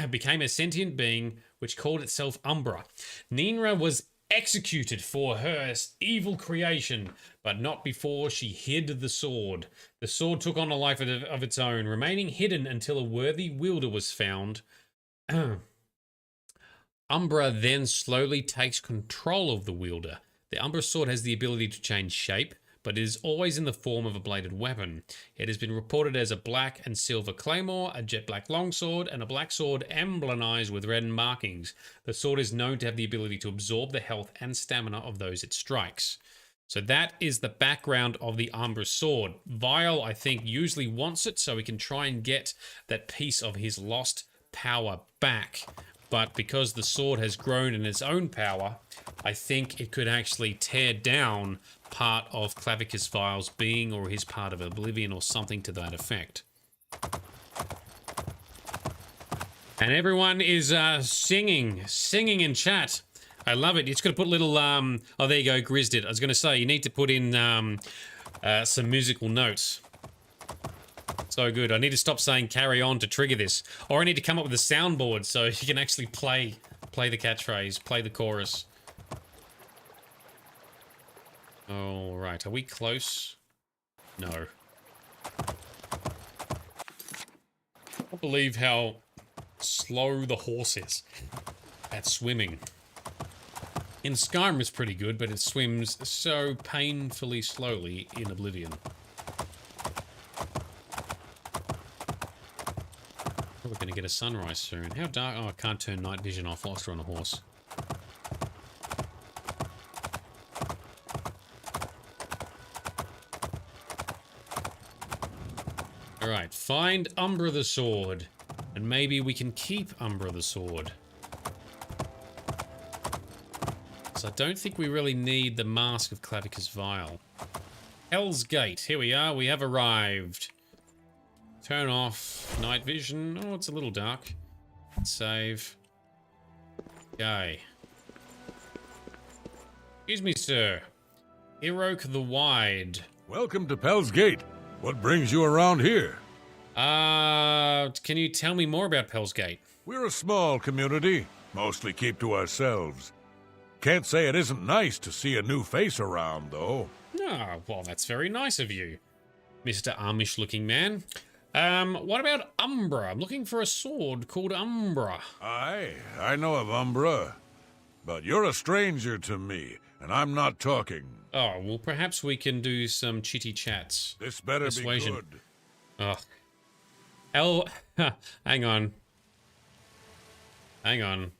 which called itself Umbra. Nainra was executed for her evil creation, but not before she hid the sword. The sword took on a life of its own, remaining hidden until a worthy wielder was found. Umbra then slowly takes control of the wielder. The Umbra sword has the ability to change shape, but it is always in the form of a bladed weapon. It has been reported as a black and silver claymore, a jet black longsword, and a black sword emblemized with red markings. The sword is known to have the ability to absorb the health and stamina of those it strikes. So that is the background of the Umbra sword. Vile, I think, usually wants it so he can try and get that piece of his lost power back. But because the sword has grown in its own power, I think it could actually tear down part of Clavicus Vile's being or his part of Oblivion or something to that effect. And everyone is singing in chat. I love it. You just got to put little, oh, there you go, Grizz did. I was going to say, you need to put in some musical notes. So good. I need to stop saying carry on to trigger this. Or I need to come up with a soundboard so you can actually play the catchphrase, play the chorus. All right. Are we close? No. I can't believe how slow the horse is at swimming. In Skyrim it's pretty good, but it swims so painfully slowly in Oblivion. We're going to get a sunrise soon. How dark? Oh, I can't turn night vision off whilst we're on a horse. Alright, find Umbra the sword. And maybe we can keep Umbra the sword. So I don't think we really need the mask of Clavicus Vile. Hell's Gate. Here we are. We have arrived. Turn off night vision. Oh, it's a little dark. Save. Okay. Excuse me, sir. Irok the Wide. Welcome to Pell's Gate. What brings you around here? Can you tell me more about Pell's Gate? We're a small community. Mostly keep to ourselves. Can't say it isn't nice to see a new face around, though. Oh, well, that's very nice of you, Mr. Amish-looking man. What about Umbra? I'm looking for a sword called Umbra. Aye, I know of Umbra. But you're a stranger to me, and I'm not talking. Oh, well, perhaps we can do some chitty chats. This better Persuasion. be good. Oh. Hang on. Hang on.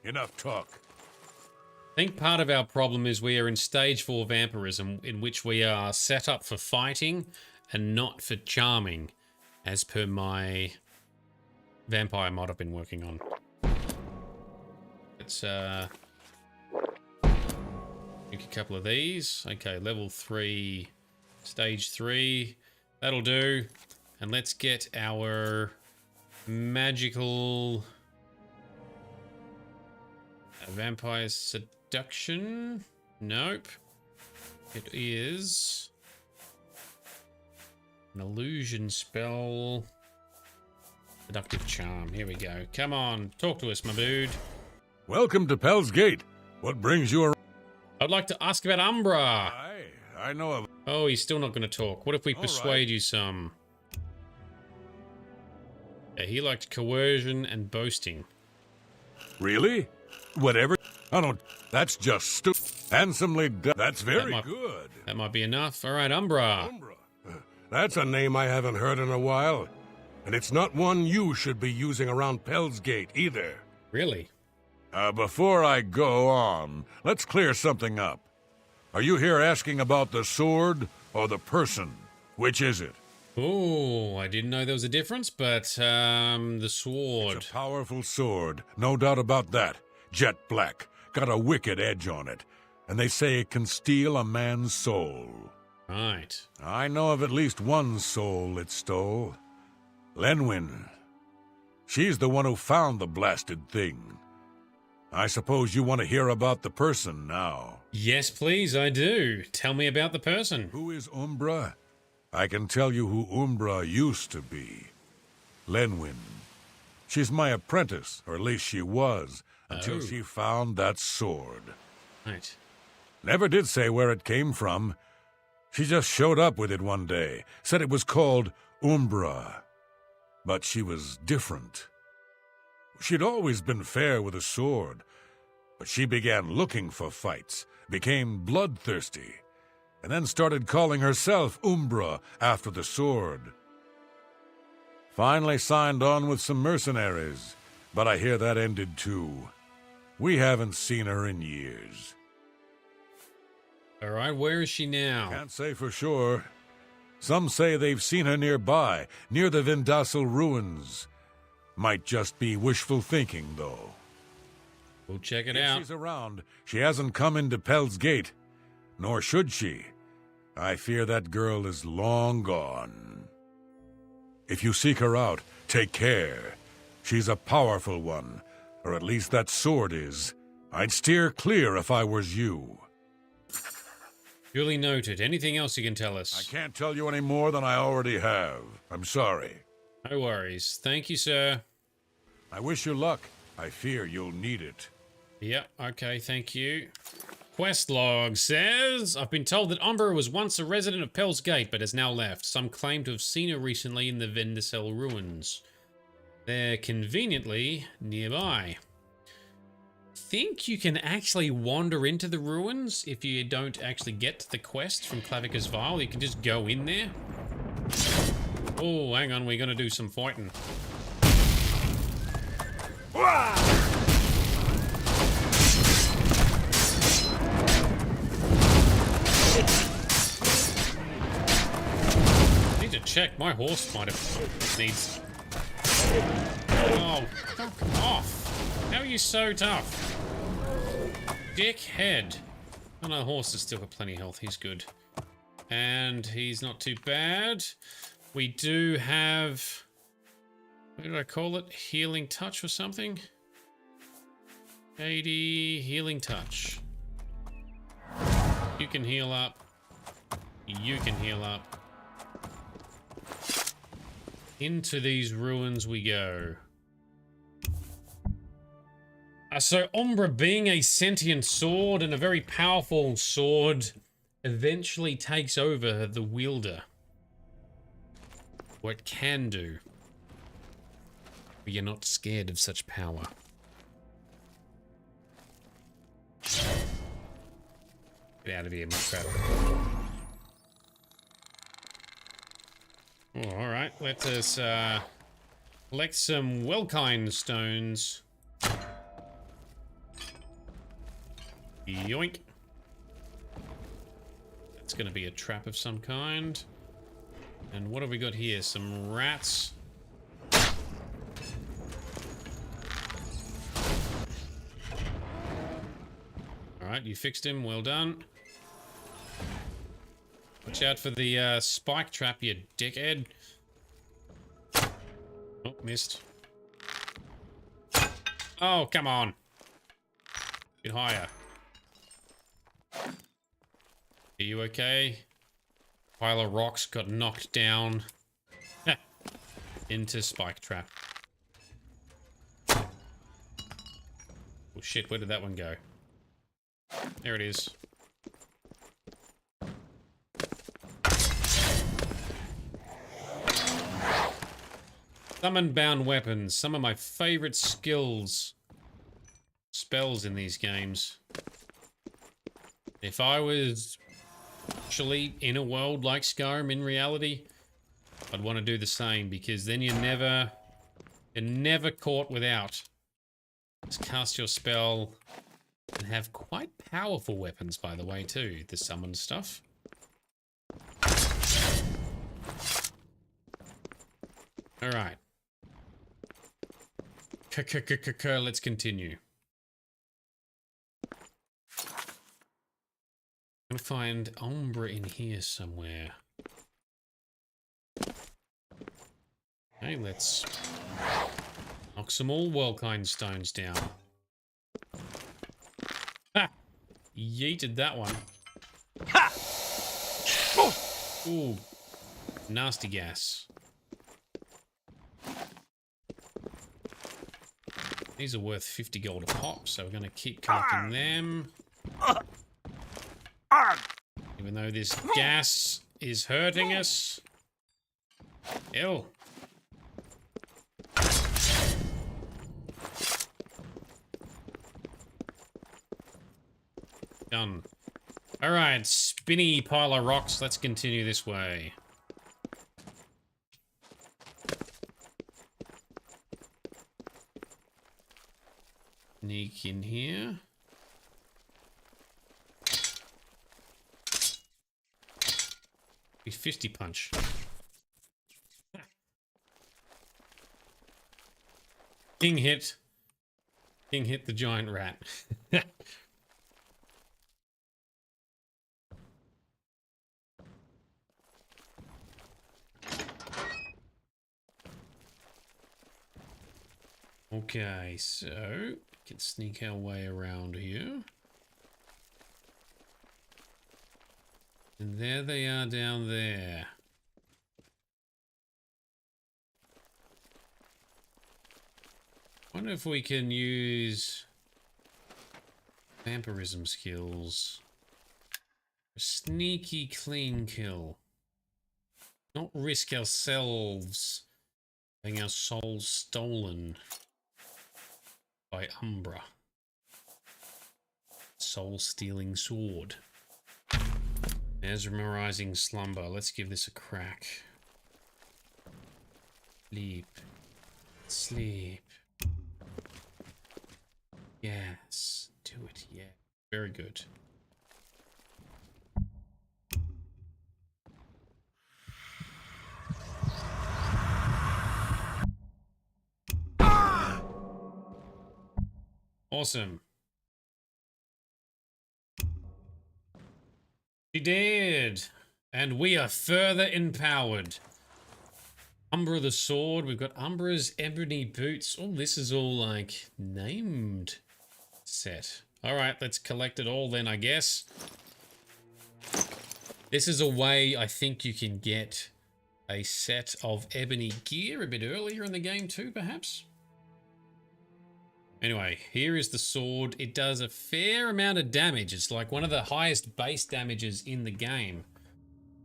Enough talk. I think part of our problem is we are in stage 4 vampirism, in which we are set up for fighting and not for charming, as per my vampire mod I've been working on. Let's make a couple of these. Okay, level 3, stage 3. That'll do. And let's get our magical vampire seduction. Nope. It is an illusion spell. Seductive charm. Here we go. Come on, talk to us, my dude. Welcome to Pell's Gate. What brings you around? I'd like to ask about Umbra. I know of... Oh, he's still not going to talk. What if we persuade you some? Yeah, he liked coercion and boasting. Really? Whatever. I don't... That's just stupid. Handsomely done. That's very good. That might be enough. All right, Umbra. That's a name I haven't heard in a while. And it's not one you should be using around Pell's Gate either. Really? Before I go on, let's clear something up. Are you here asking about the sword or the person? Which is it? Oh, I didn't know there was a difference, but, the sword. It's a powerful sword, no doubt about that. Jet black, got a wicked edge on it. And they say it can steal a man's soul. Right. I know of at least one soul it stole. Lenwyn. She's the one who found the blasted thing. I suppose you want to hear about the person now. Yes, please, I do. Tell me about the person. Who is Umbra? I can tell you who Umbra used to be. Lenwyn. She's my apprentice, or at least she was, until she found that sword. Right. Never did say where it came from. She just showed up with it one day, said it was called Umbra. But she was different. She'd always been fair with a sword, but she began looking for fights, became bloodthirsty, and then started calling herself Umbra after the sword. Finally signed on with some mercenaries, but I hear that ended too. We haven't seen her in years. All right, where is she now? Can't say for sure. Some say they've seen her nearby, near the Vindasal ruins. Might just be wishful thinking, though. We'll check it if out. She's around. She hasn't come into Pell's Gate. Nor should she. I fear that girl is long gone. If you seek her out, take care. She's a powerful one, or at least that sword is. I'd steer clear if I was you. Duly noted. Anything else you can tell us? I can't tell you any more than I already have. I'm sorry. No worries. Thank you, sir. I wish you luck. I fear you'll need it. Yep, okay, thank you. Quest log says, I've been told that Umbra was once a resident of Pell's Gate, but has now left. Some claim to have seen her recently in the Vindasal ruins. They're conveniently nearby. Think you can actually wander into the ruins if you don't actually get to the quest from Clavicus Vile. You can just go in there. Oh, hang on, we're gonna do some fighting. Need to check. My horse might have needs. Oh, fuck off! How are you so tough? Dickhead. Oh no, the horse has still got plenty of health. He's good. And he's not too bad. We do have... what did I call it? Healing touch or something? 80 healing touch. You can heal up. You can heal up. Into these ruins we go. So Umbra, being a sentient sword and a very powerful sword, eventually takes over the wielder. What it can do. But you're not scared of such power. Get out of here, my crap. Oh, alright, let us collect some Welkind stones. Yoink. That's going to be a trap of some kind. And what have we got here? Some rats. Alright, you fixed him. Well done. Watch out for the spike trap, you dickhead. Oh, missed. Oh, come on. Bit higher. Are you okay? Pile of rocks got knocked down. Into spike trap. Oh shit, where did that one go? There it is. Summon bound weapons. Some of my favorite spells in these games. If I was actually in a world like Skyrim in reality, I'd want to do the same, because then you're never caught without. Just cast your spell and have quite powerful weapons, by the way, too. The summon stuff. All right. Let's continue. I'm gonna find Umbra in here somewhere. Okay, let's knock some all Worldkind stones down. Ha! Yeeted that one. Ha! Ooh, nasty gas. These are worth 50 gold a pop, so we're going to keep collecting them. Even though this gas is hurting us. Ew. Done. Alright, spinny pile of rocks. Let's continue this way. Sneak in here. Be 50 punch. King hit. King hit the giant rat. Okay, so we can sneak our way around here. And there they are down there. Wonder if we can use vampirism skills. A sneaky clean kill. Not risk ourselves having our souls stolen by Umbra. Soul-stealing sword. Mesmerizing slumber. Let's give this a crack. Sleep. Sleep. Yes. Do it, yeah. Very good. Awesome. She did. And we are further empowered. Umbra the sword. We've got Umbra's ebony boots. Oh, this is all like named set. All right, let's collect it all then, I guess. This is a way I think you can get a set of ebony gear a bit earlier in the game too, perhaps. Anyway, here is the sword. It does a fair amount of damage. It's like one of the highest base damages in the game.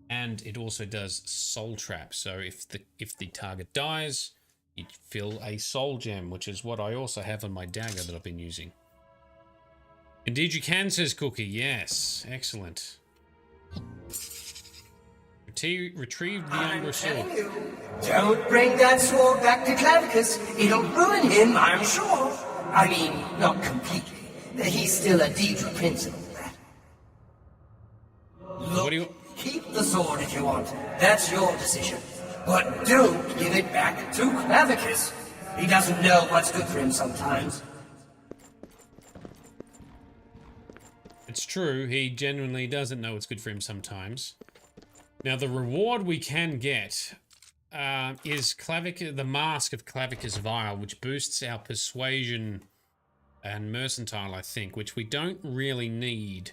And it also does soul trap. So if the target dies, you fill a soul gem, which is what I also have on my dagger that I've been using. Indeed you can, says Cookie. Yes, excellent. Retrieve the Umbra sword. Don't bring that sword back to Clavicus. It'll ruin him, I'm sure. I mean, not completely. He's still a Daedric principal. What do you... Keep the sword if you want. That's your decision. But don't give it back to Clavicus. He doesn't know what's good for him sometimes. It's true, he genuinely doesn't know what's good for him sometimes. Now, the reward we can get is the mask of Clavicus Vile, which boosts our persuasion and mercantile, I think, which we don't really need,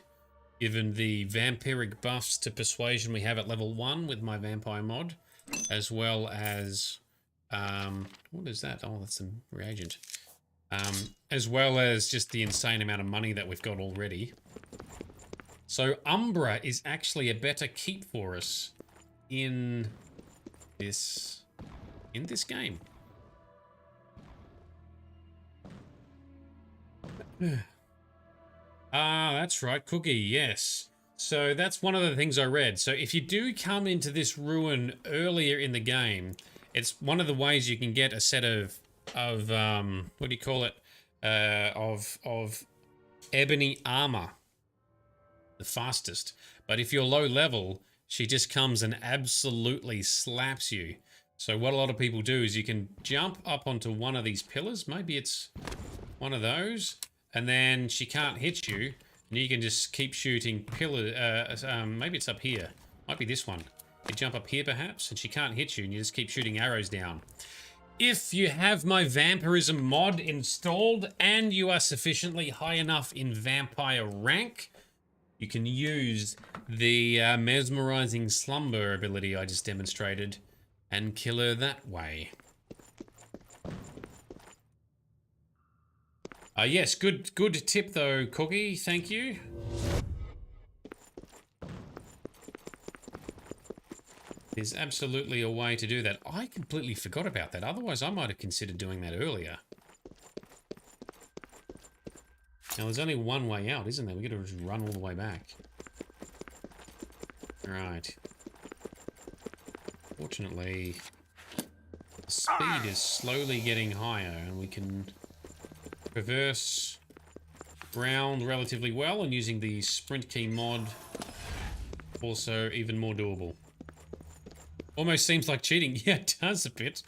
given the vampiric buffs to persuasion we have at level 1 with my vampire mod, as well as what is that? Oh, that's some reagent. As well as just the insane amount of money that we've got already. So Umbra is actually a better keep for us in this game. That's right, Cookie, yes. So that's one of the things I read. So if you do come into this ruin earlier in the game, it's one of the ways you can get a set of what do you call it? Of ebony armor. The fastest. But if you're low level, she just comes and absolutely slaps you. So what a lot of people do is you can jump up onto one of these pillars. Maybe it's one of those. And then she can't hit you. And you can just keep shooting pillars. Maybe it's up here. Might be this one. You jump up here perhaps, and she can't hit you, and you just keep shooting arrows down. If you have my vampirism mod installed, and you are sufficiently high enough in vampire rank, you can use the mesmerizing slumber ability I just demonstrated, and kill her that way. Yes, good tip though, Cookie. Thank you. There's absolutely a way to do that. I completely forgot about that. Otherwise, I might have considered doing that earlier. Now, there's only one way out, isn't there? We've got to just run all the way back. Right. Fortunately, the speed is slowly getting higher, and we can traverse ground relatively well, and using the sprint key mod, also even more doable. Almost seems like cheating. Yeah, it does a bit.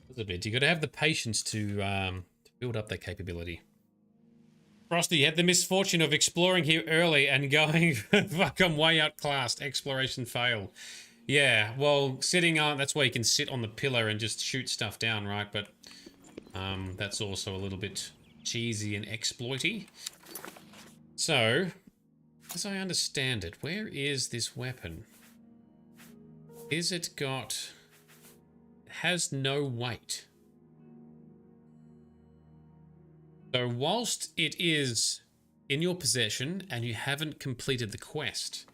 Does a bit. You got to have the patience to build up that capability. Frosty had the misfortune of exploring here early and going, fuck, I'm way outclassed. Exploration fail. Yeah, well, sitting on, that's why you can sit on the pillar and just shoot stuff down, right? But that's also a little bit cheesy and exploity. So, as I understand it, where is this weapon? Is it got... It has no weight. So whilst it is in your possession and you haven't completed the quest,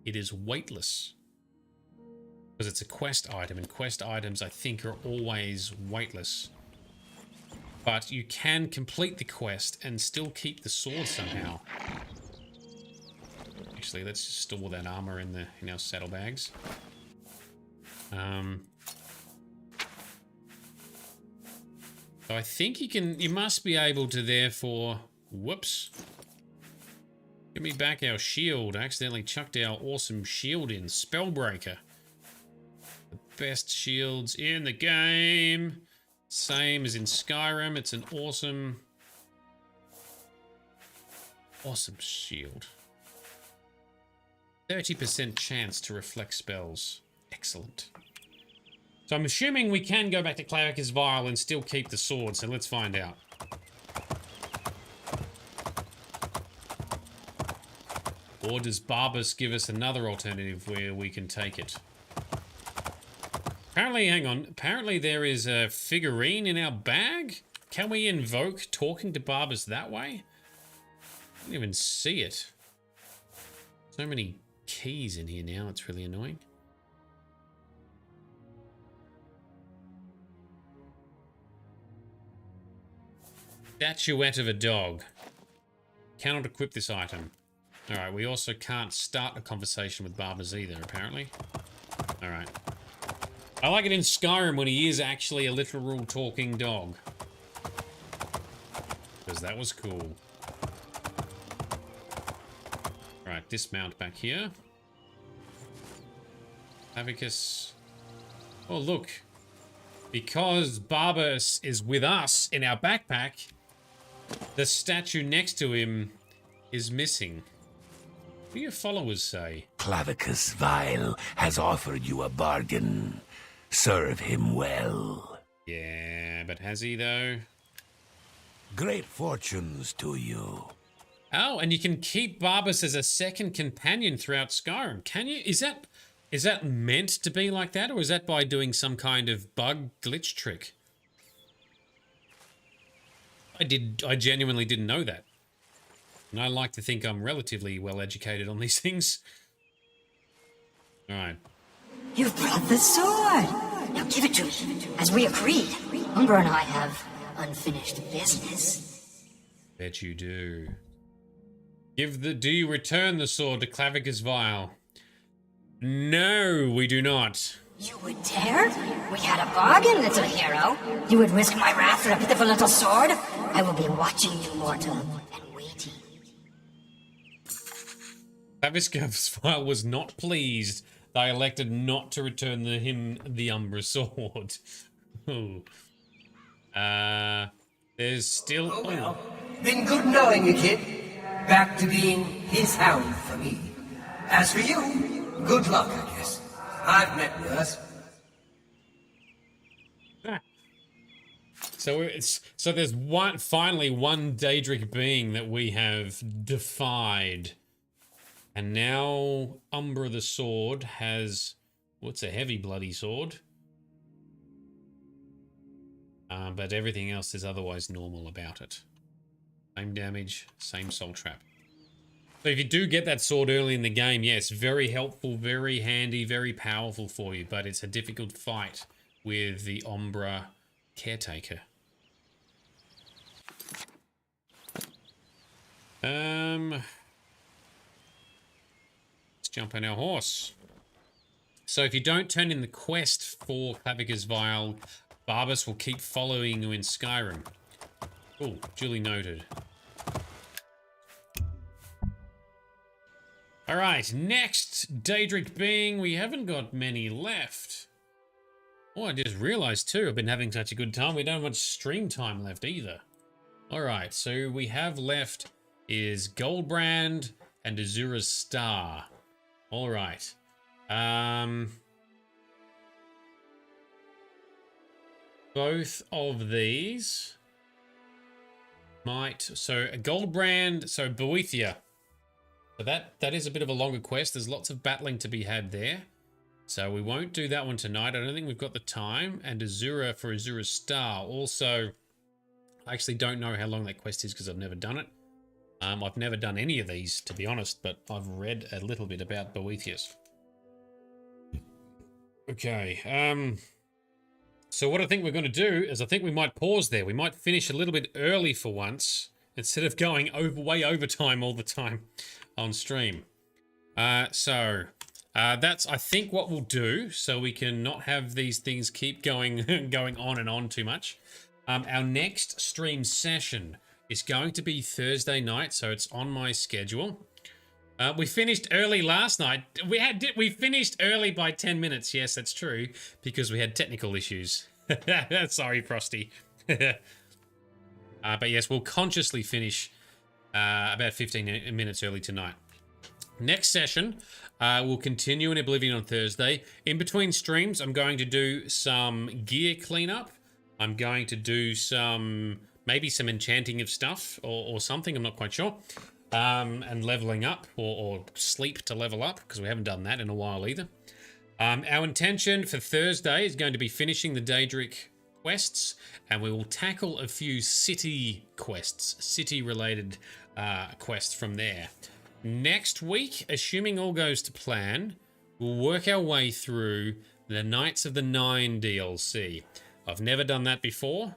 it is weightless. Because it's a quest item, and quest items I think are always weightless. But you can complete the quest and still keep the sword somehow. Actually, let's just store that armor in our saddlebags. So I think you must be able to therefore, whoops. Give me back our shield. I accidentally chucked our awesome shield in. Spellbreaker. The best shields in the game. Same as in Skyrim. It's an awesome shield. 30% chance to reflect spells. Excellent. So I'm assuming we can go back to Clavicus Vile and still keep the sword, so let's find out. Or does Barbas give us another alternative where we can take it? Apparently, hang on, apparently there is a figurine in our bag? Can we invoke talking to Barbas that way? I didn't even see it. So many keys in here now, it's really annoying. Statuette of a dog. Cannot equip this item. Alright, we also can't start a conversation with Barbas either, apparently. Alright. I like it in Skyrim when he is actually a literal talking dog. Because that was cool. Alright, dismount back here. Clavicus. Oh, look. Because Barbas is with us in our backpack, the statue next to him is missing. What do your followers say? Clavicus Vile has offered you a bargain. Serve him well. Yeah, but has he though? Great fortunes to you. Oh, and you can keep Barbas as a second companion throughout Skyrim. Can you? Is that meant to be like that, or is that by doing some kind of bug glitch trick? I genuinely didn't know that. And I like to think I'm relatively well educated on these things. Alright. You've brought the sword! Now give it to me. As we agreed, Umbra and I have unfinished business. Bet you do. Do you return the sword to Clavicus Vile? No, we do not. You would dare? We had a bargain, little hero. You would risk my wrath for a pitiful little sword? I will be watching you, mortal, and waiting. Clavicus Vile was not pleased. They elected not to return him the Umbra sword. Ooh. There's still... Oh, well. Been good knowing you, kid. Back to being his hound for me. As for you, good luck, I guess. I've met worse. So there's finally one Daedric being that we have defied. And now Umbra the sword has... What's a heavy bloody sword? But everything else is otherwise normal about it. Same damage, same soul trap. So if you do get that sword early in the game, yes, very helpful, very handy, very powerful for you, but it's a difficult fight with the Umbra caretaker. Let's jump on our horse. So if you don't turn in the quest for Clavicus Vile, Barbas will keep following you in Skyrim. Oh, duly noted. Alright, next Daedric being, we haven't got many left. Oh, I just realized too, I've been having such a good time, we don't have much stream time left either. Alright, so we have left is Goldbrand and Azura's Star. Alright. Both of these might... So, Goldbrand, so Boethia. So that is a bit of a longer quest. There's lots of battling to be had there. So we won't do that one tonight. I don't think we've got the time. And Azura for Azura's Star. Also, I actually don't know how long that quest is because I've never done it. I've never done any of these, to be honest, but I've read a little bit about Boethius. Okay, so what I think we're going to do is I think we might pause there. We might finish a little bit early for once, instead of going way overtime all the time on stream. That's, I think, what we'll do, so we can not have these things keep going, going on and on too much. Our next stream session is going to be Thursday night, so it's on my schedule. We finished early last night. We finished early by 10 minutes. Yes, that's true, because we had technical issues. Sorry, Frosty. But yes, we'll consciously finish about 15 minutes early tonight. Next session, we'll continue in Oblivion on Thursday. In between streams, I'm going to do some gear cleanup. I'm going to do maybe some enchanting of stuff or something. I'm not quite sure. And leveling up or sleep to level up, because we haven't done that in a while either. Our intention for Thursday is going to be finishing the Daedric quests, and we will tackle a few city quests, city-related quests from there. Next week, assuming all goes to plan, we'll work our way through the Knights of the Nine DLC. I've never done that before.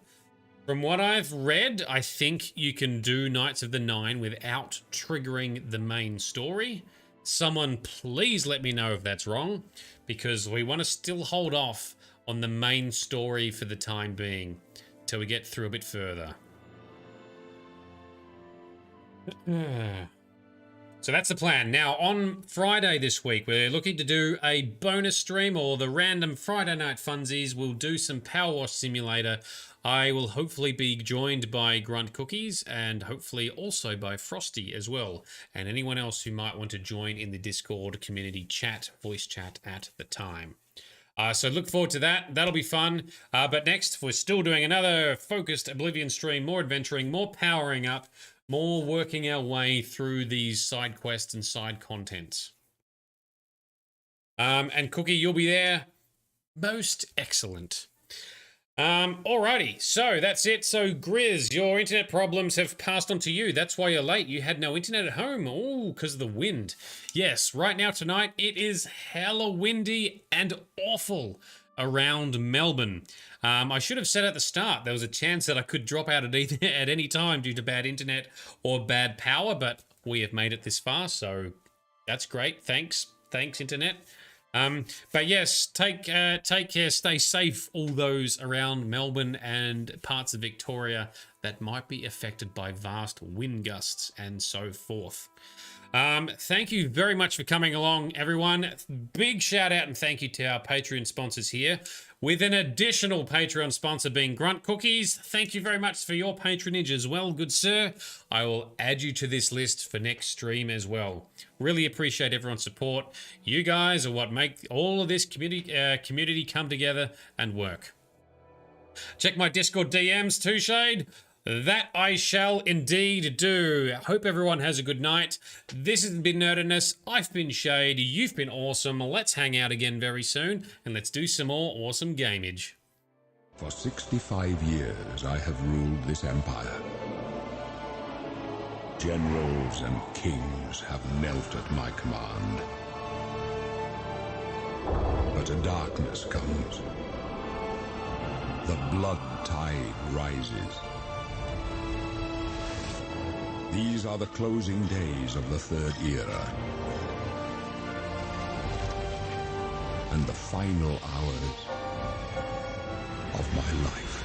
From what I've read, I think you can do Knights of the Nine without triggering the main story. Someone please let me know if that's wrong, because we want to still hold off on the main story for the time being till we get through a bit further. So that's the plan. Now, on Friday this week, we're looking to do a bonus stream, or the random Friday night funsies. We'll do some Power Wash Simulator. I will hopefully be joined by Grunt Cookies and hopefully also by Frosty as well, and anyone else who might want to join in the Discord community chat, voice chat at the time. So look forward to that. That'll be fun. But next, we're still doing another focused Oblivion stream, more adventuring, more powering up, more working our way through these side quests and side contents. And Cookie, you'll be there. Most excellent. Alrighty, so that's it. So Grizz, your internet problems have passed on to you. That's why you're late. You had no internet at home. Oh, because of the wind. Yes, right now tonight it is hella windy and awful around Melbourne. I should have said at the start there was a chance that I could drop out at any time due to bad internet or bad power, but we have made it this far, so that's great. Thanks, internet. But yes, take care, stay safe, all those around Melbourne and parts of Victoria that might be affected by vast wind gusts and so forth. Thank you very much for coming along, everyone. Big shout out and thank you to our Patreon sponsors here, with an additional Patreon sponsor being Grunt Cookies. Thank you very much for your patronage as well, good sir. I will add you to this list for next stream as well. Really appreciate everyone's support. You guys are what make all of this community come together and work. Check my Discord DMs too, Shade. That I shall indeed do. Hope everyone has a good night. This has been Nerdedness. I've been Shade. You've been awesome. Let's hang out again very soon, and let's do some more awesome gamage. For 65 years, I have ruled this empire. Generals and kings have knelt at my command. But a darkness comes. The blood tide rises. These are the closing days of the Third Era, and the final hours of my life.